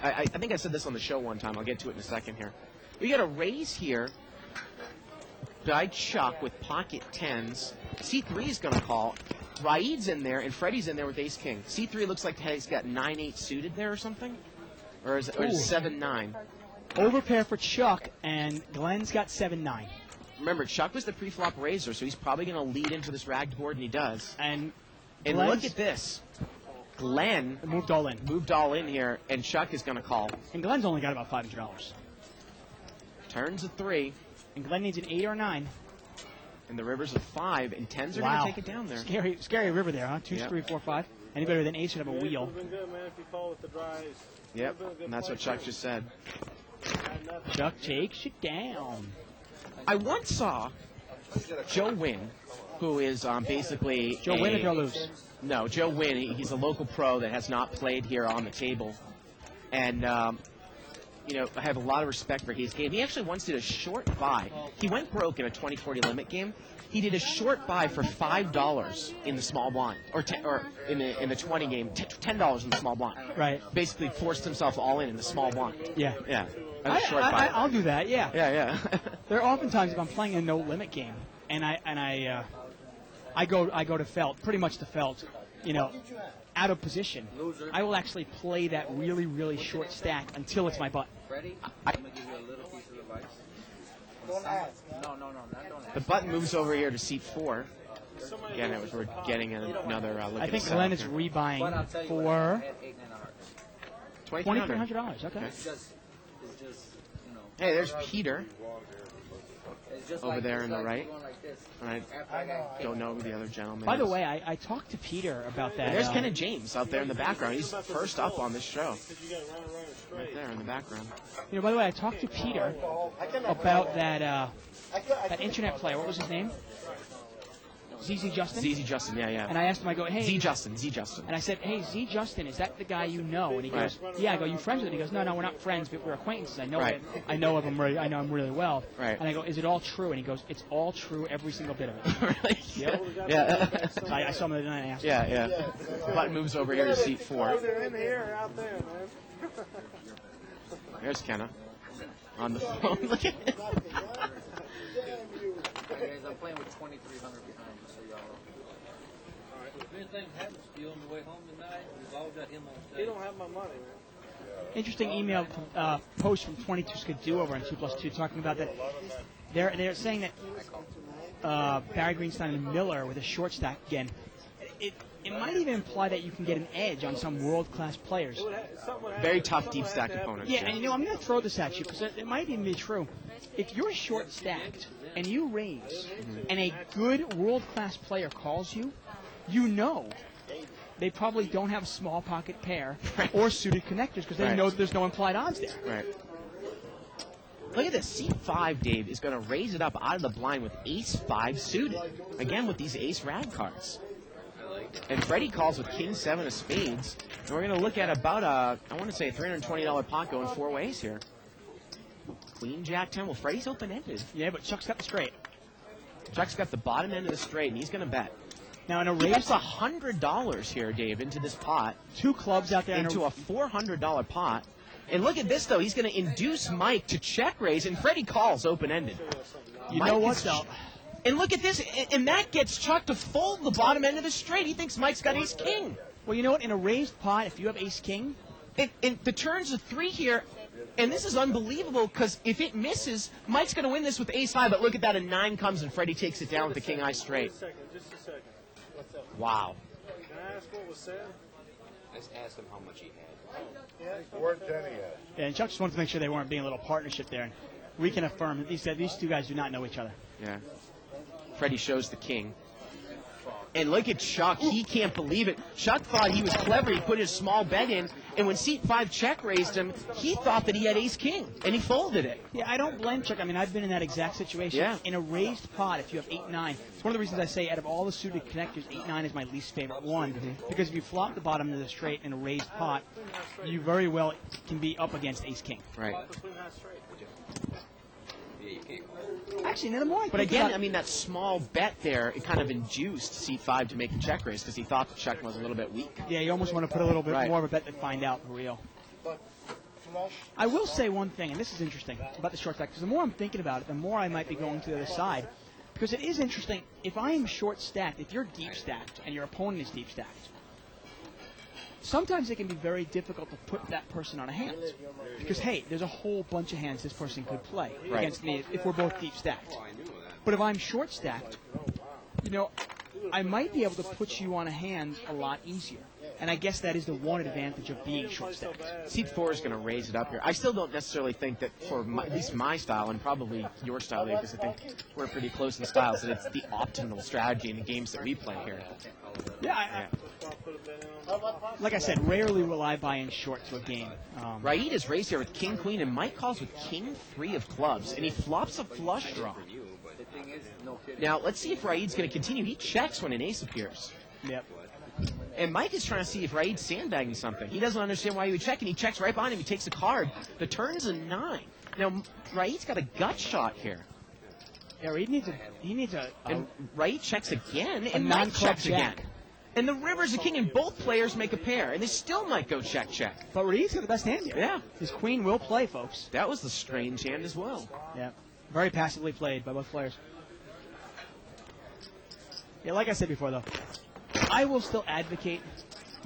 I think I said this on the show one time. I'll get to it in a second here. We got a raise here by Chuck with pocket tens. C3 is going to call. Raid's in there, and Freddie's in there with ace-king. C3 looks like he's got 9-8 suited there or something. Or is it 7-9? Overpair for Chuck, and Glenn's got 7-9. Remember, Chuck was the pre-flop raiser, so he's probably going to lead into this ragged board, and he does. And And Glenn's look at this. Glenn moved all in. moved all in here, and Chuck is going to call. And Glenn's only got about $500. Turns a 3, And Glenn needs an 8 or 9. and the river's a 5, and 10s are going to take it down there. Scary river there, huh? 2, Yep. 3, 4, 5. Any better than ace should have a wheel. Been good, man, if you call with the dries. Yep, and that's what Chuck just said. Chuck takes it down. I once saw Joe Wynn, who is basically Joe, win or lose? No, Joe Wynn. He's a local pro that has not played here on the table, and you know, I have a lot of respect for his game. He actually once did a short buy. He went broke in a 20-40 limit game. He did a short buy for $5 in the small blind, or in the 20 game, $10 in the small blind. Right. Basically forced himself all in the small blind. Yeah. Yeah. That's a short buy. I'll do that, yeah. Yeah. There are oftentimes if I'm playing a no limit game and I go to felt, pretty much to felt, you know, out of position. I will actually play that really, really short stack until it's my button. Ready? I'm gonna give you a little piece of advice. Don't ask. No, don't ask. The button moves over here to seat 4. Again, we're getting another look I at think the Glenn setup is here. rebuying But I'll tell you what, for I had 8 and a heart. $2,300. Okay. It's just, you know. Hey, there's Peter. It's just Over like there it's on the like right. going like this. I After I got don't know who the other gentleman By the is. way, I talked to Peter about that. And there's Kenneth James out there in the background. He's first up on this show. Because you got to run Right straight. there in the background. You know, by the way, I talked to Peter about that internet player. What was his name? ZZ Justin? ZZ Justin, yeah. And I asked him, I go, hey. Z Justin. And I said, hey, Z Justin, is that the guy you know? And he goes, yeah. I go, you friends with him? He goes, no, we're not friends, but we're acquaintances. I know Right. him. I know him really well. Right. And I go, is it all true? And he goes, it's all true, every single bit of it. Really? Yep. Yeah. So I saw him the other night and I asked him. Yeah. Button moves over here to seat 4. They're in the air out there, man. There's Kenna. on the phone. Look at it. Guys, I'm playing with 2,300 behind, just so y'all know. If anything happens to you on the way home tonight, we've all got him on stage. He don't have my money, man. Interesting email post from 22 Skidoo over on 2+2 talking about that. They're saying that Barry Greenstein and Miller with a short stack again. It might even imply that you can get an edge on some world-class players. Very tough deep stack opponents. Yeah, and I'm going to throw this at you because it might even be true. If you're short stacked and you raise, and a good world-class player calls you, you know they probably don't have a small pocket pair or suited connectors because they know there's no implied odds there. Right. Look at this. C5, Dave, is going to raise it up out of the blind with ace-5 suited. Again, with these ace-rag cards. And Freddie calls with king-7 of spades. And we're going to look at about I want to say a $320 pot going 4 ways here. Queen-Jack-10. Well, Freddie's open-ended. Yeah, but Chuck's got the straight. Chuck's got the bottom end of the straight, and he's going to bet. Now, in a He raise, puts $100 here, Dave, into this pot. 2 clubs out there. Into a $400 pot. And look at this, though. He's going to induce Mike to check raise, and Freddie calls open-ended. You know what, though? And look at this, and that gets Chuck to fold the bottom end of the straight. He thinks Mike's got ace-king. Well, you know what? In a raised pot, if you have ace-king, And the turn's a 3 here, and this is unbelievable because if it misses, Mike's going to win this with ace-5. But look at that, a 9 comes, and Freddie takes it down with the king-eye straight. Just a second. What's up? Wow. Can I ask what was said? Just ask him how much he had. yeah, and Chuck just wanted to make sure they weren't being a little partnership there. And we can affirm that these two guys do not know each other. Yeah. Freddie shows the king. And look at Chuck. He can't believe it. Chuck thought he was clever. He put his small bet in. And when seat 5 check raised him, he thought that he had ace-king. And he folded it. Yeah, I don't blame Chuck. I mean, I've been in that exact situation. Yeah. In a raised pot, if you have 8-9, it's one of the reasons I say out of all the suited connectors, 8-9 is my least favorite one. Because if you flop the bottom of the straight in a raised pot, you very well can be up against ace-king. Right. Yeah, you can't. Actually, the more I But think again, about I mean, that small bet there, it kind of induced seat 5 to make a check raise because he thought the check was a little bit weak. yeah, you almost want to put a little bit Right. more of a bet to find out for real. I will say one thing, and this is interesting about the short stack, because the more I'm thinking about it, the more I might be going to the other side. Because it is interesting, if I am short stacked, if you're deep stacked and your opponent is deep stacked, sometimes it can be very difficult to put that person on a hand. Because, hey, there's a whole bunch of hands this person could play against me if we're both deep stacked. But if I'm short stacked, you know, I might be able to put you on a hand a lot easier. And I guess that is the one advantage of being short stacked. Seat 4 is going to raise it up here. I still don't necessarily think that for at least my style, and probably your style, because I think we're pretty close in styles, that it's the optimal strategy in the games that we play here. Yeah, like I said, rarely will I buy in short to a game. Raid is raised here with king, queen, and Mike calls with king 3 of clubs, and he flops a flush draw. The thing is, no kidding. Now, let's see if Raid's going to continue. He checks when an ace appears. Yep. And Mike is trying to see if Raid's sandbagging something. He doesn't understand why he would check, and he checks right behind him. He takes a card. The turn's a 9. Now, Raid's got a gut shot here. Yeah, he needs a And Raid checks again, a and Mike non-club checks again. jack. And the river's a king, and both players make a pair, and they still might go check, check. But Reed's got the best hand here. Yeah. His queen will play, folks. That was the strange hand as well. Yeah. Very passively played by both players. Yeah, like I said before, though, I will still advocate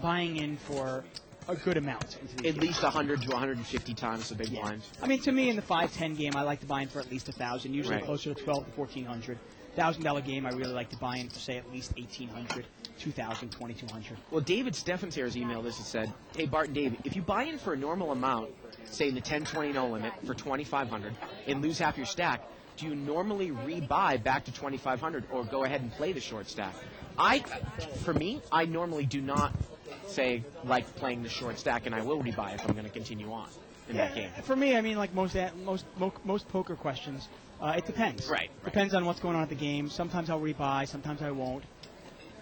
buying in for a good amount into these At games. least 100 to 150 times the big blind. I mean, to me, in the 5-10 game, I like to buy in for at least 1,000, usually Right. closer to 12 to 1,400. $1,000 game, I really like to buy in for, say, at least 1,800, 2,000, 2,200. Well, David Steffens here has emailed us and said, hey, Bart and Dave, if you buy in for a normal amount, say in the 10-20 no limit for 2,500 and lose half your stack, do you normally rebuy back to 2,500 or go ahead and play the short stack? For me, I normally do not say like playing the short stack, and I will rebuy if I'm going to continue on in that game. For me, I mean, like most poker questions, it depends. Right. Depends on what's going on at the game. Sometimes I'll rebuy, sometimes I won't.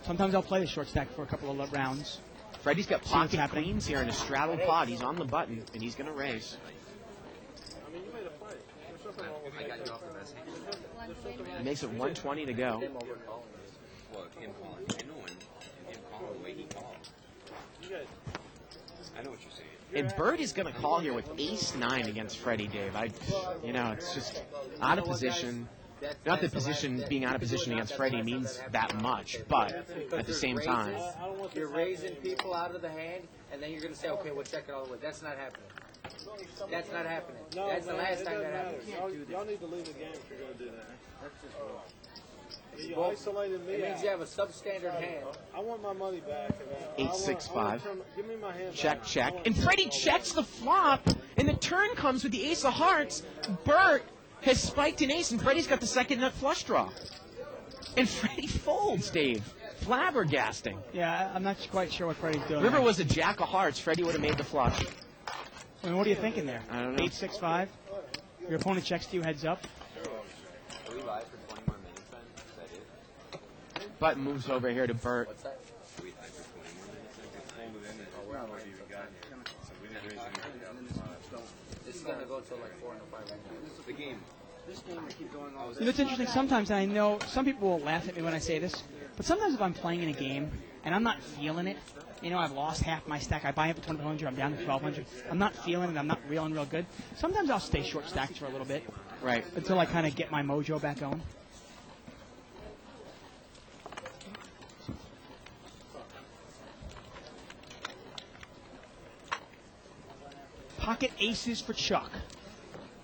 Sometimes I'll play the short stack for a couple of rounds. Freddie's got See what's pocket happening. queens here in a straddle pot. He's on the button, and he's going to raise. I mean, you made a play. There's something wrong with I got you off the best hand. He makes it 120 to go. Well, him calling. I know him. And him calling the way he called. you guys. I know what you're saying. And Bert is going to call here with ace-9 against Freddie, Dave. It's just out of position. Not that position being out of position against Freddie means that much, but at the same time. You're raising people out of the hand, and then you're going to say, okay, we'll check it all the way. That's not happening. That's not happening. No, That's the man, last it time doesn't that matter. happened. Y'all need to leave the game if you're going to do that. That's just wrong. You Well, isolated me It means out. you have a substandard hand. I want my money back. And 8-6-5. Give me my hand Check, back. check. And Freddie checks the flop, and the turn comes with the ace of hearts. Bert has spiked an ace, and Freddie's got the second nut flush draw. And Freddie folds, Dave. Flabbergasting. Yeah, I'm not quite sure what Freddie's doing. River there. was a jack of hearts. Freddie would have made the flush. I mean, what are you thinking there? I don't know. 8-6-5. Your opponent checks to you, heads up. Are we live for 20 more minutes then? Is that it? Button moves over here to Bert. What's that? Are we live for 20 more minutes? This is going to go till like 4 and 5 right now. The game. You know, it's interesting. Sometimes, and I know some people will laugh at me when I say this, but sometimes if I'm playing in a game and I'm not feeling it, I've lost half my stack. I buy up to 2,200. I'm down to 1,200. I'm not feeling it. I'm not reeling real good. Sometimes I'll stay short stacked for a little bit. Right. Until I kind of get my mojo back going. Pocket aces for Chuck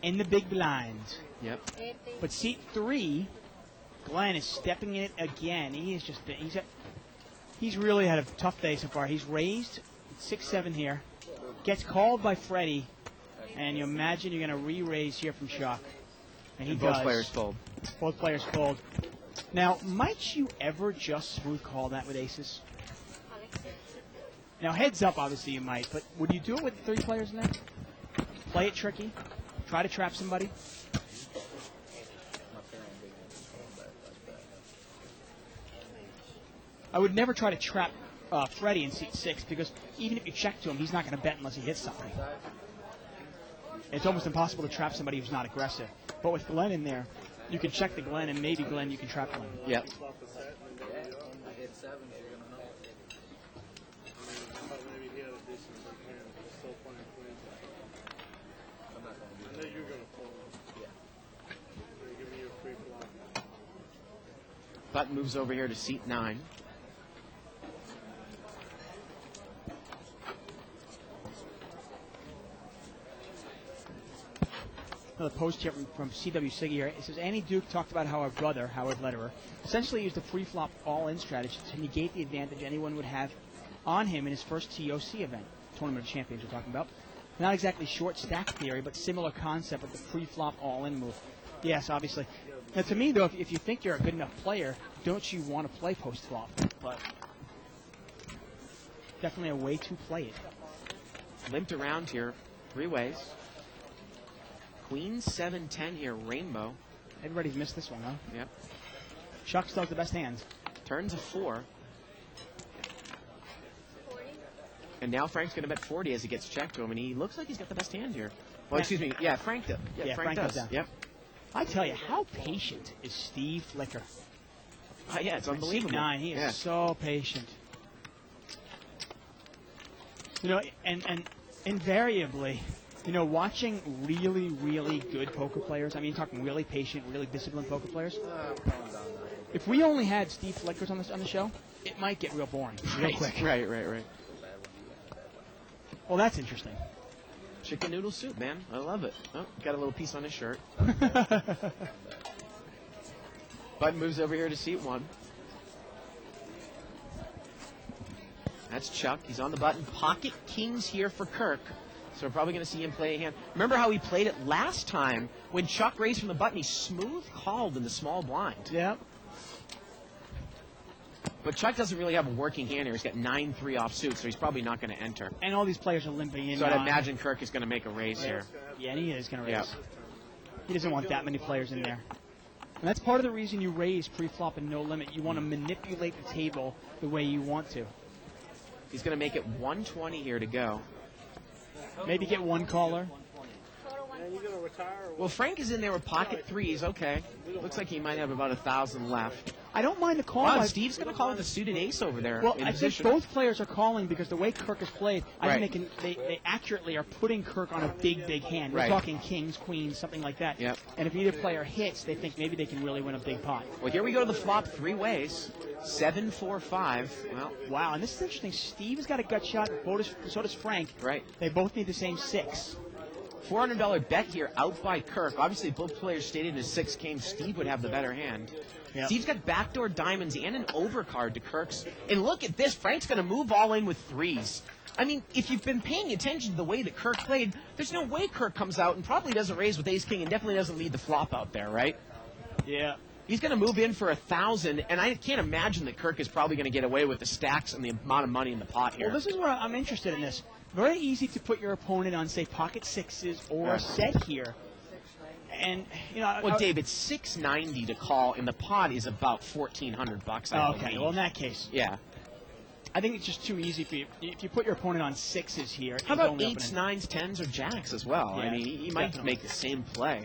in the big blind. Yep. But seat 3, Glenn is stepping in it again. He's really had a tough day so far. He's raised 6-7 here, gets called by Freddie, and you imagine you're going to re-raise here from Chuck. And he Both does. players fold. Both players fold. Now, might you ever just smooth call that with aces? Now, heads up, obviously you might, but would you do it with 3 players in there? Play it tricky? Try to trap somebody? I would never try to trap Freddie in seat 6 because even if you check to him, he's not going to bet unless he hits something. It's almost impossible to trap somebody who's not aggressive. But with Glenn in there, you can check the Glenn, and maybe Glenn, you can trap Glenn. Yep. I hit 7, you're going to know. I thought maybe he had a decent big hand. He's still playing queens. I'm not going to do I know you're going to fold. Yeah. They're giving you a free flop. Button moves over here to seat 9. Another post here from CW Siggy here. It says, Annie Duke talked about how her brother, Howard Lederer, essentially used a free-flop all-in strategy to negate the advantage anyone would have on him in his first TOC event, Tournament of Champions we're talking about. Not exactly short stack theory, but similar concept with the pre-flop all-in move. Yes, obviously. Now, to me, though, if you think you're a good enough player, don't you want to play post-flop? But definitely a way to play it. Limped around here 3 ways. Queen 7-10 here, rainbow. Everybody's missed this one, huh? Yep. Chuck still has the best hands. Turns a 4. 40. And now Frank's going to bet 40 as he gets checked to him, and he looks like he's got the best hand here. Well, excuse me. Yeah, Frank does. Yeah, Frank goes does. down. Yep. I tell you, how patient is Steve Flicker? Yeah, it's unbelievable. Seat 9, he is Yeah. so patient. And invariably, watching really, really good poker players, I mean, talking really patient, really disciplined poker players, if we only had Steve Flickers on the show, it might get real boring real quick. Right. Well, that's interesting. Chicken noodle soup, man. I love it. Oh, got a little piece on his shirt. Button moves over here to seat 1. That's Chuck. He's on the button. Pocket kings here for Kirk. So we're probably going to see him play a hand. Remember how he played it last time when Chuck raised from the button? He smooth called in the small blind. Yeah. But Chuck doesn't really have a working hand here. He's got 9-3 offsuit, so he's probably not going to enter. And all these players are limping in. So I'd imagine Kirk is going to make a raise here. Yeah, and he is going to raise. Yeah. He doesn't want that many players in there. And that's part of the reason you raise pre-flop and no limit. You want to manipulate the table the way you want to. He's going to make it 120 here to go. Maybe get one caller. Total Man, you're 120. going to retire? Or Well, Frank is in there with pocket threes. Okay. Looks like he might have about 1,000 left. I don't mind the call. Wow, Steve's going to call with the suited ace over there. Well, in I think position. both players are calling because the way Kirk has played, I Right. think they accurately are putting Kirk on a big hand. We're Right. talking kings, queens, something like that. Yep. And if either player hits, they think maybe they can really win a big pot. Well, here we go to the flop three ways. 7, 4, 5. Well, Wow, and this is interesting. Steve has got a gut shot, so does Frank. right. They both need the same 6. $400 bet here out by Kirk. Obviously, both players stated as 6 came. Steve would have the better hand. Yep. Steve's got backdoor diamonds and an overcard to Kirk's. And look at this. Frank's going to move all in with 3s. I mean, if you've been paying attention to the way that Kirk played, there's no way Kirk comes out and probably doesn't raise with ace-king and definitely doesn't lead the flop out there, right? Yeah. He's going to move in for 1,000, and I can't imagine that Kirk is probably going to get away with the stacks and the amount of money in the pot here. Well, this is where I'm interested in this. Very easy to put your opponent on, say, pocket 6s or a set here. And, you know... Well, Dave, it's $690 to call, and the pot is about $1,400, I Okay, believe. well, in that case, Yeah. I think it's just too easy for you. If you put your opponent on 6s here... How he's about only 8s, opening- 9s, 10s, or jacks as well? I Yeah, mean, he might definitely. make the same play.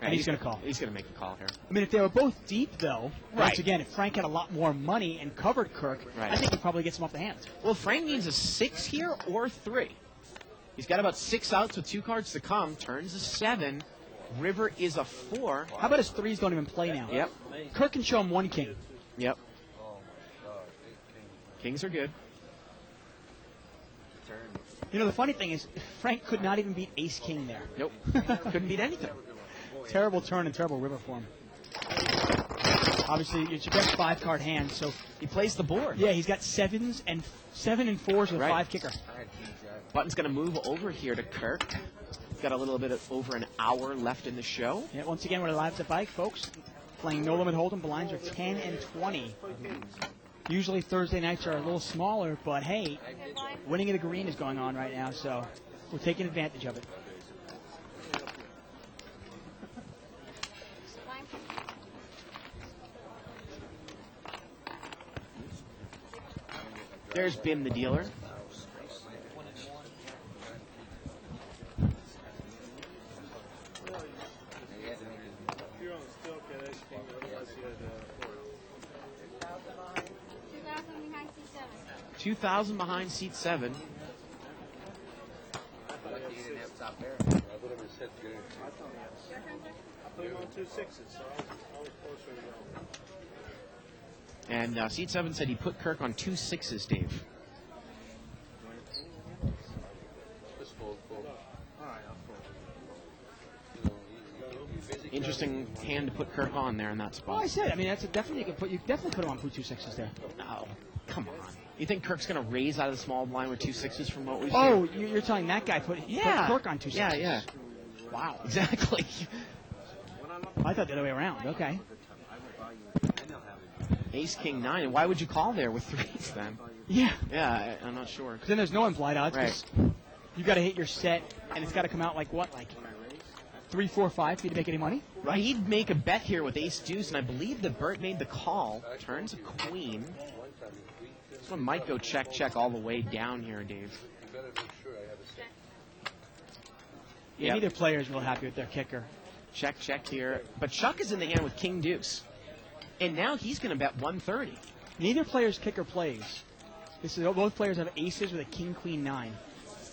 And he's gonna call. He's going to make the call here. I mean, if they were both deep, though, Right. once again, if Frank had a lot more money and covered Kirk, Right. I think he probably gets him off the hand. Well, Frank needs a 6 here or 3. He's got about 6 outs with 2 cards to come. Turns a 7. River is a 4. How about his 3s don't even play now? Yep. Kirk can show him 1 king. Yep. Kings are good. You know, the funny thing is, Frank could not even beat ace-king there. Nope. Couldn't beat anything. Terrible turn and terrible river for him. Obviously, it's your best 5-card hand, so... He plays the board. Yeah, he's got 7s and 7 and 4s with Right. 5 kicker. Button's going to move over here to Kirk. He's got a little bit of over an hour left in the show. Yeah, once again, we're live at the bike, folks. Playing No Limit Hold'em. Blinds are 10 and 20. Usually Thursday nights are a little smaller, but hey, winning at a green is going on right now, so we're taking advantage of it. There's Bim the dealer. If you're on the still, okay, ace king, otherwise you had 2,000 behind C7. 2,000 behind seat 7. I put him on 2 6s, so I was closer to going. And seat 7 said he put Kirk on 2 6s, Dave. Interesting hand to put Kirk on there in that Well, I spot. said, I mean, that's a definitely you definitely put him on 2 6s there. Oh, come on. You think Kirk's going to raise out of the small blind with 2 6s from what we've Oh, seen? you're telling that guy put Kirk on 2 6s. Yeah, yeah. Wow. Exactly. I thought the other way around. Okay. Ace, King, 9. And why would you call there with 3s then? Yeah. Yeah, I'm not sure. Then there's no implied odds. 'cause Right. You got to hit your set, and it's got to come out like what, like 3, 4, 5 for you to make any money? Right, he'd make a bet here with ace deuce, and I believe that Bert made the call. Turns a queen. This one might go check, check all the way down here, Dave. Yeah, Yep. neither player is real happy with their kicker. Check, check here. But Chuck is in the hand with king deuce. And now he's going to bet 130. Neither player's kicker plays. This is both players have aces with a king, queen, 9.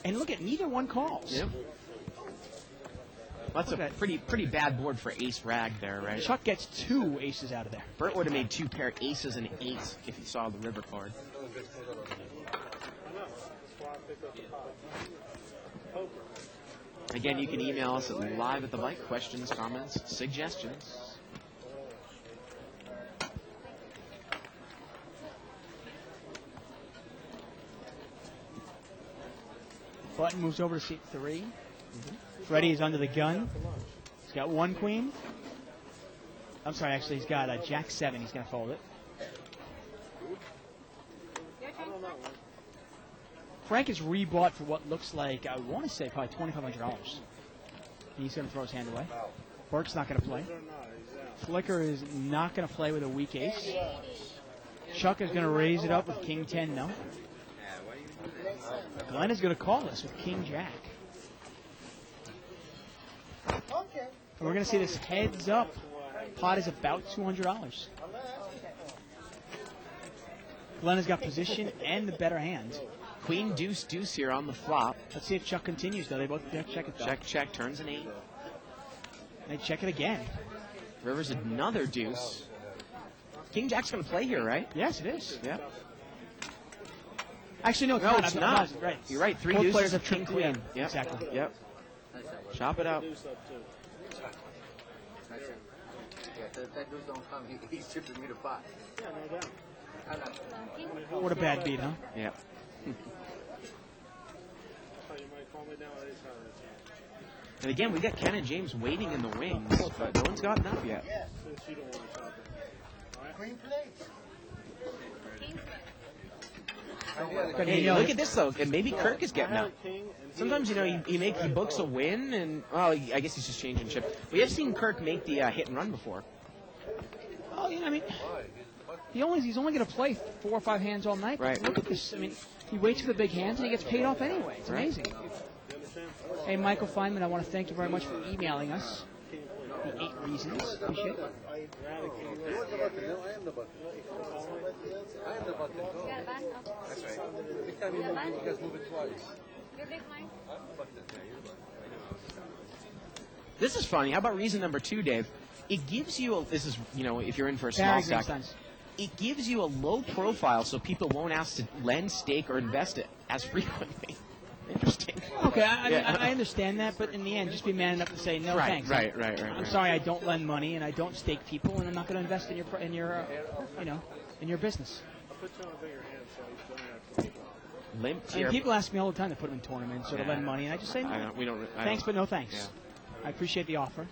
And look at neither one calls. Yep. That's a pretty bad board for ace rag there, right? Chuck gets 2 aces out of there. Bert would have made 2 pair aces and 8s if he saw the river card. I know. That's why I picked up the pot. Poker. Again, you can email us at live at the bike. Questions, comments, suggestions. Button moves over to seat 3. Freddie is under the gun. He's got 1 queen. I'm sorry, actually, he's got a jack 7. He's going to fold it. Frank is rebought for what looks like, I want to say, probably $2,500. He's going to throw his hand away. Burke's not going to play. Flicker is not going to play with a weak ace. Chuck is going to raise it up with king 10, no. Glenn is going to call this with king jack. We're going to see this heads up. Pot is about $200. Glenn has got position and the better hand. Queen, deuce, deuce here on the flop. Let's see if Chuck continues, though. They both check it, though. Check, check, turns an 8. They check it again. Rivers another deuce. King Jack's going to play here, right? Yes, it is. Yep. Actually, no, it's No, not. it's I'm not. Right. You're right. 3 Both deuces. players have King, tripped queen. in. Yep. Exactly. Yep. Chop it up. Deuce up too. Yeah, that dude don't come. He's chipping me the pot. Yeah, no doubt. I know. What a bad beat, huh? Yep. Oh, you might call me down with ace high this time. And again, we got Ken and James waiting in the wings, but no one's gotten up yet. Since you don't want to chop it. All right. Hey, look at this though, and maybe Kirk is getting I up. had king and he Sometimes, was he books a win, and well, I guess he's just changing chip. We have seen Kirk make the hit and run before. Oh, I mean, he's only going to play 4 or 5 hands all night. Right. Look at this. I mean, he waits for the big hands and he gets paid off anyway. It's amazing. Hey, Michael Feynman, I want to thank you very much for emailing us the 8 reasons. Appreciate it. I am the button. I am the button. You got a bun? Oh. That's right. Every time you move, you guys move it twice. You're big blind? I'm the button. Yeah, you're the button. This is funny. How about reason number 2, Dave? It gives you this is if you're in for a small Barry stack. Greenstein's. It gives you a low profile, so people won't ask to lend, stake, or invest it as frequently. Interesting. Okay, I mean, Yeah. I understand that, but in the end, just be man enough to say no Right, thanks. right. I'm sorry, I don't lend money and I don't stake people, and I'm not going to invest in your business. I'll put you on a bigger hand so you don't have to leave off. Limp And tier. people ask me all the time to put them in tournaments or to Yeah. lend money, and I just say no. I don't, we don't. I Thanks, don't. but no thanks. Yeah. I appreciate the offer.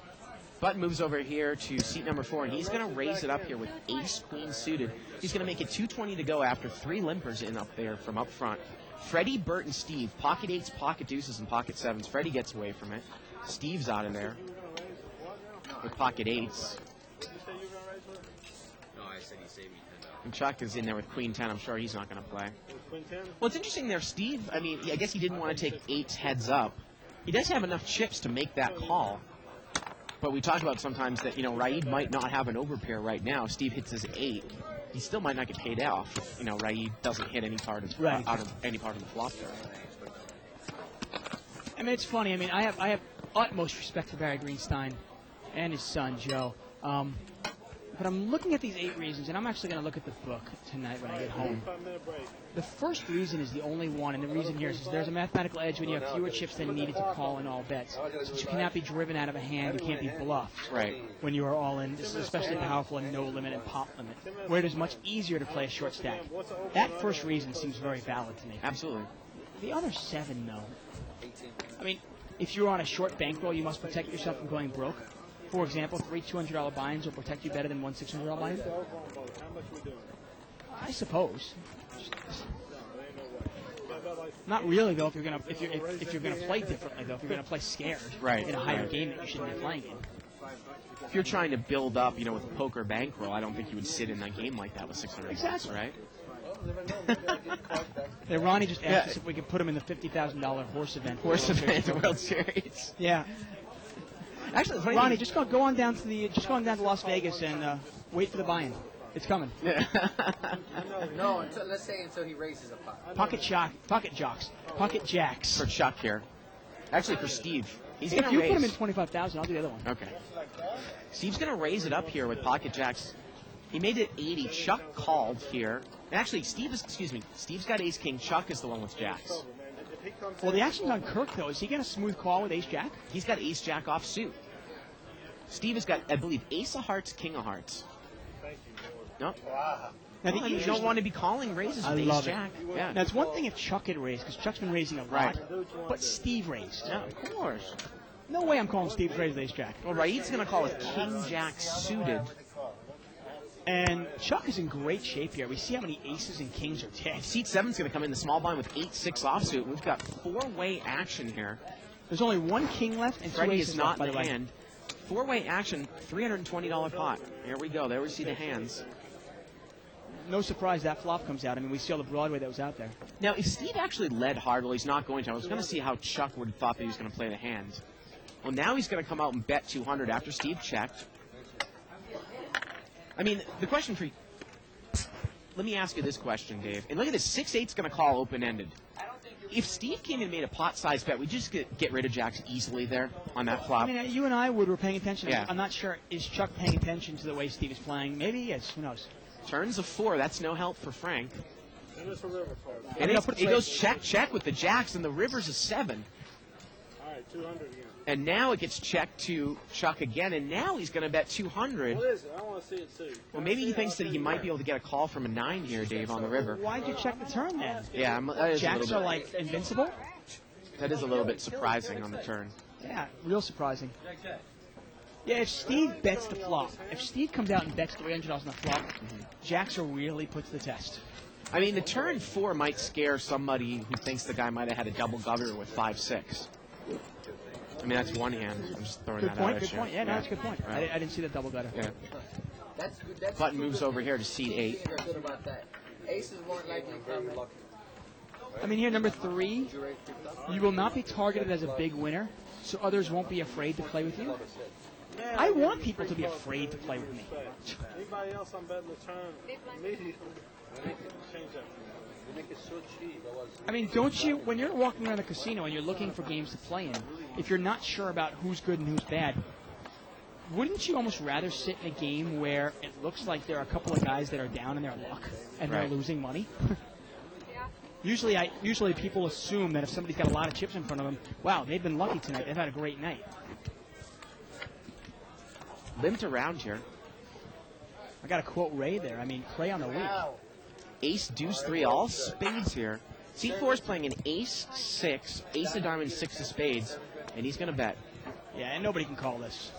Button moves over here to seat number 4, and he's going to raise it up here with ace queen suited. He's going to make it 220 to go after 3 limpers in up there from up front. Freddie, Bert, and Steve, pocket 8s, pocket deuces, and pocket 7s. Freddie gets away from it. Steve's out of there with pocket 8s. No, I said he saved me $10. And Chuck is in there with queen 10. I'm sure he's not going to play. Queen 10? Well, it's interesting there, Steve. I mean, I guess he didn't want to take 8s heads up. He does have enough chips to make that call. But we talk about sometimes that, Raid might not have an overpair right now. Steve hits his 8. He still might not get paid off. Raid doesn't hit any part of Right. out of any part of the flop there. I mean, it's funny. I mean, I have utmost respect for Barry Greenstein and his son, Joe. But I'm looking at these 8 reasons, and I'm actually going to look at the book tonight when I get home. 5-minute break. The first reason is the only one, and the reason here is there's a mathematical edge when you have fewer chips than needed to call in all bets. Since you cannot be driven out of a hand, you can't be bluffed. Right. When you are all in, this is especially powerful in no limit and pop limit, where it is much easier to play a short stack. That first reason seems very valid to me. Absolutely. The other 7, though. I mean, if you're on a short bankroll, you must protect yourself from going broke. For example, 3 $200 buy-ins will protect you better than 1 $600 buy-in. How much we doing? I suppose. Just- No, there ain't no way. Yeah, about like Not really, though. If you're gonna play differently, though, if you're gonna play scared Right, in a higher right. game that you shouldn't be playing in. If you're trying to build up, with a poker bankroll, I don't think you would sit in a game like that with 600 Exactly. bucks, right? Hey, Ronnie just asked Yeah. us if we could put him in the $50,000 horse event. Horse event, the World Series. Yeah. Actually, the funny Ronnie, thing- just go on down to Las Vegas and wait for the buy-in. It's coming. No, let's say until he raises a pot. Pocket jocks, pocket jacks. for Chuck here. Actually, for Steve. He's going If to you raise. put him in 25,000, I'll do the other one. Okay. Steve's going to raise it up here with pocket jacks. He made it 80. Chuck called here. And actually, Steve's got ace king. Chuck is the one with jacks. man. If he comes Well, in, the action's on Kirk, though. Is he going to smooth call with ace jack? He's got ace jack off suit. Steve has got, I believe, ace of hearts, king of hearts. thank you, Lord. Nope. Now, Well, I mean, you don't want to be calling raises I with ace love it. jack. Yeah. Now, it's one thing if Chuck had raised, because Chuck's been raising a lot, Right. but Steve raised. Yeah, of course. No way I'm calling Steve raise with ace jack. Well, Raid's going to call with king jack suited. And Chuck is in great shape here. We see how many aces and kings are dead. Seat 7's going to come in the small blind with 8-6 offsuit. We've got 4-way action here. There's only 1 king left and 2 Freddie aces is not left, by in the the way. hand. 4-way action, $320 pot. Here we go. There we see the hands. No surprise that flop comes out. I mean, we see all the Broadway that was out there. Now, if Steve actually led hard, well, he's not going to. I was going to see how Chuck would have thought that he was going to play the hand. Well, now he's going to come out and bet 200 after Steve checked. I mean, the question for you... Let me ask you this question, Dave. And look at this. 6-8's going to call open-ended. If Steve came and made a pot-sized bet, we just get rid of jacks easily there on that flop. I mean, you and I were paying attention. Yeah. I'm not sure. Is Chuck paying attention to the way Steve is playing? Maybe he is. Who knows? Turns of 4. That's no help for Frank. And it's a river card. And it goes check with the jacks, and the river's a 7. All right, 200 again. And now it gets checked to Chuck again, and now he's going to bet 200. What is it? I want to see it too. Well, maybe he thinks that he might be able to get a call from a 9 here, Dave, on the river. Why'd you check the turn then? Yeah, that is Jacks a are little like invincible? that is a little bit surprising on the turn. Yeah, real surprising. Yeah, if Steve bets the flop, if Steve comes out and bets $300 on the flop, Jacks are really put to the test. I mean, the turn 4 might scare somebody who thinks the guy might have had a double gutter with 5-6. I mean, that's one hand. I'm just throwing Good that point, out good at you. point. Yeah, no, that's a good point. Right. I didn't see that double gutter. Yeah. That's good. That's Button moves over here to seat 8. They're good about that. Aces weren't likely coming. I mean, here, number 3, you will not be targeted as a big winner, so others won't be afraid to play with you. I want people to be afraid to play with me. Anybody else I'm betting the turn immediately. Change that. They make it so cheap. I mean, don't you, when you're walking around the casino and you're looking for games to play in, if you're not sure about who's good and who's bad, wouldn't you almost rather sit in a game where it looks like there are a couple of guys that are down in their luck and they're Right. losing money? Usually people assume that if somebody's got a lot of chips in front of them, wow, they've been lucky tonight. They've had a great night. Limped around here. I got to quote Ray there. I mean, play on the week. Ace, deuce, 3, all spades here. Seat 4 is playing an ace, 6, ace of diamonds, 6 of spades, and he's going to bet. Yeah, and nobody can call this.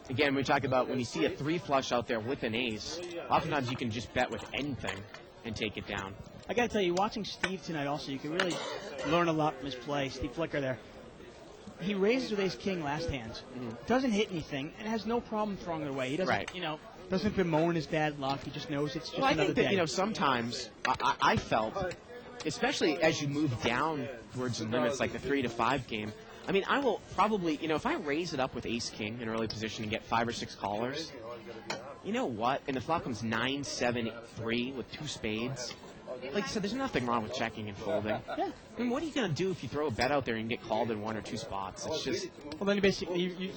Again, we talk about when you see a 3 flush out there with an ace, oftentimes you can just bet with anything and take it down. I got to tell you, watching Steve tonight also, you can really learn a lot from his play. Steve Flicker there. He raises with ace-king last hand, doesn't hit anything, and has no problem throwing it away. He doesn't, Right. Doesn't bemoan his bad luck. He just knows it's just Well, I another think that, day. sometimes I felt, especially as you move down towards the limits, like the 3 to 5 game, I mean, I will probably, if I raise it up with ace-king in early position and get 5 or 6 callers, you know what? And the flop comes 9, 7, 3 with 2 spades. Like I said, there's nothing wrong with checking and folding. Yeah. I mean, what are you going to do if you throw a bet out there and get called in 1 or 2 spots? It's just... Well, then you basically,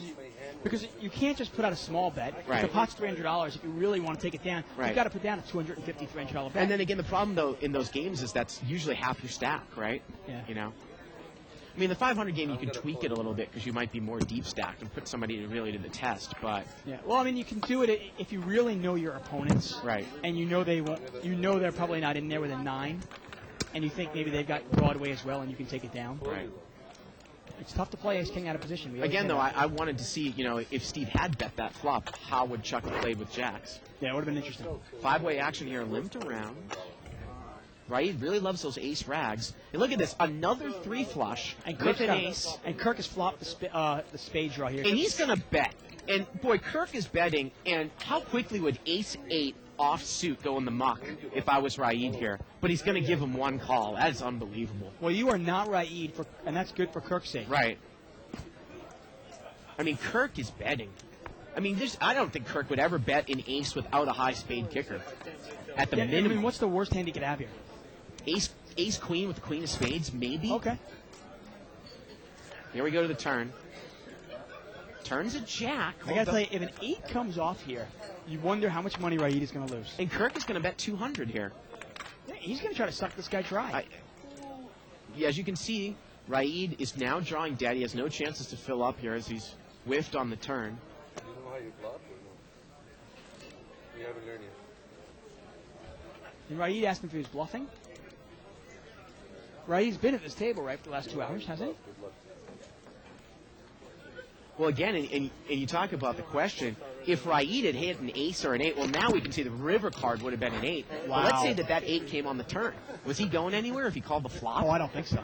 because you can't just put out a small bet. Right. If the pot's $300, if you really want to take it down, Right. you've got to put down a $250, $300 bet. And then again, the problem, though, in those games is that's usually half your stack, right? Yeah. I mean, the 500 game, you can tweak it a little bit because you might be more deep stacked and put somebody really to the test, but... Yeah. Well, I mean, you can do it if you really know your opponents. Right. And you know they won't. You know they're probably not in there with a 9, and you think maybe they've got Broadway as well, and you can take it down. Right. It's tough to play ace-king out of position. We always Again, say though, that. I wanted to see, if Steve had bet that flop, how would Chuck have played with jacks? Yeah, it would have been interesting. 5-way action here, limped around. Right? He really loves those ace rags. And look at this, another 3 flush And with Kirk's an got- ace. And Kirk has flopped the spade draw here. And he's going to bet. And, boy, Kirk is betting. And how quickly would ace-8 offsuit go in the muck if I was Raid here? But he's going to give him 1 call. That is unbelievable. Well, you are not Raid, and that's good for Kirk's sake. Right. I mean, Kirk is betting. I mean, I don't think Kirk would ever bet an ace without a high spade kicker. At the Yeah, I minimum. mean, what's the worst hand he could have here? Ace queen with the queen of spades, maybe. Okay. Here we go to the turn. Turns a jack. I gotta tell you, if an 8 comes off here, you wonder how much money Raid is gonna lose. And Kirk is going to bet 200 here. Yeah, he's gonna try to suck this guy dry. Yeah, as you can see, Raid is now drawing dead. He has no chances to fill up here as he's whiffed on the turn. You know how you bluff or no? You haven't learned yet. And Raid asked him if he was bluffing. Raid's been at this table, right, for the last 2 hours, hasn't he? Well, again, and you talk about the question, if Raid had hit an ace or an 8, well, now we can see the river card would have been an 8. Well, let's say that 8 came on the turn. Was he going anywhere if he called the flop? Oh, I don't think so.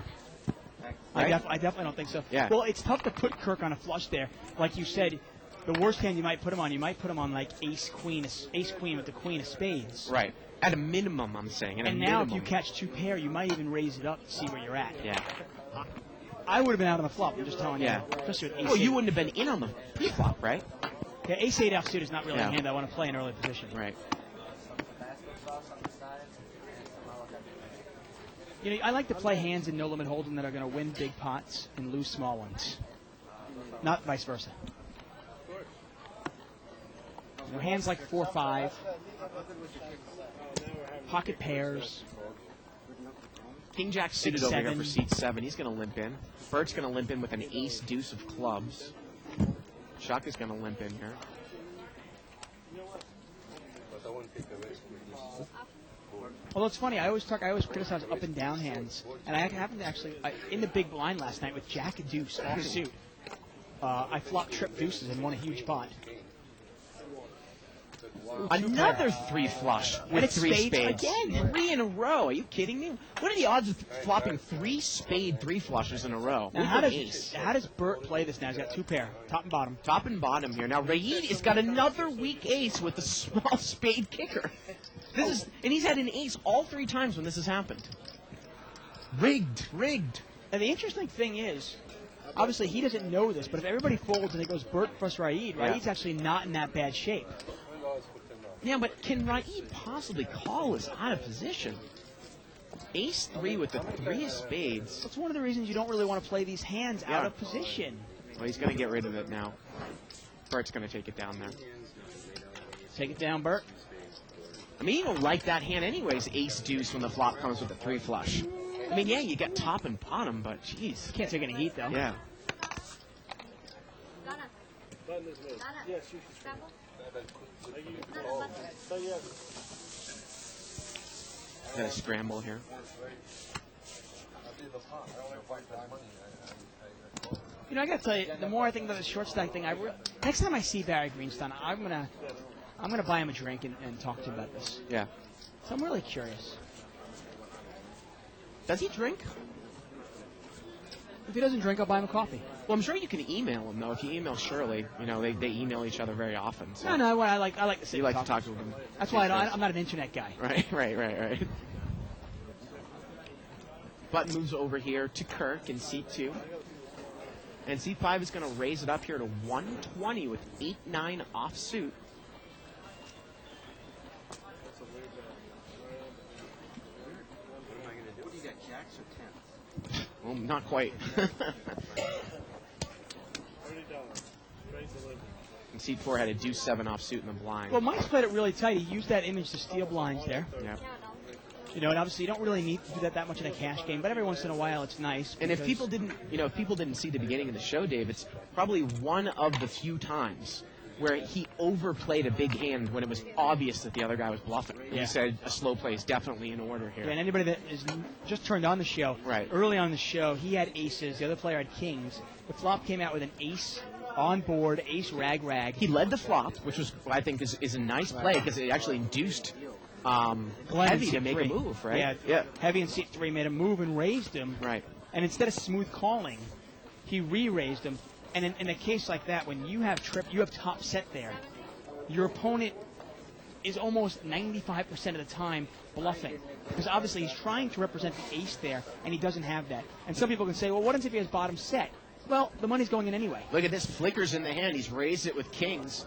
Right? I definitely don't think so. Yeah. Well, it's tough to put Kirk on a flush there. Like you said, the worst hand you might put him on like ace queen with the queen of spades. Right. At a minimum, I'm saying. At And a now minimum. if you catch 2 pair, you might even raise it up to see where you're at. Yeah. I would have been out on the flop. I'm just telling Yeah. you. Especially with ace Well, you 8. wouldn't have been in on the pre-flop, right? Yeah, ace 8 offsuit is not really Yeah. a hand I want to play in early position. Right. You know, I like to play hands in no limit hold'em that are going to win big pots and lose small ones, not vice versa. You know, hands like 4-5, pocket pairs. King Jack suited 6, over here 7. for seat 7. He's going to limp in. Bert's going to limp in with an ace deuce of clubs. Chuck is going to limp in here. But I won't take the risk with this. Although it's funny, I always criticize up and down hands, and I happened to actually in the big blind last night with Jack and Deuce offsuit. I flopped trip deuces and won a huge pot. Another 3 flush And with it's 3 spades spades. again. 3 in a row. Are you kidding me? What are the odds of flopping 3 spade 3 flushes in a row? Now, with how an does ace? Bert play this now? He's got 2 pair, top and bottom. Top and bottom here. Now, Raid has got another weak ace with a small spade kicker. And he's had an ace all 3 times when this has happened. Rigged. And the interesting thing is, obviously he doesn't know this, but if everybody folds and it goes Bert plus Raid, Yeah. Raid's actually not in that bad shape. Yeah, but can Raid possibly call us out of position? Ace 3 with the 3 of spades. That's one of the reasons you don't really want to play these hands out Yeah. of position. Well, he's going to get rid of it now. Bert's going to take it down there. Take it down, Bert. I mean, you don't like that hand anyways, ace deuce when the flop comes with a 3 flush. I mean, yeah, you got top and bottom, but jeez. Can't take any heat, though. Yeah. Donna, Button is moved. Donna. Yes, you should. Scrabble? Oh. Donna, button. So yeah. Got a scramble here. You know, I got to tell you, the more I think about the short stack thing, next time I see Barry Greenstein, I'm gonna buy him a drink and talk to him about this. Yeah. So I'm really curious. Does he drink? If he doesn't drink, I'll buy him a coffee. Well, I'm sure you can email him, though. If you email Shirley, you know, they email each other very often. So. No, I like to sit You and like to talk to him. That's why I'm not an internet guy. Right. Button moves over here to Kirk in seat 2. And seat 5 is going to raise it up here to 120 with 8-9 offsuit. Well, not quite. $30. Trade delivered. And seat 4 had a deuce 7 offsuit in the blind. Well, Mike's played it really tight. He used that image to steal blinds there. Yeah. You know, and obviously you don't really need to do that much in a cash game, but every once in a while it's nice. And if because- people didn't see the beginning of the show, Dave, it's probably one of the few times where he overplayed a big hand when it was obvious that the other guy was bluffing. Yeah. He said a slow play is definitely in order here. And anybody that is just turned on the show, Right. early on the show, he had aces. The other player had kings. The flop came out with an ace on board, ace rag. He led the flop, which was I think is a nice play because it actually induced Glenn in Heavy seat to make 3. a move, right? Yeah. Heavy in seat 3 made a move and raised him. Right. And instead of smooth calling, he re-raised him. And in a case like that, when you have top set there, your opponent is almost 95% of the time bluffing. Because obviously he's trying to represent the ace there, and he doesn't have that. And some people can say, well, what if he has bottom set? Well, the money's going in anyway. Look at this, flickers in the hand. He's raised it with kings.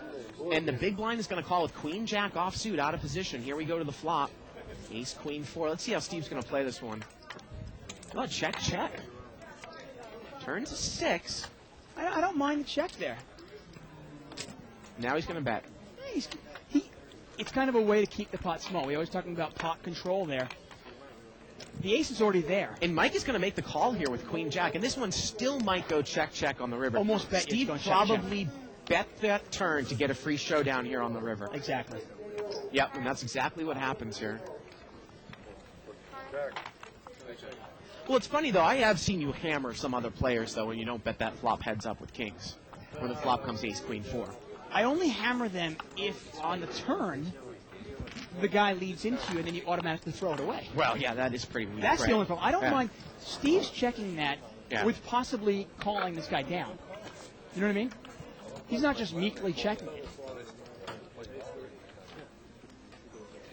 And the big blind is going to call with queen jack offsuit out of position. Here we go to the flop. Ace, queen, 4. Let's see how Steve's going to play this one. Oh, check. Turn to 6. I don't mind the check there. Now he's going to bet. It's kind of a way to keep the pot small. We always talking about pot control there. The ace is already there. And Mike is going to make the call here with queen jack. And this one still might go check on the river. Almost bet you it's Steve going check. probably bet that turn to get a free showdown here on the river. Exactly. Yep, and that's exactly what happens here. Well, it's funny, though. I have seen you hammer some other players, though, when you don't bet that flop heads up with kings. When the flop comes ace, queen, 4. I only hammer them if on the turn the guy leads into you and then you automatically throw it away. Well, yeah, that is pretty weak. That's right? the only problem. I don't Yeah. mind. Steve's checking that Yeah. with possibly calling this guy down. You know what I mean? He's not just meekly checking it.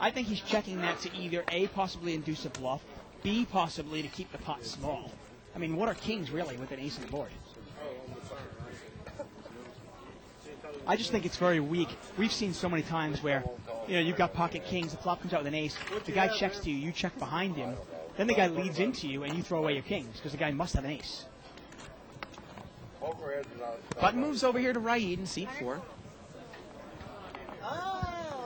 I think he's checking that to either A, possibly induce a bluff, B, possibly to keep the pot small. I mean, what are kings really with an ace on the board? I just think it's very weak. We've seen so many times where, you've got pocket kings, the flop comes out with an ace, the guy checks to you, you check behind him, then the guy leads into you, and you throw away your kings, because the guy must have an ace. Button moves over here to Raid in seat 4.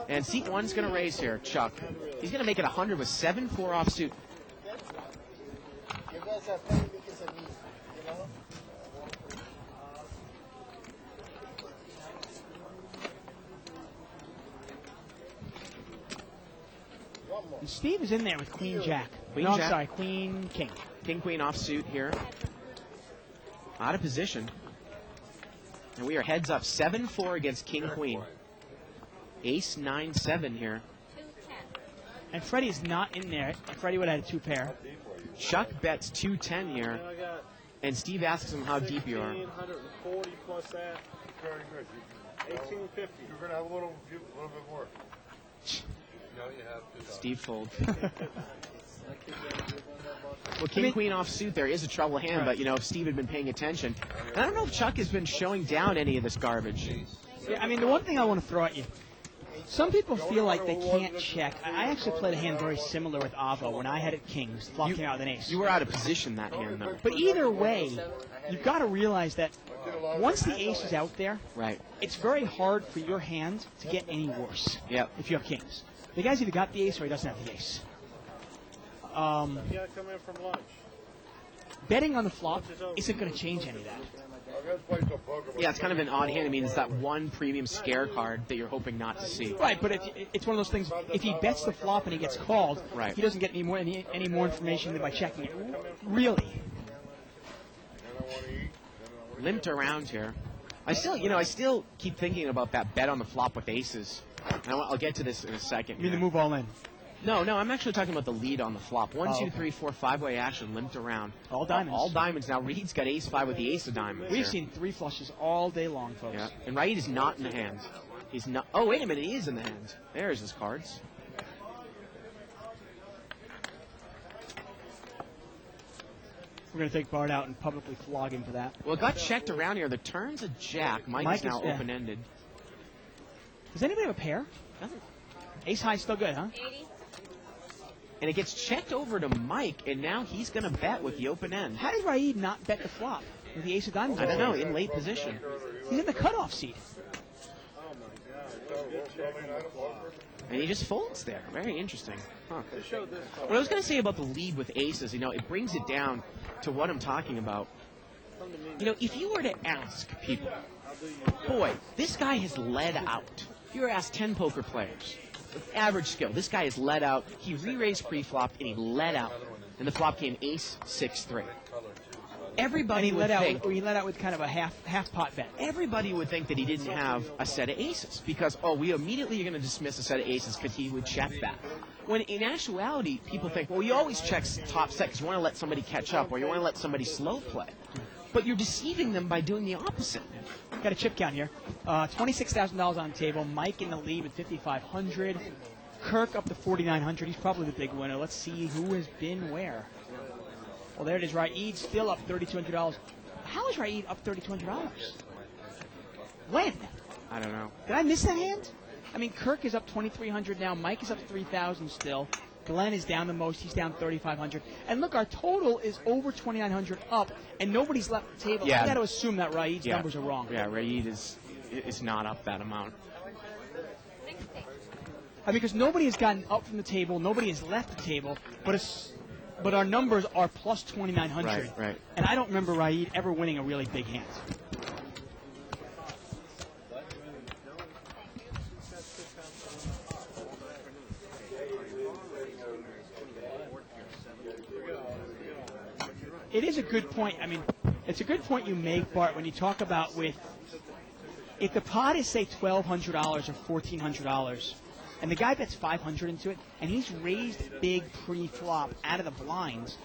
And seat 1's going to raise here, Chuck. He's going to make it 100 with 7-4 offsuit. You guys are playing because of me, And Steve is in there with Queen Jack. Queen no, Jack. I'm sorry, Queen King. King Queen offsuit here. Out of position. And we are heads up 7-4 against King Queen. Ace 9-7 here. And Freddie is not in there. Freddie would have had a 2-pair. Chuck bets 210 here. And Steve asks him how deep you are. 140 plus that. 1850. You're going to have a little bit more. No, you have to. Steve folds. Well, King Queen offsuit there is a trouble hand, but if Steve had been paying attention, and I don't know if Chuck has been showing down any of this garbage. Yeah, I mean, the one thing I want to throw at you, some people feel like they can't check. I actually played a hand very similar with Avo when I had it kings, flop came out with an ace. You were out of position that hand, though. But either way, you've got to realize that once the ace is out there, Right. it's very hard for your hand to get any worse. Yep. If you have kings. The guy's either got the ace or he doesn't have the ace. You got to come in from lunch. Betting on the flop isn't going to change any of that. Yeah, it's kind of an odd hand. I mean, it's that one premium scare card that you're hoping not to see. Right, but it's one of those things. If he bets the flop and he gets called, Right. he doesn't get any more information than by checking it. Really? Limped around here. I still keep thinking about that bet on the flop with aces. And I'll get to this in a second. You mean the here. move all in? No, I'm actually talking about the lead on the flop. 1, 2, 3, 4, 5-way action, limped around. All diamonds. All diamonds. Now Reed's got ace-5 with the ace of diamonds. We've here. seen 3 flushes all day long, folks. Yeah, and Raid is not in the hand. He's not. Oh, wait a minute, he is in the hand. There's his cards. We're going to take Bart out and publicly flog him for that. Well, it got checked around here. The turn's a jack. Mike is now open-ended. Does anybody have a pair? Doesn't. Ace high still good, huh? 80. And it gets checked over to Mike, and now he's going to bet with the open end. How did Raid not bet the flop with the ace of diamonds? I don't know, in late position. He's in the cutoff seat. And he just folds there. Very interesting. Huh. What I was going to say about the lead with aces, it brings it down to what I'm talking about. If you were to ask people, boy, this guy has led out. If you were to ask 10 poker players, with average skill, this guy has led out. He re-raised pre-flop, and he led out. And the flop came ace, 6-3. Everybody would think... He let out with kind of a half pot bet. Everybody would think that he didn't have a set of aces because, we immediately are going to dismiss a set of aces because he would check that. When in actuality, people think, well, you always check top set because you want to let somebody catch up or you want to let somebody slow play. But you're deceiving them by doing the opposite. Got a chip count here. $26,000 on the table. Mike in the lead with $5,500. Kirk up to $4,900. He's probably the big winner. Let's see who has been where. Well, there it is. Raid still up $3,200. How is Raid up $3,200? When? I don't know. Did I miss that hand? I mean, Kirk is up $2,300 now. Mike is up $3,000 still. Glenn is down the most. He's down $3,500. And look, our total is over $2,900 up, and nobody's left the table. Yeah. I got to assume that Raid's numbers are wrong. Yeah, Raid is not up that amount. Because nobody has gotten up from the table, nobody has left the table, but our numbers are plus 2,900. Right. And I don't remember Raid ever winning a really big hand. It is a good point. I mean, it's a good point you make, Bart, when you talk about if the pot is, say, $1,200 or $1,400, and the guy bets $500 into it, and he's raised big pre-flop out of the blinds,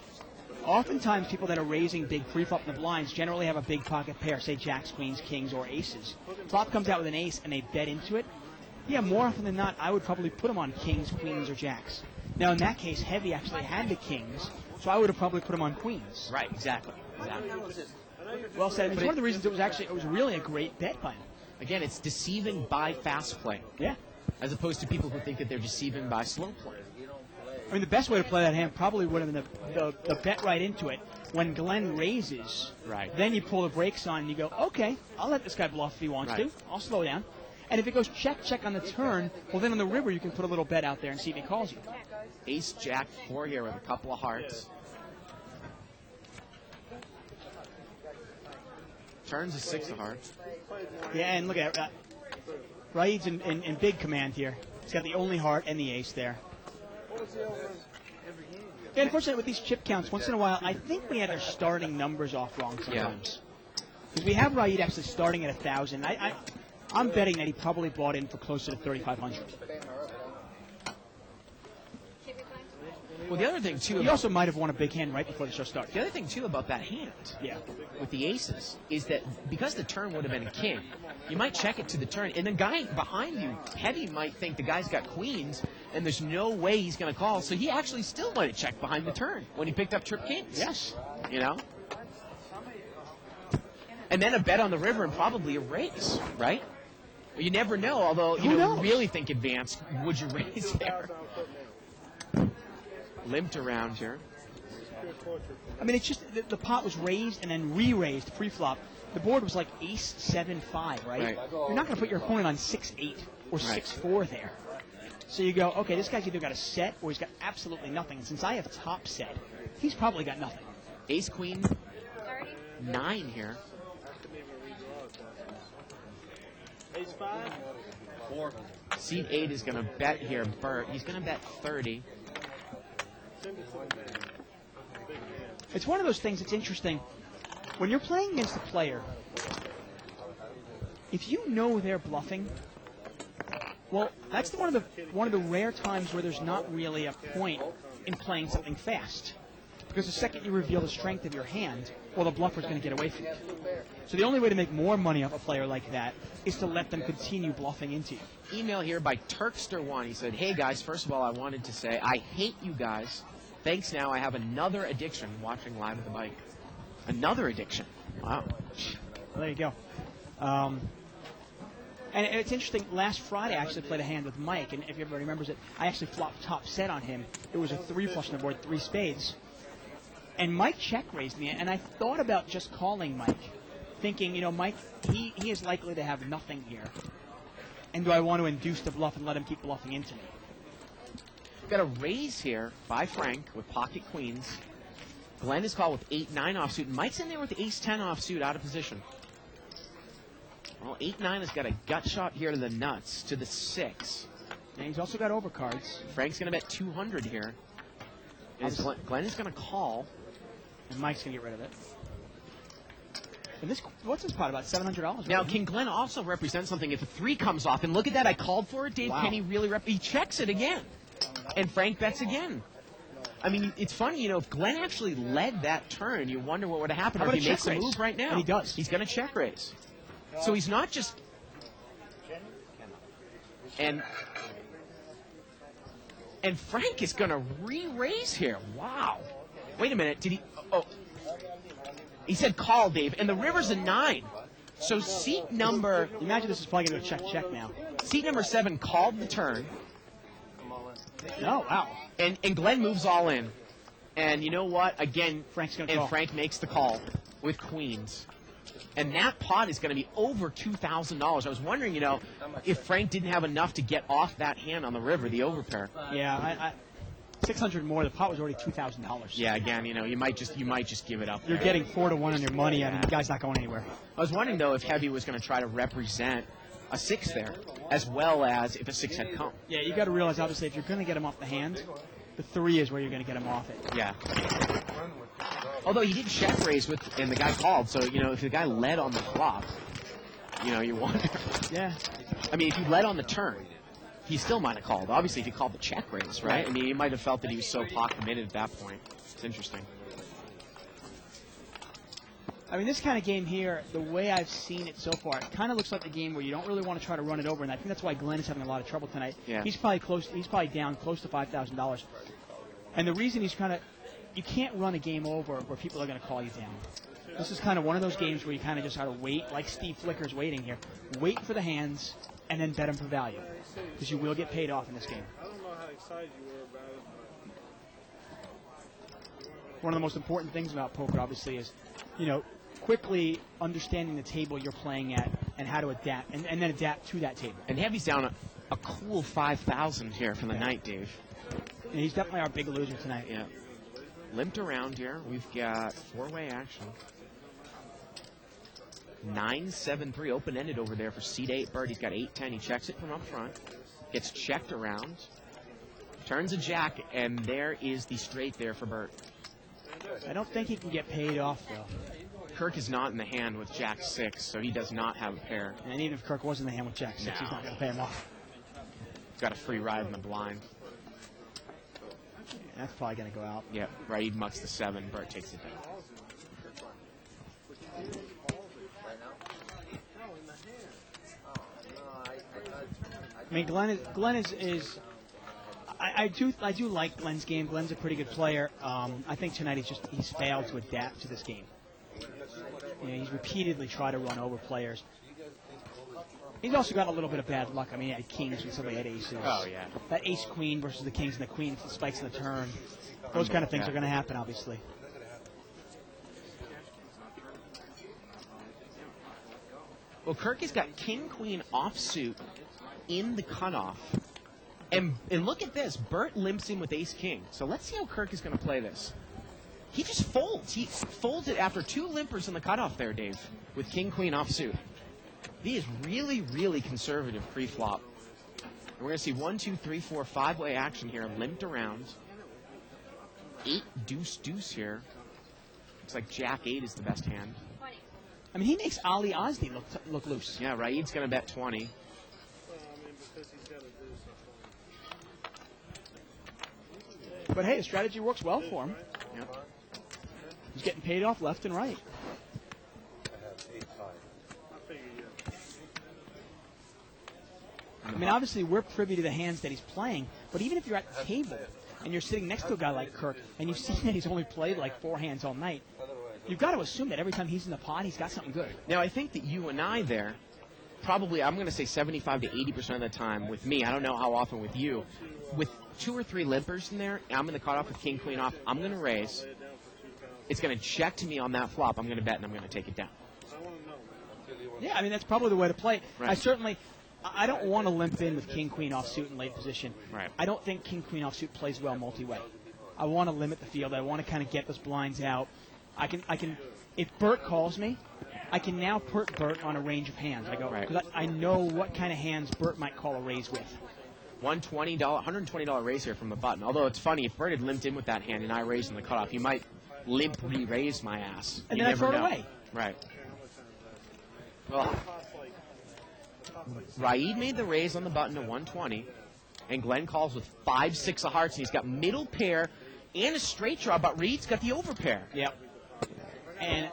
oftentimes people that are raising big pre-flop in the blinds generally have a big pocket pair, say jacks, queens, kings, or aces. Flop comes out with an ace, and they bet into it. Yeah, more often than not, I would probably put them on kings, queens, or jacks. Now, in that case, Heavy actually had the kings, So I would have probably put him on queens. Right, exactly. Well said. It's one of the reasons it was really a great bet by him. Again, it's deceiving by fast play, Yeah. as opposed to people who think that they're deceiving by slow play. I mean, the best way to play that hand probably would have been the bet right into it. When Glenn raises, Right. then you pull the brakes on and you go, okay, I'll let this guy bluff if he wants Right. to. I'll slow down. And if it goes check, check on the turn, well, then on the river you can put a little bet out there and see if he calls you. Ace, Jack, 4 here with a couple of hearts. Turns a 6 of hearts. Yeah, and look at it. Raid's in big command here. He's got the only heart and the ace there. Yeah, unfortunately, with these chip counts, once in a while, I think we had our starting numbers off wrong sometimes. Because we have Raid actually starting at 1,000. I'm betting that he probably bought in for closer to 3,500. Well, the other thing, too, He also might have won a big hand right before the show started. the other thing, too, about that hand Yeah. with the aces is that because the turn would have been a king, you might check it to the turn, and the guy behind you, heavy, might think the guy's got queens, and there's no way he's going to call, so he actually still might have checked behind the turn when he picked up trip kings. Yes. You know? And then a bet on the river and probably a raise, right? You never know, although, you Who know, knows? really think advanced, would you raise there? Limped around here. I mean, it's just the pot was raised and then re-raised pre-flop. The board was like ace 7-5, right? Right. You're not going to put your opponent on 6-8 or Right. 6-4 there. So you go, okay, this guy's either got a set or he's got absolutely nothing. And since I have top set, he's probably got nothing. Ace, queen, 9 here. Ace 5. Seat 8 is going to bet here, Bert. He's going to bet 30. Send it to the man. Big man. It's one of those things that's interesting. When you're playing against a player, if you know they're bluffing, well, that's one of the rare times where there's not really a point in playing something fast. Because the second you reveal the strength of your hand, well, the bluffer's going to get away from you. So the only way to make more money off a player like that is to let them continue bluffing into you. Email here by Turkster1. He said, hey, guys, first of all, I wanted to say I hate you guys. Thanks now, I have another addiction watching Live at the Bike. Another addiction. Wow. Well, there you go. And it's interesting, last Friday I actually played a hand with Mike, and if everybody remembers it, I actually flopped top set on him. It was a 3 flush on the board, 3 spades. And Mike check raised me, and I thought about just calling Mike, thinking, you know, Mike, he is likely to have nothing here. And do I want to induce the bluff and let him keep bluffing into me? Got a raise here by Frank with pocket queens. Glenn is called with 8-9 offsuit. Mike's in there with the ace-10 offsuit out of position. Well, 8-9 has got a gut shot here to the nuts, to the 6. And he's also got overcards. Frank's going to bet 200 here. Glenn is going to call. And Mike's going to get rid of it. And this, what's this pot, about $700? Now, can Glenn also represent something if a 3 comes off? And look at that, I called for it. Dave Wow. Penny really he checks it again. And Frank bets again. I mean, it's funny, you know, if Glenn actually led that turn, you wonder what would have happened How if about he a makes check a raise? move right now. And he does. He's going to check raise. So he's not just... And Frank is going to re-raise here. Wow. Wait a minute. Did he... Oh. He said call, Dave. And the river's a 9. So seat number... Imagine this is probably going to check now. Seat number 7 called the turn. Oh, wow. And Glenn moves all in. And you know what? Again, Frank's gonna and call. Frank makes the call with queens. And that pot is going to be over $2,000. I was wondering, you know, if Frank didn't have enough to get off that hand on the river, the overpair. Yeah, I 600 more. The pot was already $2,000. Yeah, again, you know, you might just give it up. You're there. getting 4-1 on your money. I mean, the guy's not going anywhere. I was wondering, though, if Heavy was going to try to represent a 6 there, as well as if a 6 had come. Yeah, you got to realize, obviously, if you're going to get him off the hand, the 3 is where you're going to get him off it. Yeah. Although he did check raise with, and the guy called, so, you know, if the guy led on the flop, you know, you wonder. Yeah. I mean, if he led on the turn, he still might have called. Obviously, if he called the check raise, right? I mean, he might have felt that he was so pot committed at that point. It's interesting. I mean, this kind of game here, the way I've seen it so far, it kind of looks like the game where you don't really want to try to run it over, and I think that's why Glenn is having a lot of trouble tonight. Yeah. He's probably down close to $5,000. And the reason he's kind of you can't run a game over where people are going to call you down. This is kind of one of those games where you kind of just have to wait, like Steve Flicker's waiting here. Wait for the hands and then bet them for value, because you will get paid off in this game. I don't know how excited you were about it, but One of the most important things about poker, obviously, is, quickly understanding the table you're playing at and how to adapt, and then adapt to that table. And Heavy's down a cool 5,000 here for the night, Dave. And he's definitely our big loser tonight. Yeah. Limped around here. We've got four-way action. 9-7-3 open-ended over there for seat 8. Bert, he's got 8-10. He checks it from up front. Gets checked around. Turns a jack, and there is the straight there for Bert. I don't think he can get paid off, though. Kirk is not in the hand with jack 6, so he does not have a pair. And even if Kirk was in the hand with jack 6, he's not going to pay him off. He's got a free ride in the blind. That's probably going to go out. Yep, Raid mucks the 7. Bert takes it down. I mean, Glenn is I do like Glenn's game. Glenn's a pretty good player. I think tonight he's failed to adapt to this game. He's repeatedly tried to run over players. He's also got a little bit of bad luck. I mean, he had kings when somebody had aces. Oh, yeah. That ace-queen versus the kings and the queen spikes in the turn. Those kind of things are going to happen, obviously. Well, Kirk has got king-queen offsuit in the cutoff. And look at this. Bert limps in with ace-king. So let's see how Kirk is going to play this. He just folds. He folds it after 2 limpers in the cutoff there, Dave, with king-queen offsuit. He is really, really conservative pre-flop. And we're going to see 1, 2, 3, 4, 5-way action here, limped around. 8 deuce here. Looks like jack 8 is the best hand. I mean, he makes Ali Osdi look loose. Yeah, Raid's going to bet 20. well, I mean, because he's got to do something. But hey, the strategy works well for him. Yep. He's getting paid off left and right. I figure, yeah. I mean, obviously, we're privy to the hands that he's playing, but even if you're at the table and you're sitting next to a guy like Kirk and you've seen that he's only played like 4 hands all night, you've got to assume that every time he's in the pot, he's got something good. Now, I think that you and I there, probably, I'm going to say 75 to 80% of the time with me, I don't know how often with you, with 2 or 3 limpers in there, I'm in the cutoff with king, queen off, I'm going to raise. It's going to check to me on that flop. I'm going to bet, and I'm going to take it down. I want to know. Yeah, I mean, that's probably the way to play it. Right. I don't want to limp in with king-queen offsuit in late position. Right. I don't think king-queen offsuit plays well multi-way. I want to limit the field. I want to kind of get those blinds out. I can. If Bert calls me, I can now put Bert on a range of hands. I go, because I know what kind of hands Bert might call a raise with. $120 raise here from the button. Although it's funny, if Bert had limped in with that hand and I raised in the cutoff, he might limp re-raise my ass. And you then I never throw it know. away. Right. Well, Raid made the raise on the button to 120, and Glenn calls with 5, 6 of hearts, and he's got middle pair and a straight draw, but Reed's got the overpair. Yep. And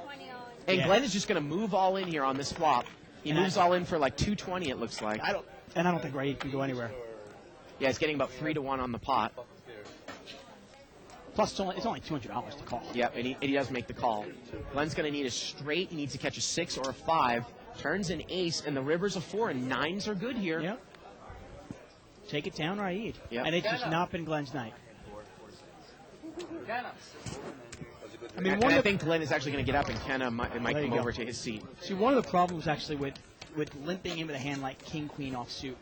Glenn is just going to move all in here on this flop. He moves all in for like 220, it looks like. I don't think Raid can go anywhere. Yeah, it's getting about 3 to 1 on the pot. Plus, it's only $200 to call. Yep, and he does make the call. Glenn's going to need a straight. He needs to catch a 6 or a 5. Turns an ace, and the river's a 4, and 9s are good here. Yep. Take it down, Raid. Yep. And it's just not been Glenn's night. I mean, I think Glenn is actually going to get up, and Kenna might come over to his seat. See, one of the problems actually with limping in with a hand like king-queen offsuit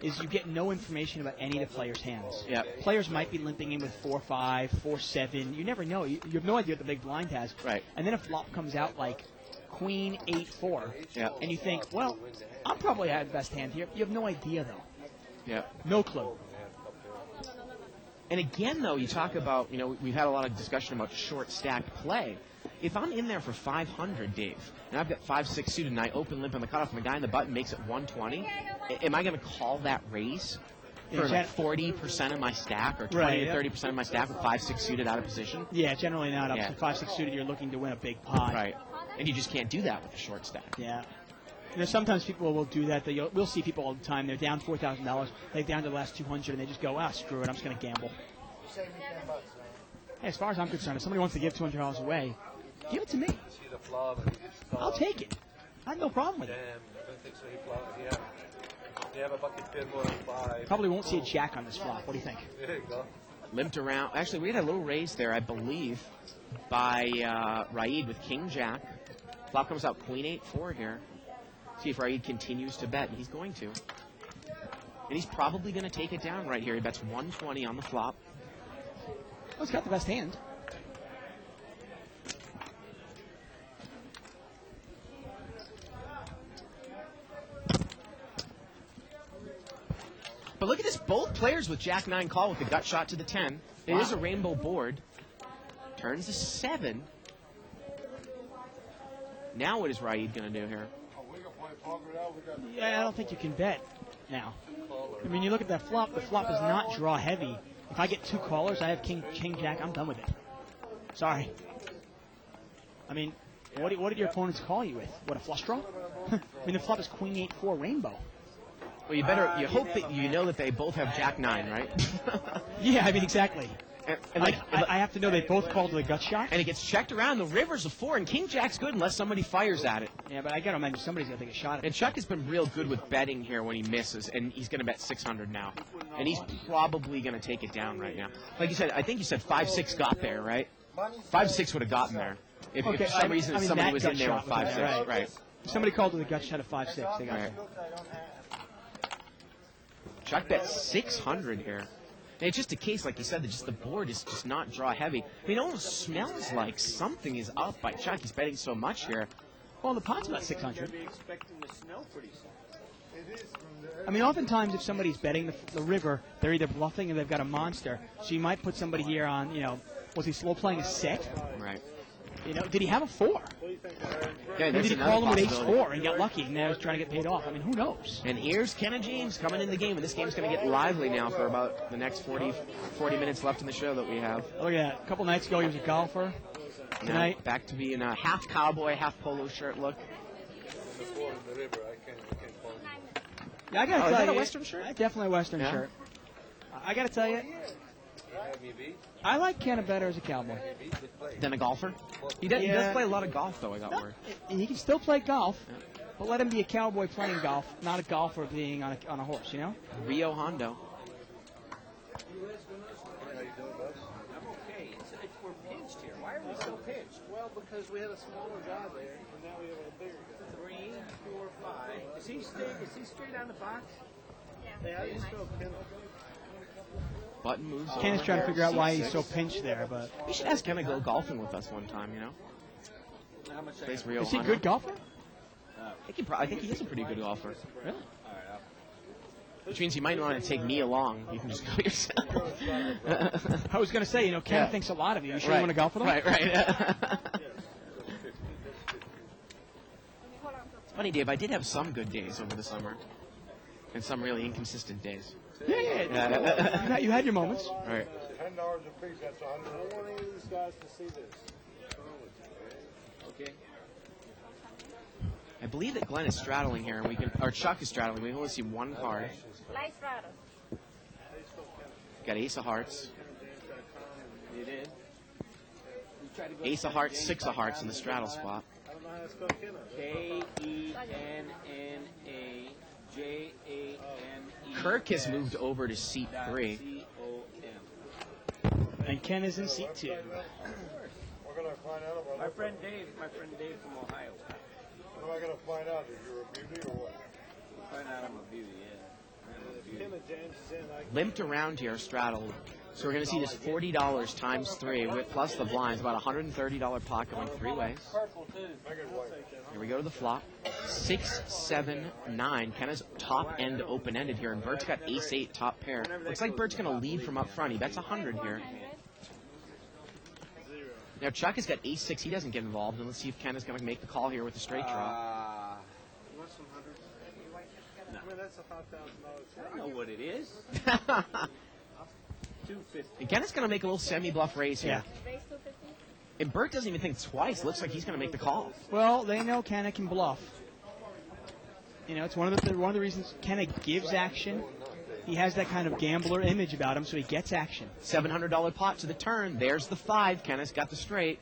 is you get no information about any of the players' hands. Yep. Players might be limping in with 4-5, 4-7. You never know. You have no idea what the big blind has. Right. And then a flop comes out like queen 8-4, Yep. and you think, well, I'm probably had the best hand here. You have no idea, though. Yep. No clue. And again, though, you talk about, we've had a lot of discussion about short stack play. If I'm in there for 500, Dave, and I've got 5-6 suited, and I open limp on the cutoff, and the guy in the button makes it 120, am I going to call that raise for like 40% of my stack or 20 to 30% of my stack with 5-6 suited out of position? Yeah, generally not. Up to 5-6 suited, you're looking to win a big pot. Right. And you just can't do that with a short stack. Yeah. Sometimes people will do that. We'll see people all the time. They're down $4,000. They're down to the last 200, and they just go, screw it. I'm just going to gamble. Hey, as far as I'm concerned, if somebody wants to give $200 away, give it to me. See the flop and he gets I'll take it. I have no problem with it. Damn, I don't think so. He flopped. You have a bucket pin more than 5. Probably won't see a jack on this flop. What do you think? There you go. Limped around. Actually, we had a little raise there, I believe, by Raid with King Jack. Flop comes out Queen 8-4 here. See if Raid continues to bet, and he's going to. And he's probably going to take it down right here. He bets 120 on the flop. Well, he's got the best hand. But look at this, both players with Jack-9 call with the gut shot to the 10. It is a rainbow board. Turns to 7. Now what is Raid going to do here? Yeah, I don't think you can bet now. I mean, you look at that flop. The flop is not draw heavy. If I get 2 callers, I have King Jack. I'm done with it. Sorry. I mean, what did your opponents call you with? What, a flush draw? I mean, the flop is Queen 8-4 rainbow. Well, you hope that you know that they both have Jack-9, right? Yeah, I mean, exactly. And I have to know they both called the gut shot. And it gets checked around. The river's a 4, and King Jack's good unless somebody fires at it. Yeah, but I got to imagine somebody's going to take a shot at it. And Chuck has been real good with betting here when he misses, and he's going to bet 600 now. And he's probably going to take it down right now. Like you said, I think you said 5-6 got there, right? 5-6 would have gotten there. If for some reason somebody was in there with 5-6, right? If somebody called with a gut shot at 5-6, they got it. Chuck bet 600 here. And it's just a case, like you said, that just the board is just not draw heavy. I mean, it almost smells like something is up by Chuck. He's betting so much here. Well, the pot's about 600. Be expecting to snow pretty soon. I mean, oftentimes if somebody's betting the river, they're either bluffing or they've got a monster. So you might put somebody here on, was he slow playing a set? Right. Did he have a 4? Yeah, Maybe he called him with ace-4 and got lucky, and now he's trying to get paid off. I mean, who knows? And here's Kenna James coming in the game, and this game's going to get lively now for about the next 40 minutes left in the show that we have. Look at that. A couple nights ago, he was a golfer. Tonight, now, back to being a half cowboy, half polo shirt look. The river, I can't follow. Yeah, I got to tell is that you. a Western shirt? Definitely a Western Yeah? shirt. I got to tell you, Have me beat? I like Kenna better as a cowboy. Than a golfer? He does play a lot of golf, though, I got word. And he can still play golf, but let him be a cowboy playing golf, not a golfer being on a horse, Rio Hondo. I'm okay. We're pinched here. Why are we so pinched? Well, because we had a smaller guy there, and now we have a bigger guy. 3, 4, 5. Is he straight on the box? Yeah, I just go Kenna. Button moves on. Ken is trying to figure out why he's so pinched there, but We should ask Kenna to go golfing with us one time, How much? Plays Rio is he a Hondo. good golfer? I think he is a pretty good golfer. Really? Which means you might want to take me along. You can just go yourself. I was going to say, Ken Yeah. thinks a lot of you. You sure you want to golf with him? Right. It's funny, Dave. I did have some good days over the summer, and some really inconsistent days. Yeah. You had your moments. Right. $10 a piece, that's I don't want any of these guys to see this. Okay. I believe that Glenn is straddling here, and or Chuck is straddling. We can only see one card. Light straddle. Got Ace of Hearts, You did? You tried to go Ace of Hearts, 6 of Hearts in the straddle spot. I don't know how to spell Kenna. KennaJane. Kirk has moved over to seat 3. C-O-M. And Ken is in seat 2. We're going to find out about My friend Dave from Ohio. What am I going to find out? Is you're a beauty or what? Find out I'm a beauty, yeah. Kenna James is in. Limped around here, straddled. So we're going to see this $40 times 3 with plus the blinds, about $130 pot going 3 ways. Here we go to the flop. 6, 7, 9. Kenna's top end open-ended here, and Bert's got ace-8 top pair. Looks like Bert's going to lead from up front. He bets 100 here. Now Chuck has got ace-6. He doesn't get involved, and let's see if Kenna's going to make the call here with a straight draw. You want some hundreds? I mean, that's a $5,000. I know what it is. 250. And Kenna's going to make a little semi-bluff raise here. Raise 250. And Bert doesn't even think twice. Looks like he's going to make the call. Well, they know Kenna can bluff. It's one of the reasons Kenna gives action. He has that kind of gambler image about him, so he gets action. $700 pot to the turn. There's the 5. Kenneth got the straight.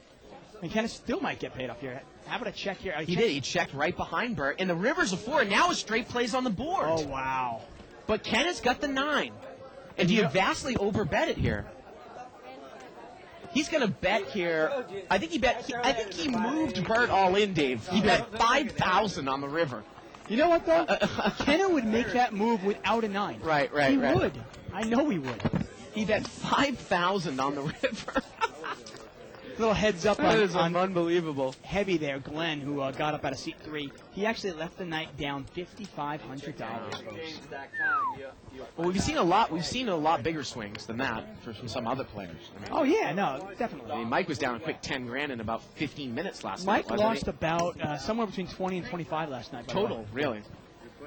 And Kenneth still might get paid off here. How about a check here? He did. He checked right behind Bert. And the river's a 4. And now a straight plays on the board. Oh, wow. But Kenneth's got the 9. And do you vastly overbet it here? He's going to bet here. I think he moved Bert all in, Dave. He bet 5,000 on the river. You know what, though? Kenneth would make that move without a 9. Right. He would. I know he would. He bet 5,000 on the river. Little heads up That is on unbelievable. heavy there, Glenn, who got up out of seat 3. He actually left the night down $5,500, folks. Well, we've seen a lot bigger swings than that from some other players. I mean, Oh, yeah, no, definitely. I mean, Mike was down a quick 10 grand in about 15 minutes last Mike night. wasn't lost he? about somewhere between 20 and 25 last night. by the way. Total, really.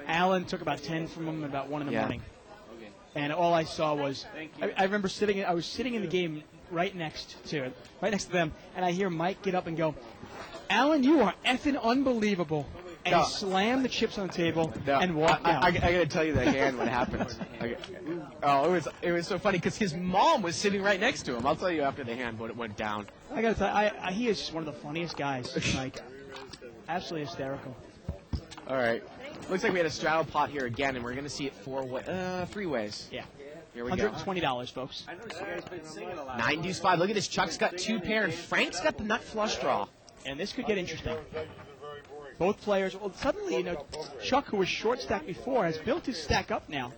Allen took about 10 from him at about 1 in the Yeah. morning. And all I saw was, I remember I was sitting in the game right next to them, and I hear Mike get up and go, "Allen, you are effing unbelievable." And No. he slammed the chips on the table No, and walked out. I got to tell you the hand what happened. It was so funny because his mom was sitting right next to him. I'll tell you after the hand what it went down. I got to tell you, he is just one of the funniest guys, Mike. Absolutely hysterical. All right. Looks like we had a straddle pot here again, and we're going to see it 3 ways. Yeah. Here we go. $120, folks. 9 deuce 5. Look at this. Chuck's got 2 pair, and Frank's got the nut flush draw. And this could get interesting. Both players, well, suddenly, Chuck, who was short stacked before, has built his stack up now.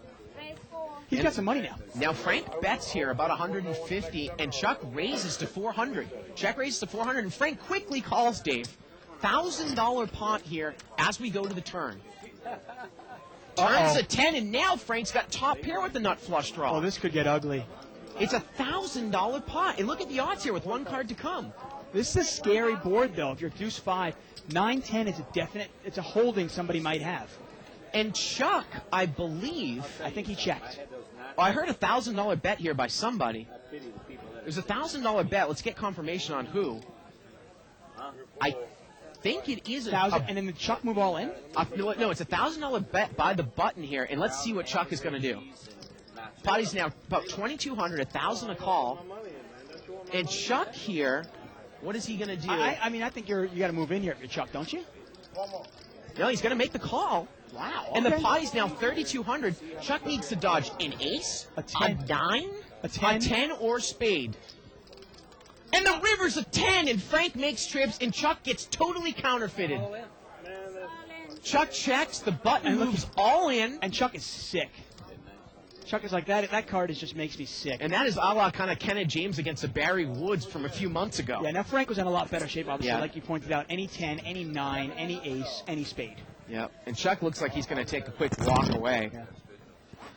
He's got some money now. Now Frank bets here about 150, and Chuck raises to 400. Chuck raises to 400, and Frank quickly calls Dave. $1,000 pot here as we go to the turn. Turns a 10, and now Frank's got top pair with the nut flush draw. Oh, this could get ugly. It's a $1,000 pot, and look at the odds here with 1 card to come. This is a scary board, though. If you're deuce 5, 9-10 is it's a holding somebody might have. And Chuck, I believe, I think he checked. I heard a $1,000 bet here by somebody. There's a $1,000 bet. Let's get confirmation on who. I think it is And then the Chuck move all in? no, it's a $1,000 bet by the button here, and let's see what Chuck is going to do. Potty's now about 2,200, 1,000 a call, and Chuck here, what is he going to do? I mean, I think you got to move in here if you're Chuck, don't you? No, he's going to make the call. Wow. And the potty's now 3,200. Chuck needs to dodge an ace, A 10, a 9, a 10, a 10 or spade. And the river's a 10, and Frank makes trips, and Chuck gets totally counterfeited. Chuck checks, the button moves all in. And Chuck is sick. Chuck is like, that card just makes me sick. And that is a la kind of Kenneth James against the Barry Woods from a few months ago. Yeah, now Frank was in a lot better shape, obviously, Yeah. like you pointed out. Any 10, any 9, any ace, any spade. Yeah, and Chuck looks like he's going to take a quick walk away. Yeah.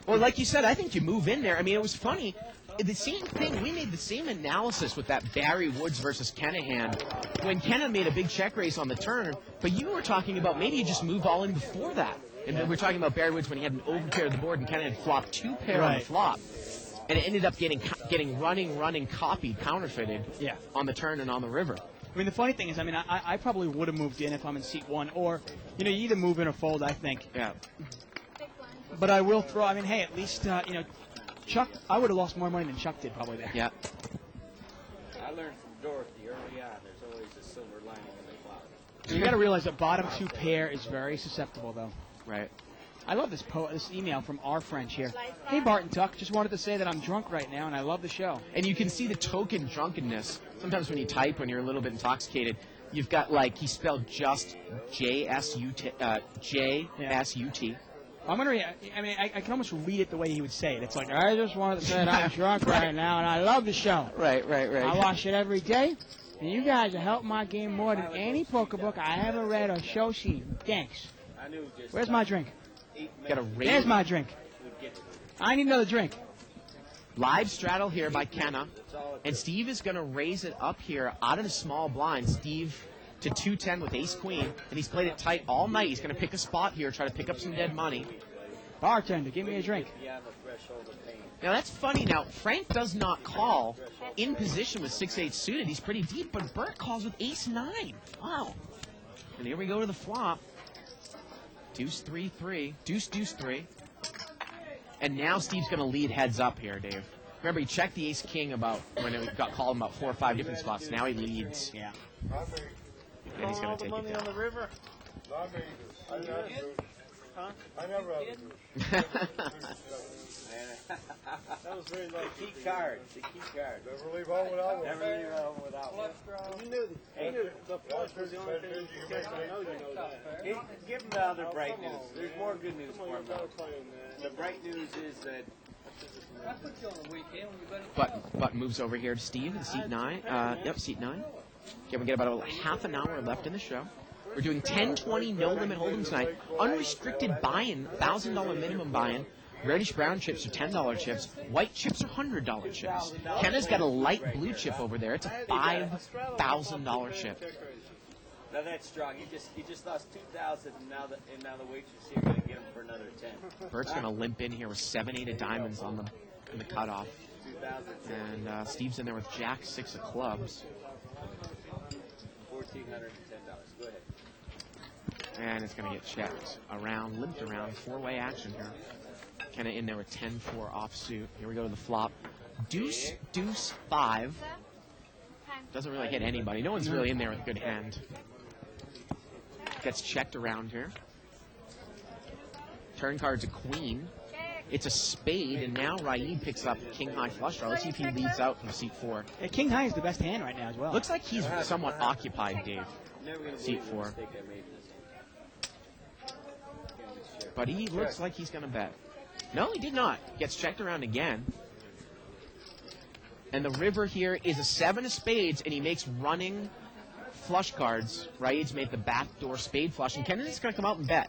Well, like you said, I think you move in there. I mean, it was funny. The same thing, we made the same analysis with that Barry Woods versus Kenahan when Kenna made a big check raise on the turn, but you were talking about maybe you just move all in before that. And we were talking about Barry Woods when he had an overpair of the board and Kenna had flopped 2 pair on the flop. And it ended up getting running copied, counterfeited on the turn and on the river. I mean, the funny thing is, I mean, I probably would have moved in if I'm in seat 1, or, you either move in or fold, I think. Yeah. But I will throw, I mean, hey, at least, Chuck, I would have lost more money than Chuck did probably there. Yeah. I learned from Dorothy early on, there's always a silver lining in the cloud. You got to realize that bottom 2 pair is very susceptible, though. Right. I love this email from our French here. Hey, Bart and Tuck, just wanted to say that I'm drunk right now, and I love the show. And you can see the token drunkenness. Sometimes when you type, when you're a little bit intoxicated, you've got, like, he spelled just J-S-U-T. I'm going to I can almost read it the way he would say it. It's like, I just wanted to say that I'm drunk right now, and I love the show. Right. I watch it every day, and you guys have helped my game more than any poker book I ever read or show sheet. Thanks. Where's my drink? Got a raise. There's my drink. I need another drink. Live straddle here by Kenna. And Steve is going to raise it up here out of the small blind. Steve to 210 with ace-queen. And he's played it tight all night. He's going to pick a spot here, try to pick up some dead money. Bartender, give me a drink. Now, that's funny. Now, Frank does not call in position with 6-8 suited. He's pretty deep, but Bert calls with ace-9. Wow. And here we go to the flop. Deuce 3-3. Deuce 3. And now Steve's going to lead heads up here, Dave. Remember, he checked the ace king about when it got called him about 4 or 5 different spots. Now he leads. Yeah. And he's going to take it down. on the river? Not me. I never do. Huh? I never have That was very lucky. Key card. The key card. Never leave home without one. Never leave home without one. You knew the flush was the only thing you could I know you know that. Give him the other bright news. There's more good news Come on, for you him. gotta play him, man. The bright news is that But moves over here to Steve in seat 9. Yep, seat 9. Okay, we get about a half an hour left in the show. We're doing 10-20 no limit hold'em tonight. Unrestricted buy-in, $1,000 minimum buy-in. Reddish brown chips are $10 chips. White chips are $100 chips. Kenna's got a light blue chip over there. It's a $5,000 chip. now that's strong. He just lost 2,000, and now the waitress here gonna get him for another 10. Bert's gonna limp in here with 7-8 of diamonds on the cutoff. 2,000. And Steve's in there with Jack 6 of clubs. $1,410. Go ahead. And it's going to get checked. Limped around, 4-way action here. Kenna in there with 10-4 offsuit. Here we go to the flop. Deuce, deuce, 5. Doesn't really hit anybody. No one's really in there with a good hand. Gets checked around here. Turn card's a queen. It's a spade, and now Raid picks up king high flush draw. Let's see if he leads out from seat 4. Yeah, king high is the best hand right now as well. Looks like he's somewhat occupied, Dave. Never gonna Seat believe the 4. mistake I made in this. But he looks like he's going to bet. No, he did not. Gets checked around again. And the river here is a 7 of spades, and he makes running flush cards. Raid's made the backdoor spade flush, and Kennedy's going to come out and bet.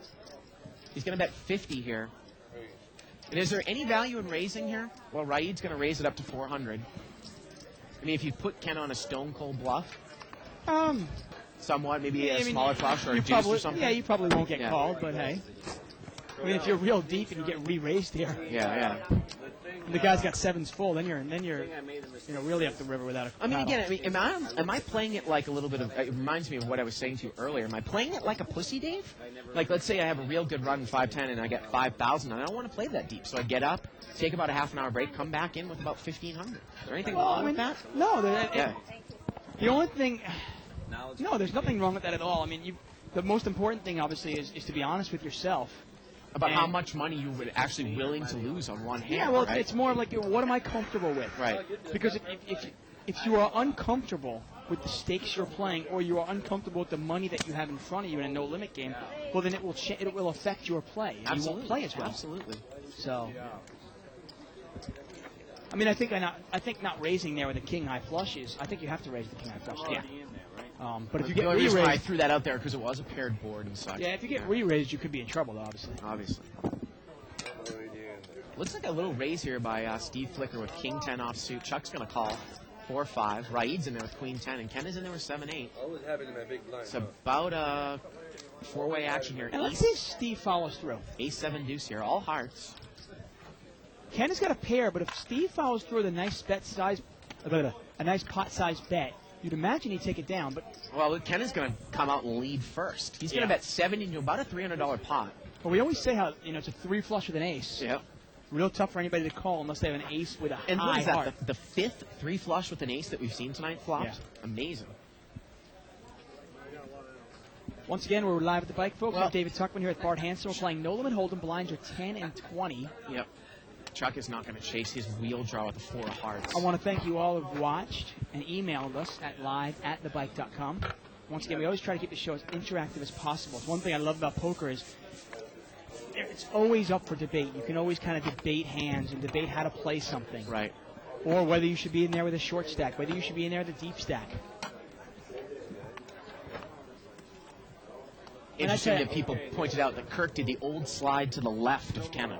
He's going to bet 50 here. And is there any value in raising here? Well, Raid's going to raise it up to 400. I mean, if you put Ken on a stone cold bluff, somewhat, maybe a smaller flush or a deuce or something. Yeah, you probably won't get Yeah. called, but hey. I mean, if you're real deep and you get re-raised here, Yeah. and the guy's got 7s full, then you're really up the river without a I mean, paddle. again, am I playing it like a little bit of? It reminds me of what I was saying to you earlier. Am I playing it like a pussy, Dave? Like, let's say I have a real good run in 5-10 and I get 5,000, and I don't want to play that deep, so I get up, take about a half an hour break, come back in with about 1,500. Is there anything wrong with that? No, Yeah. the only thing. No, there's nothing wrong with that at all. I mean, the most important thing, obviously, is to be honest with yourself. About how much money you would actually willing to lose on one hand. Yeah, well, right? it's more like, what am I comfortable with? Right. Because if you are uncomfortable with the stakes you're playing, or you are uncomfortable with the money that you have in front of you in a no-limit game, well, then it will affect your play. And you won't play as well. Absolutely. So, I mean, I think not raising there with a king high flush is. I think you have to raise the king high flush. Yeah. But if you get the only reason why I re-raised, threw that out there because it was a paired board and such. yeah, if you get re-raised, you could be in trouble, obviously. Obviously. Looks like a little raise here by Steve Flicker with king 10 offsuit. Chuck's going to call 4-5. Raid's in there with queen 10, and Ken is in there with 7-8. Always have it in my big blind. It's about a 4-way action here. And let's see if Steve follows through. Ace 7 deuce here, all hearts. Ken has got a pair, but if Steve follows through with a nice a nice pot-sized bet, you'd imagine he'd take it down. But Well, Ken is going to come out and lead first. He's going to bet 70 into about a $300 pot. well, we always say how it's a 3 flush with an ace. Yep. Real tough for anybody to call unless they have an ace with a And what high is that? heart. The fifth 3 flush with an ace that we've seen tonight flopped? Yeah. Amazing. Once again, we're live at the bike, folks. Well- I'm David Tuckman here with Bart Hanson. We're playing No Limit Hold'em. Blinds are 10 and 20. Yep. Chuck is not going to chase his wheel draw with the 4 of hearts. I want to thank you all who've watched and emailed us at live@thebike.com. Once again, we always try to keep the show as interactive as possible. It's one thing I love about poker is it's always up for debate. You can always kind of debate hands and debate how to play something. Right. Or whether you should be in there with a short stack, whether you should be in there with a deep stack. Interesting And I that people pointed out that Kirk did the old slide to the left of Kenna.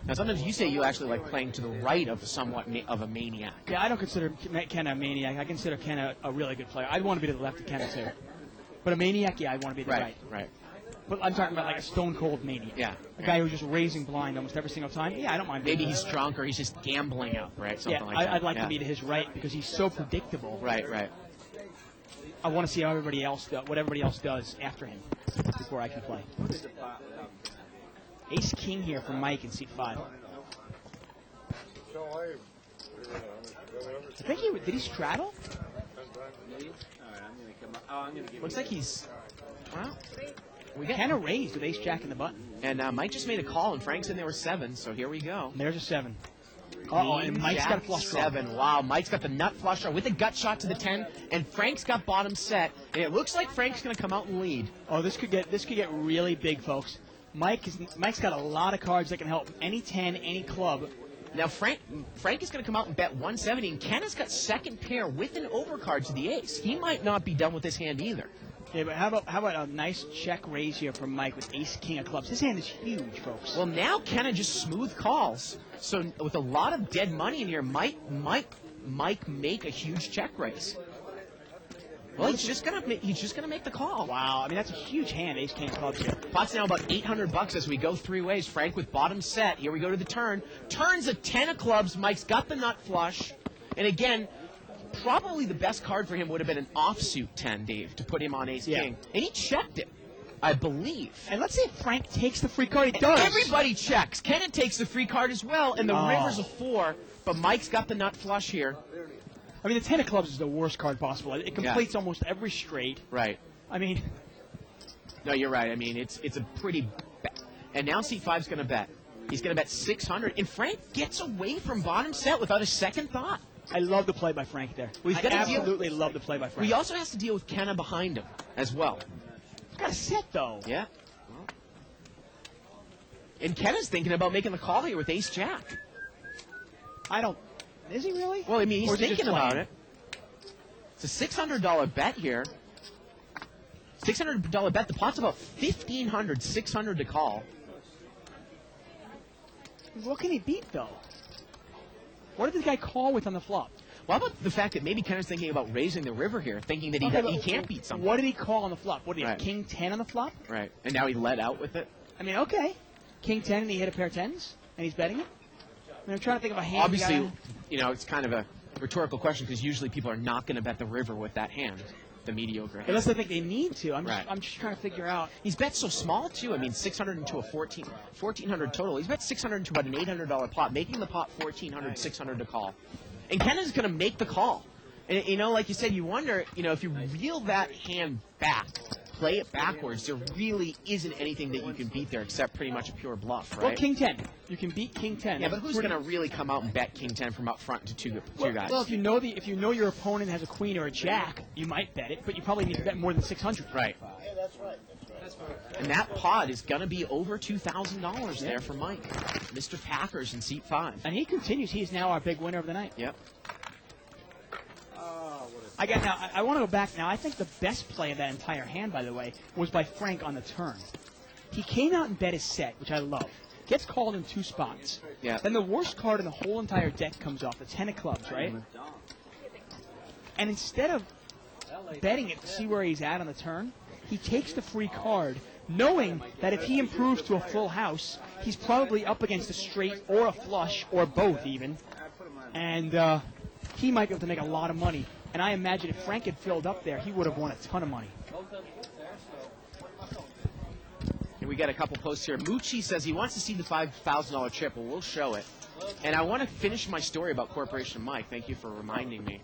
Now, sometimes you say you actually like playing to the right of somewhat of a maniac. Yeah, I don't consider Ken a maniac. I consider Ken a really good player. I'd want to be to the left of Ken, too. But a maniac, yeah, I'd want to be to the right. Right. But I'm talking about like a stone-cold maniac. Yeah. A guy who's just raising blind almost every single time. Yeah, I don't mind. Maybe being he's drunk or he's just gambling up, right? Something yeah, like that. I'd like Yeah. to be to his right because he's so predictable. Right. I want to see how what everybody else does after him before I can play. Ace King here for Mike in seat 5. I think did he straddle? Maybe? Alright, I'm gonna come up. Oh, I'm gonna give Looks you like he's. Well, we got. Kind of raised with ace jack in the button. And Mike just made a call, and Frank said there were 7, so here we go. And there's a 7. Uh-oh, and Mike's Jack, got a flush draw. 7. Wow, Mike's got the nut flush draw with the gut shot to the 10, and Frank's got bottom set, and it looks like Frank's going to come out and lead. Oh, this could get really big, folks. Mike's got a lot of cards that can help any 10, any club. Now Frank is going to come out and bet 170, and Ken has got second pair with an overcard to the ace. He might not be done with this hand either. Yeah, but how about a nice check raise here from Mike with ace king of clubs? His hand is huge, folks. Well, now Kenna just smooth calls. So with a lot of dead money in here, Mike make a huge check raise. Well, he's just gonna make the call. Wow, I mean that's a huge hand, ace king of clubs here. Pot's now about $800 as we go 3 ways. Frank with bottom set. Here we go to the turn. Turns a 10 of clubs. Mike's got the nut flush, and again. Probably the best card for him would have been an offsuit 10, Dave, to put him on ace-king. And he checked it, I believe. And let's say if Frank takes the free card, he does. Everybody checks. Kenna takes the free card as well, and the river's a 4, but Mike's got the nut flush here. I mean, the 10 of clubs is the worst card possible. It completes almost every straight. Right. I mean... No, you're right. I mean, it's a pretty... And now C5's going to bet. He's going to bet 600, and Frank gets away from bottom set without a second thought. I love the play by Frank there. Well, I absolutely love the play by Frank. He also has to deal with Kenna behind him as well. He's got a set, though. Yeah. And Kenna's thinking about making the call here with ace-jack. I don't... Is he really? Well, I mean, he's Or is he thinking just about playing? it. It's a $600 bet here. $600 bet. The pot's about $1,500, $600 to call. What can he beat, though? What did this guy call with on the flop? Well, how about the fact that maybe Kenna's thinking about raising the river here, thinking that he can't beat something. What did he call on the flop? What did he have, Right. king 10 on the flop? Right. And now he let out with it. I mean, okay. King 10 and he hit a pair of 10s, and he's betting it? I mean, I'm trying to think of a hand. Obviously, you know, it's kind of a rhetorical question because usually people are not going to bet the river with that hand, the mediocre hand. Unless they think they need to. I'm Right. just trying to figure out. He's bet so small, too. I mean, 600 into a 1,400 total. He's bet 600 into about an $800 pot, making the pot 1,400, 600 to call. And Kenna's going to make the call. And, you know, like you said, you wonder, you know, if you reel that hand back, play it backwards, there really isn't anything that you can beat there except pretty much a pure bluff, right? Well, king 10. You can beat king 10. Yeah, but who's going to really come out and bet king 10 from up front to two guys? Well, if you know your opponent has a queen or a jack, you might bet it, but you probably need to bet more than 600. Right. And that pot is going to be over $2,000 there for Mike. Mr. Packers in seat 5. And he continues. He is now our big winner of the night. Yep. I want to go back now. I think the best play of that entire hand, by the way, was by Frank on the turn. He came out and bet his set, which I love. Gets called in 2 spots. Yeah. Then the worst card in the whole entire deck comes off, the 10 of clubs, right? And instead of betting it to see where he's at on the turn, he takes the free card, knowing that if he improves to a full house, he's probably up against a straight or a flush, or both even. And he might be able to make a lot of money. And I imagine if Frank had filled up there, he would have won a ton of money. And we got a couple posts here. Moochie says he wants to see the $5,000 chip. Well, we'll show it. And I want to finish my story about Corporation Mike. Thank you for reminding me.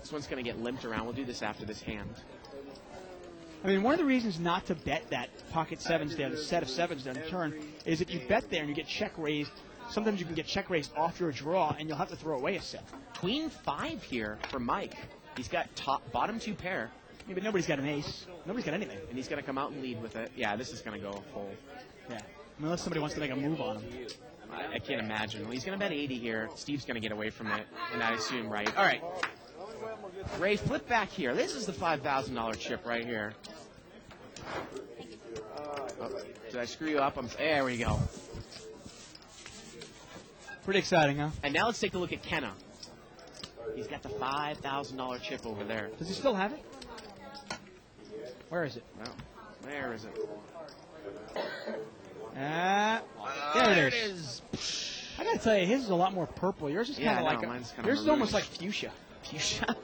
This one's going to get limped around. We'll do this after this hand. I mean, one of the reasons not to bet that pocket 7s there, the set of 7s there on the turn, is if you bet there and you get check raised, sometimes you can get check raised off your draw, and you'll have to throw away a set. Queen 5 here for Mike. He's got bottom 2 pair. Yeah, but nobody's got an ace. Nobody's got anything. And he's going to come out and lead with it. Yeah, this is going to go full. Yeah. Unless somebody wants to make a move on him. I can't imagine. Well, he's going to bet 80 here. Steve's going to get away from it, and I assume right. All right. Ray, flip back here. This is the $5,000 chip right here. Oh, did I screw you up? There we go. Pretty exciting, huh? And now let's take a look at Kenna. He's got the $5,000 chip over there. Does he still have it? Where is it? Well, where is it? There it is. I gotta tell you, his is a lot more purple. Yours is kind of like mine's kinda yours is almost maroonish. like fuchsia. Fuchsia.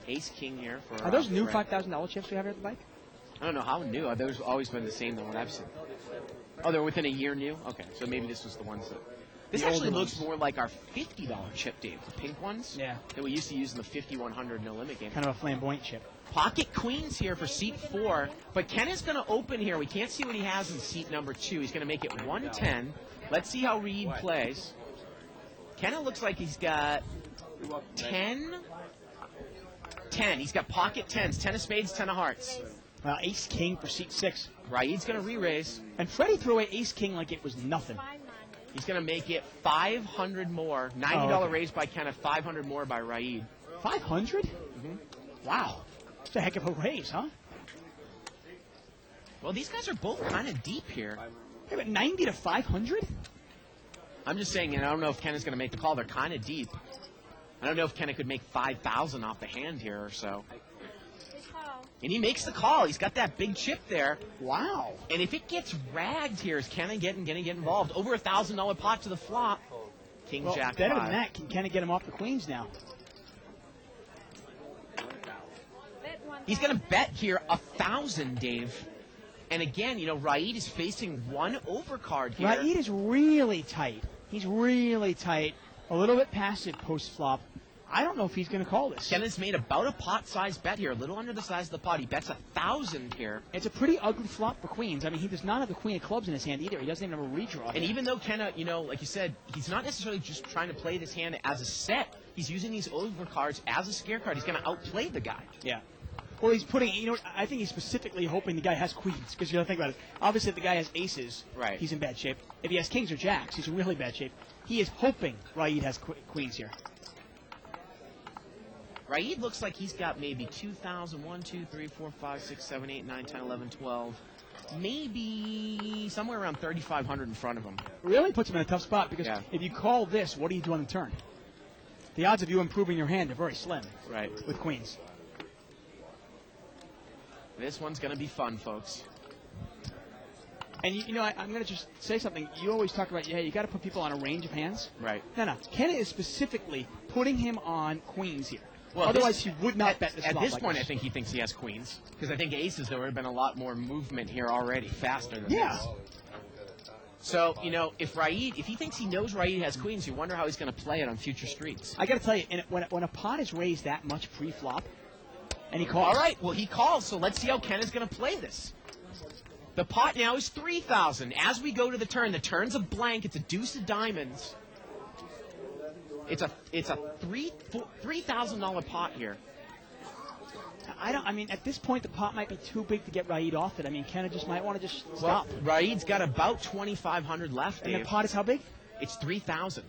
Ace King here for. Are those new Ray. $5,000 chips we have here at the bike? I don't know how new. Those always been the same than what I've seen. Oh, they're within a year new. Okay, so maybe this was the ones that. This The actually older looks ones. more like our $50 chip, Dave. The pink ones. Yeah. That we used to use in the 5100 no limit game. Kind of a flamboyant chip. Pocket queens here for seat 4, but Ken is going to open here. We can't see what he has in seat number 2. He's going to make it 110. Let's see how Reed plays. Ken, it looks like he's got 10. He's got pocket 10s, 10 of spades, 10 of hearts. Ace King for seat 6. Raid's going to re-raise. And Freddie threw away Ace King like it was nothing. He's going to make it 500 more. $90 okay. raise by Ken, 500 more by Raid. 500? Mm-hmm. Wow. That's a heck of a raise, huh? Well, these guys are both kind of deep here. Hey, but 90 to 500? I'm just saying, and I don't know if Ken is going to make the call. They're kind of deep. I don't know if Ken could make 5,000 off the hand here or so. And he makes the call. He's got that big chip there. Wow. And if it gets ragged here, is Ken going to get involved? Over $1,000 pot to the flop. King, Well, Jack, better 5. than that. Can Kenny get him off the queens now? He's going to bet here 1,000, Dave. And again, Raid is facing one overcard here. Raid is really tight. He's really tight. A little bit passive post-flop. I don't know if he's going to call this. Ken has made about a pot-sized bet here, a little under the size of the pot. He bets 1,000 here. It's a pretty ugly flop for queens. I mean, he does not have the queen of clubs in his hand either. He doesn't even have a redraw. And even though Ken, like you said, he's not necessarily just trying to play this hand as a set. He's using these overcards as a scare card. He's going to outplay the guy. Yeah. Well, he's putting, I think he's specifically hoping the guy has queens. Because you got to think about it. Obviously, if the guy has aces, right, he's in bad shape. If he has kings or jacks, he's in really bad shape. He is hoping Raid has queens here. Raid looks like he's got maybe 2,000, 1, 2, 3, 4, 5, 6, 7, 8, 9, 10, 11, 12. Maybe somewhere around 3,500 in front of him. Really puts him in a tough spot because Yeah. if you call this, what do you do on the turn? The odds of you improving your hand are very slim. Right. With queens. This one's going to be fun, folks. And I'm going to just say something. You always talk about, you got to put people on a range of hands. Right. No. Kenna is specifically putting him on queens here. Well, otherwise, he would not bet this At flop this like point, this. I think he thinks he has queens. Because I think aces, there would have been a lot more movement here already, faster than this. So, if he thinks he knows Raid has queens, you wonder how he's going to play it on future streets. I got to tell you, when a pot is raised that much pre-flop, and he calls. All right, well, he calls, so let's see how Ken is going to play this. The pot now is 3,000. As we go to the turn's a blank. It's a deuce of diamonds. It's a $3,000 pot here. At this point, the pot might be too big to get Raid off it. I mean, Kenna just might want to just stop. Well, Raid's got about 2,500 left, And Dave. the pot is how big? It's 3,000.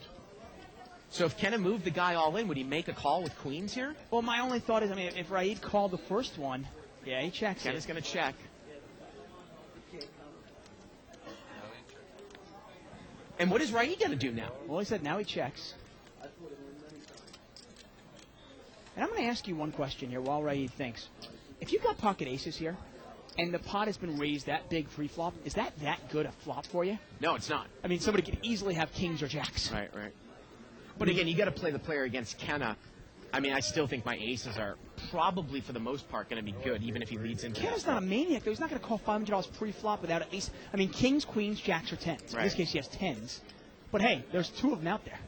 So if Kenna moved the guy all in, would he make a call with queens here? Well, my only thought is, if Raid called the first one, he checks Kenna's going to check. And what is Raid going to do now? Well, he said now he checks. And I'm going to ask you one question here while Raid thinks. If you've got pocket aces here, and the pot has been raised that big pre-flop, is that good a flop for you? No, it's not. I mean, somebody could easily have kings or jacks. Right. But again, you got to play the player against Kenna. I mean, I still think my aces are probably, for the most part, going to be good, even if he leads into Kenna's that. not a maniac, though. He's not going to call $500 pre-flop without at least... I mean, kings, queens, jacks, or tens. Right. In this case, he has tens. But hey, there's two of them out there.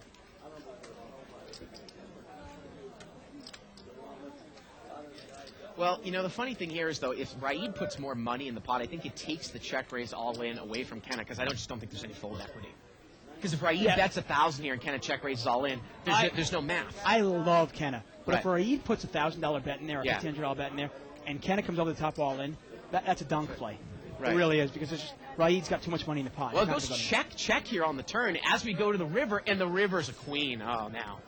Well, the funny thing here is, though, if Raid puts more money in the pot, I think it takes the check raise all in away from Kenna, because I just don't think there's any fold equity. Because if Raid bets 1,000 here and Kenna check raises all in, there's no math. I love Kenna. But if Right. Raid puts a $1,000 bet in there, or Yeah. $1,500 bet in there, and Kenna comes over the top all in, that's a dunk play. Right. It really is, because Raid's got too much money in the pot. Well, it He's not goes gonna go check here on the turn as we go to the river, and the river's a queen. Oh, now.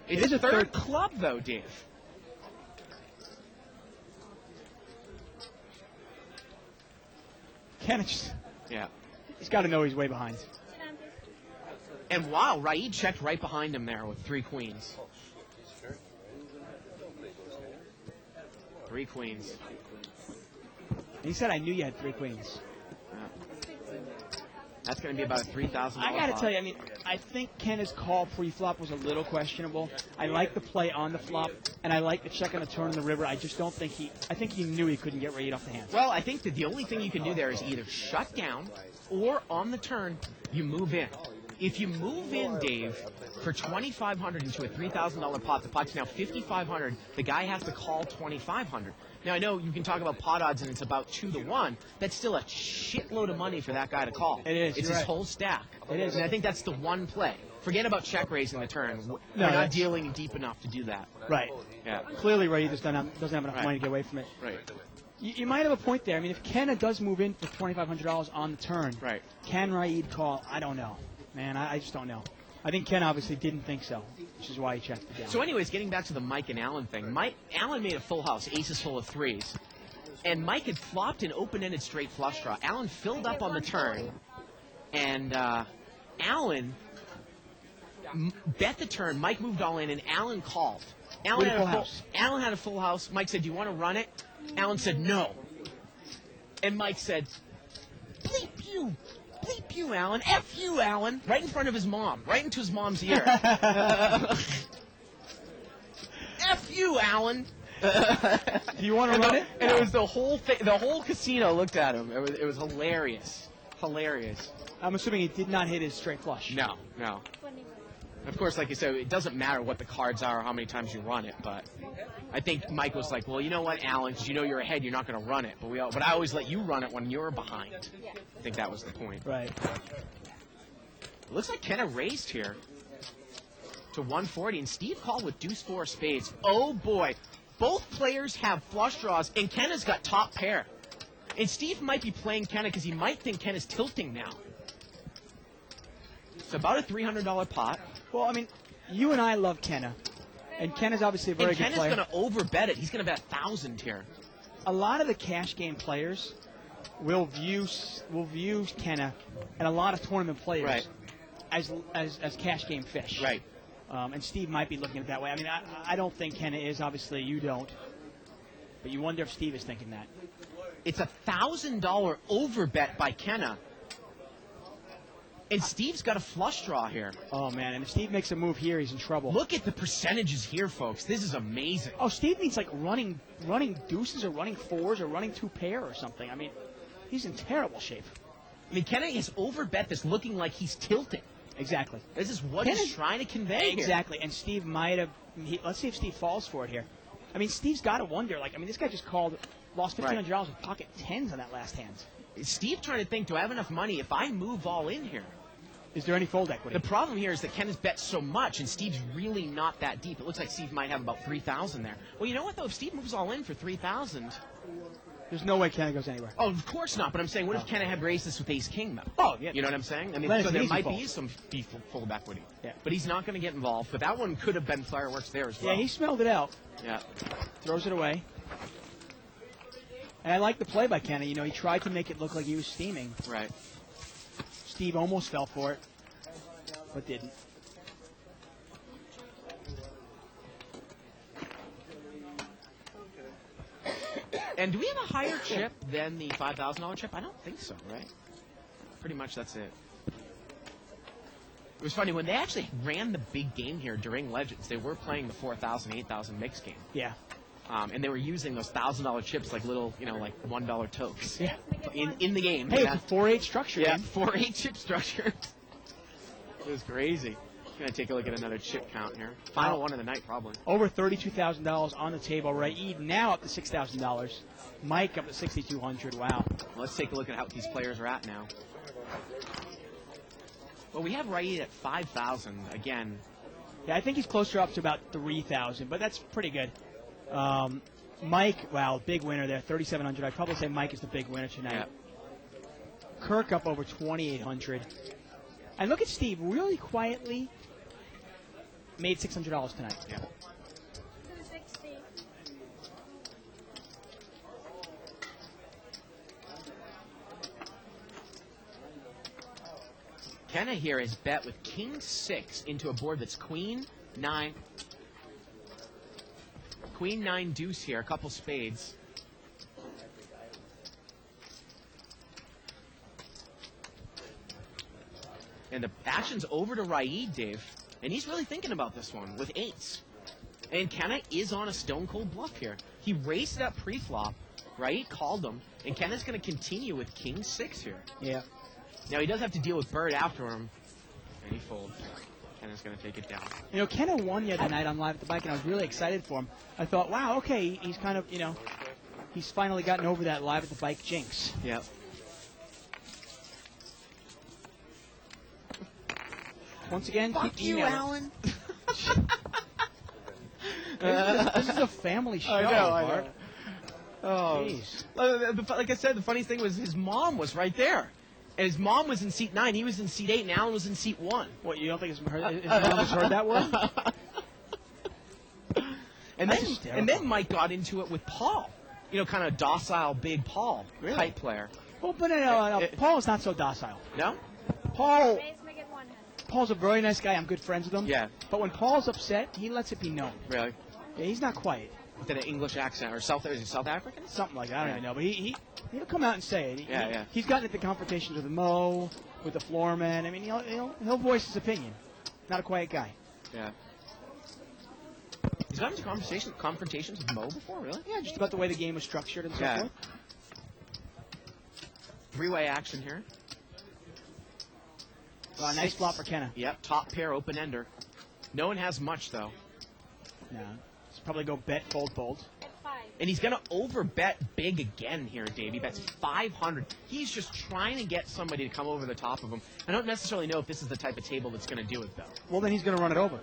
It It's is a a third third- club, though, Dave. Kenna just... Yeah. He's got to know he's way behind. And wow, Raid checked right behind him there with 3 queens. 3 queens. He said, I knew you had 3 queens. That's going to be about a $3,000 I got to pot. tell you, I think Kenna's call pre-flop was a little questionable. I like the play on the flop, and I like the check on the turn in the river. I just don't think I think he knew he couldn't get Raid off the hands. Well, I think that the only thing you can do there is either shut down, or on the turn, you move in. If you move in, Dave, for $2,500 into a $3,000 pot, the pot's now $5,500. The guy has to call $2,500. Now, I know you can talk about pot odds and it's about 2-1. That's still a shitload of money for that guy to call. It is, It's you're his right. whole stack. It is. And I think that's the one play. Forget about check raising the turn. We're not that's- dealing deep enough to do that. Right. Yeah. Clearly, Ray doesn't have enough Right. money to get away from it. Right. You might have a point there. I mean, if Kenna does move in for $2,500 on the turn, Right. can Raid call? I don't know. Man, I just don't know. I think Ken obviously didn't think so, which is why he checked it down. So anyways, getting back to the Mike and Allen thing. Allen made a full house, aces full of threes. And Mike had flopped an open-ended straight flush draw. Allen filled up on the turn. And Allen bet the turn. Mike moved all in, and Allen called. Allen With a had full a full house. Allen had a full house. Mike said, "Do you want to run it?" Allen said, "No." And Mike said, "Bleep you, Allen. F you, Allen." Right in front of his mom. Right into his mom's ear. F you, Allen. Do you want to run it? And it was the whole thing. The whole casino looked at him. It was hilarious. Hilarious. I'm assuming he did not hit his straight flush. No. Of course, like you said, it doesn't matter what the cards are or how many times you run it, but I think Mike was like, well, you know what, Alan, because you know you're ahead, you're not going to run it. But I always let you run it when you're behind. I think that was the point. Right. It looks like Kenna raised here to 140, and Steve called with deuce four spades. Oh, boy. Both players have flush draws, and Kenna's got top pair. And Steve might be playing Kenna because he might think Kenna's tilting now. It's about a $300 pot. Well, I mean, you and I love Kenna, and Kenna's obviously a very And good Kenna's player. going to overbet it. He's going to bet 1,000 here. A lot of the cash game players will view Kenna and a lot of tournament players as cash game fish. Right. And Steve might be looking at it that way. I mean, I don't think Kenna is. Obviously, you don't. But you wonder if Steve is thinking that. It's a $1,000 overbet by Kenna. And Steve's got a flush draw here. Oh, man. And if Steve makes a move here, he's in trouble. Look at the percentages here, folks. This is amazing. Oh, Steve needs like running deuces or running fours or running two pair or something. I mean, he's in terrible shape. I mean, Kenna is overbet this looking like he's tilting. Exactly. This is what he's trying to convey here. Exactly. And Steve might have. Let's see if Steve falls for it here. I mean, Steve's got to wonder. Like, I mean, this guy just lost $1,500 with pocket tens on that last hand. Steve trying to think, do I have enough money if I move all in here? Is there any fold equity? The problem here is that Ken has bet so much, and Steve's really not that deep. It looks like Steve might have about 3,000 there. Well, you know what, though? If Steve moves all in for 3,000... There's no way Kenna goes anywhere. Oh, of course not, but I'm saying, what if Kenna had raised this with ace-king, though? Oh, yeah. You know what I'm saying? I mean, Then so it's there an easy might fold. be some fold equity. Yeah. But he's not going to get involved. But that one could have been fireworks there as well. Yeah, he smelled it out. Yeah. Throws it away. And I like the play by Kenna. You know, he tried to make it look like he was steaming. Right. Steve almost fell for it, but didn't. And do we have a higher chip than the $5,000 chip? I don't think so, right? Pretty much that's it. It was funny, when they actually ran the big game here during Legends, they were playing the 4,000, 8,000 mix game. Yeah. And they were using those $1,000 chips like little, like $1 tokes. Yeah. In the game. Hey, Yeah. it's a 4-8 structure. Yeah, man. 4-8 chip structure. It was crazy. Gonna take a look at another chip count here. Final one of the night, probably. Over $32,000 on the table. Raid now up to $6,000. Mike up to $6,200. Wow. Let's take a look at how these players are at now. Well, we have Raid at 5,000 again. Yeah, I think he's closer up to about 3,000, but that's pretty good. Mike, wow, big winner there, 3,700. I'd probably say Mike is the big winner tonight. Yeah. Kirk up over 2,800. And look at Steve, really quietly made $600 tonight. Yeah. 260. Kenna here is bet with King 6 into a board that's Queen 9. Queen 9 deuce here, a couple spades. And the action's over to Raid, Dave. And he's really thinking about this one with eights. And Kenna is on a stone cold bluff here. He raised it up pre-flop. Raid called him. And Kenna's going to continue with King 6 here. Yeah. Now he does have to deal with Bird after him. And he folds. Kenna's going to take it down. You know, Kenna won the other night on Live at the Bike, and I was really excited for him. I thought, wow, okay, he's kind of, he's finally gotten over that Live at the Bike jinx. Yep. Once again, Fuck you, Alan. This is a family show. I know. Bart. Oh, Jeez. Like I said, the funniest thing was his mom was right there. And his mom was in seat 9. He was in seat 8, and Alan was in seat 1. What, you don't think his mom has heard that word? And then Mike got into it with Paul. Kind of docile, big Paul, type player. Well, but no, Paul's not so docile. No? Paul, Raise, make it 100. Paul's a very nice guy. I'm good friends with him. Yeah. But when Paul's upset, he lets it be known. Really? Yeah, he's not quiet. With an English accent, or is he South African? Something like that. I don't even know. But he'll come out and say it. Yeah. He's gotten into confrontations with Mo, with the floorman. I mean, he'll voice his opinion. Not a quiet guy. Yeah. He's gotten into confrontations with Mo before, really? Yeah, just about the way the game was structured and so forth. Three-way action here. Well, nice flop for Kenna. Yep, top pair, open-ender. No one has much, though. No. He's probably go bet, fold, fold. At 5. And he's going to overbet big again here, Dave. He bets 500. He's just trying to get somebody to come over the top of him. I don't necessarily know if this is the type of table that's going to do it, though. Well, then he's going to run it over.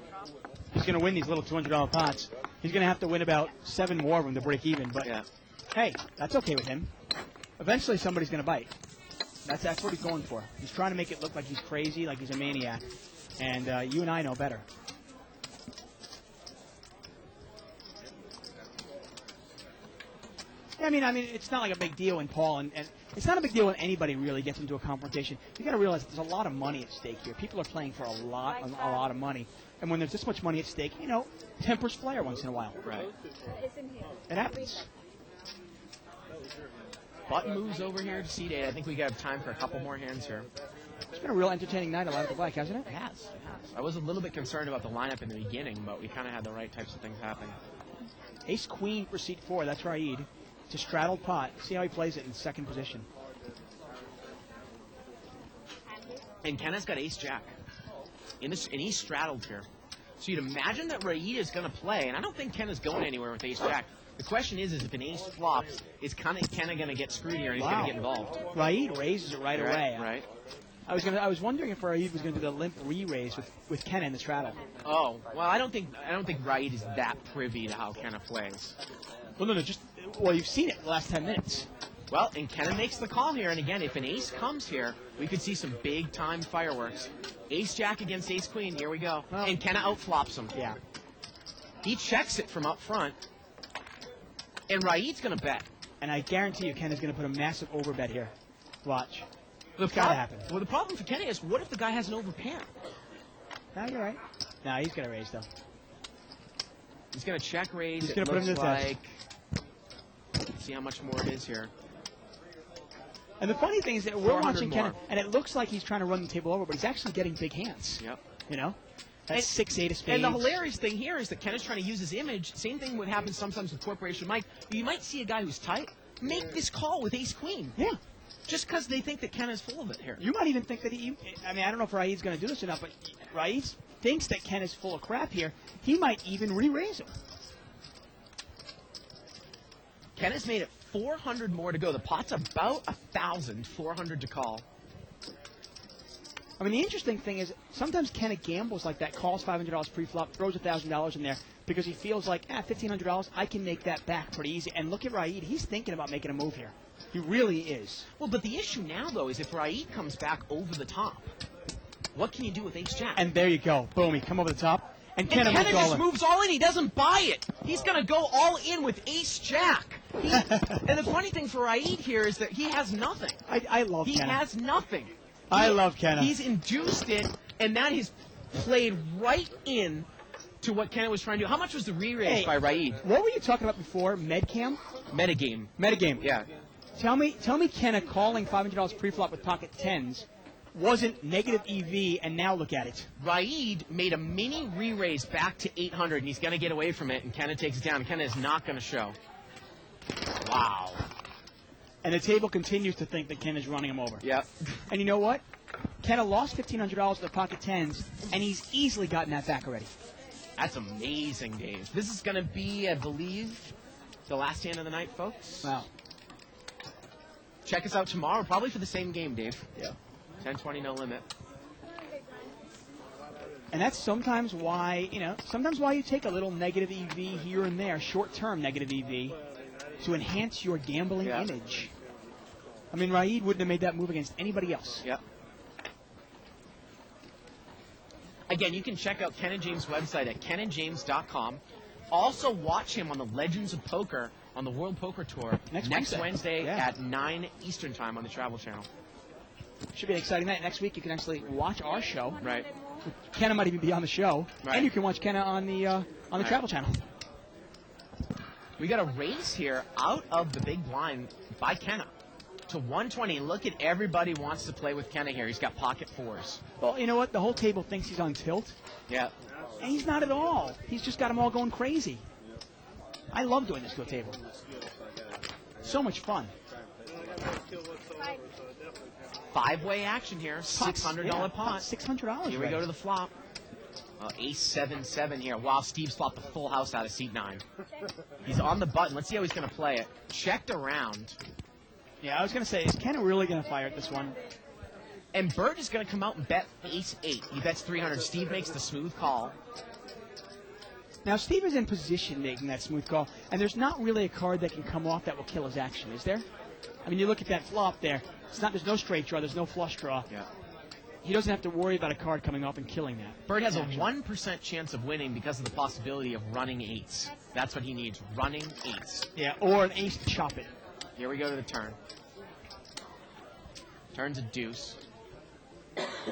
He's going to win these little $200 pots. He's going to have to win about 7 more of them to break even. But, hey, that's okay with him. Eventually somebody's going to bite. That's what he's going for. He's trying to make it look like he's crazy, like he's a maniac. And you and I know better. I mean, it's not like a big deal when Paul and it's not a big deal when anybody really gets into a confrontation. You got to realize that there's a lot of money at stake here. People are playing for a lot of money, and when there's this much money at stake, tempers flare once in a while. Right. It's in here. It happens. Button moves over here to seat 8. I think we got time for a couple more hands here. It's been a real entertaining night at Live at the Bike, hasn't it? It has. I was a little bit concerned about the lineup in the beginning, but we kind of had the right types of things happen. Ace Queen for seat 4. That's Raid. It's a straddled pot. See how he plays it in second position. And Kenna's got Ace Jack. And he's straddled here. So you'd imagine that Raid is going to play, and I don't think Kenna's going anywhere with Ace Jack. The question is if an ace flops, is Kenna going to get screwed here and he's going to get involved? Raid raises it right away. Right. I was wondering if Raid was going to do the limp re-raise with Kenna in the straddle. Oh, well, I don't think Raid is that privy to how Kenna plays. Well, no, you've seen it the last 10 minutes. Well, and Kenna makes the call here, and again, if an ace comes here, we could see some big-time fireworks. Ace Jack against Ace Queen, here we go. Oh. And Kenna outflops him. Yeah. He checks it from up front, and Raid's going to bet. And I guarantee you Kenna's going to put a massive overbet here. Watch. It's got to happen. Well, the problem for Kenna is, what if the guy has an overpair? No, you're right. No, he's going to raise, though. He's going to check raise. He's going to put him to the test. See how much more it is here. And the funny thing is that we're watching more. Kenna, and it looks like he's trying to run the table over, but he's actually getting big hands. Yep. That's 6-8 of spades. And the hilarious thing here is that Kenna's trying to use his image. Same thing would happen sometimes with Corporation Mike. You might see a guy who's tight make this call with Ace Queen. Yeah. Just because they think that Kenna's full of it here. You might even think that I don't know if Raid's going to do this or not, but Raid thinks that Kenna's full of crap here. He might even re-raise him. Kenna's made it 400 more to go. The pot's about 1,000, 400 to call. I mean, the interesting thing is sometimes Kenna gambles like that, calls $500 pre-flop, throws $1,000 in there because he feels like, $1,500, I can make that back pretty easy. And look at Raid. He's thinking about making a move here. He really is. Well, but the issue now, though, is if Raid comes back over the top, what can you do with Ace Jack? And there you go. Boom, he come over the top. And Kenna just moves all in. He doesn't buy it. He's going to go all in with Ace Jack. And the funny thing for Raid here is that he has nothing. I love Kenna. He has nothing. I love Kenna. He's induced it, and now he's played right in to what Kenna was trying to do. How much was the re-raise by Raid? What were you talking about before? Medcam? Metagame. Metagame. Yeah. Tell me Kenna calling $500 pre-flop with pocket tens wasn't negative EV, and now look at it. Raid made a mini re-raise back to 800, and he's going to get away from it, and Kenna takes it down. Kenna is not going to show. Wow. And the table continues to think that Kenna's running him over. Yep. And you know what? Kenna lost $1,500 with the pocket tens, and he's easily gotten that back already. That's amazing, Dave. This is going to be, I believe, the last hand of the night, folks. Wow. Check us out tomorrow, probably for the same game, Dave. Yeah. 10-20, no limit. And that's sometimes why, sometimes why you take a little negative EV here and there, short-term negative EV, to enhance your gambling image. I mean, Raid wouldn't have made that move against anybody else. Yep. Again, you can check out Ken and James' website at kenandjames.com. Also, watch him on the Legends of Poker on the World Poker Tour next Wednesday at 9 Eastern Time on the Travel Channel. Should be an exciting night. Next week, you can actually watch our show. Right. Kenna might even be on the show. Right. And you can watch Kenna on the Travel Channel. We got a raise here out of the big blind by Kenna to 120. Look at everybody wants to play with Kenna here. He's got pocket fours. Well, you know what? The whole table thinks he's on tilt. Yeah. And he's not at all. He's just got them all going crazy. I love doing this to a table. So much fun. Five-way action here. $600 pot. $600. Here we go to the flop. Ace 7-7 here. Wow, Steve's flopped the full house out of seat 9. He's on the button. Let's see how he's going to play it. Checked around. Yeah, I was going to say, is Kenna really going to fire at this one? And Bert is going to come out and bet Ace 8. He bets 300. Steve makes the smooth call. Now, Steve is in position making that smooth call, and there's not really a card that can come off that will kill his action, is there? I mean, you look at that flop there. There's no straight draw. There's no flush draw. Yeah. He doesn't have to worry about a card coming off and killing that. Bert has a 1% chance of winning because of the possibility of running 8s. That's what he needs, running 8s. Yeah, or an ace to chop it. Here we go to the turn. Turn's a deuce.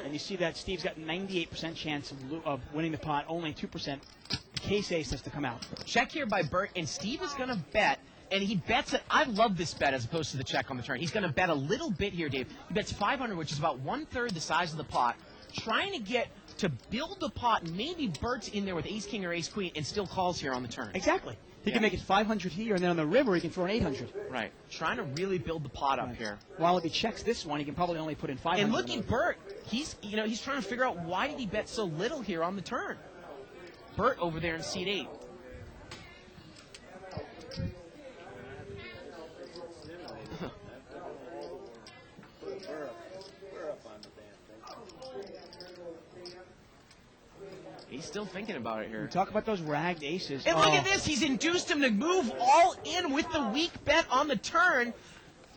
And you see that Steve's got 98% chance of winning the pot, only 2%. The case ace has to come out. Check here by Bert, and Steve is going to bet, and he bets it. I love this bet as opposed to the check on the turn. He's going to bet a little bit here, Dave. He bets 500, which is about 1/3 the size of the pot, trying to get to build the pot. Maybe Bert's in there with ace king or ace queen and still calls here on the turn. Exactly. He can make it 500 here, and then on the river he can throw an 800. Right. Trying to really build the pot up here. While if he checks this one, he can probably only put in 500. And look at Bert. He's trying to figure out why did he bet so little here on the turn. Bert over there in seat 8. He's still thinking about it here. Talk about those ragged aces. And look at this. He's induced him to move all in with the weak bet on the turn.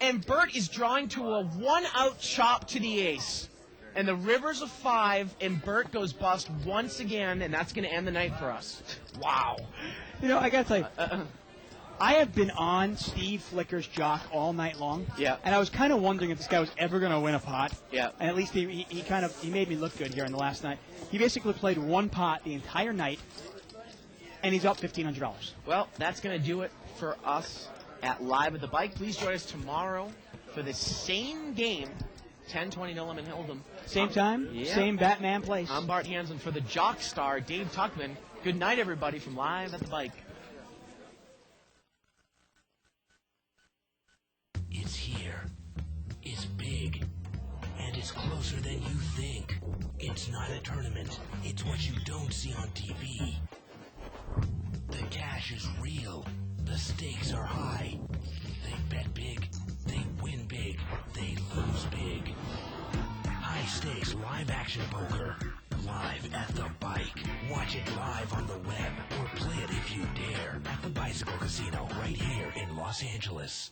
And Bert is drawing to a 1-out chop to the ace. And the river's a 5, and Bert goes bust once again, and that's going to end the night for us. Wow. You know, I got to tell you, I have been on Steve Flicker's jock all night long. Yeah. And I was kind of wondering if this guy was ever going to win a pot. Yeah. And at least he made me look good here in the last night. He basically played one pot the entire night, and he's up $1,500. Well, that's going to do it for us at Live at the Bike. Please join us tomorrow for the same game, 10-20 no limit Hold'em. Same time, same Batman place. I'm Bart Hansen for the Jock Star, Dave Tuckman. Good night, everybody, from Live at the Bike. It's here. It's big. And it's closer than you think. It's not a tournament. It's what you don't see on TV. The cash is real. The stakes are high. They bet big. They win big. They lose big. High stakes live action poker. Live at the Bike. Watch it live on the web or play it if you dare at the Bicycle Casino right here in Los Angeles.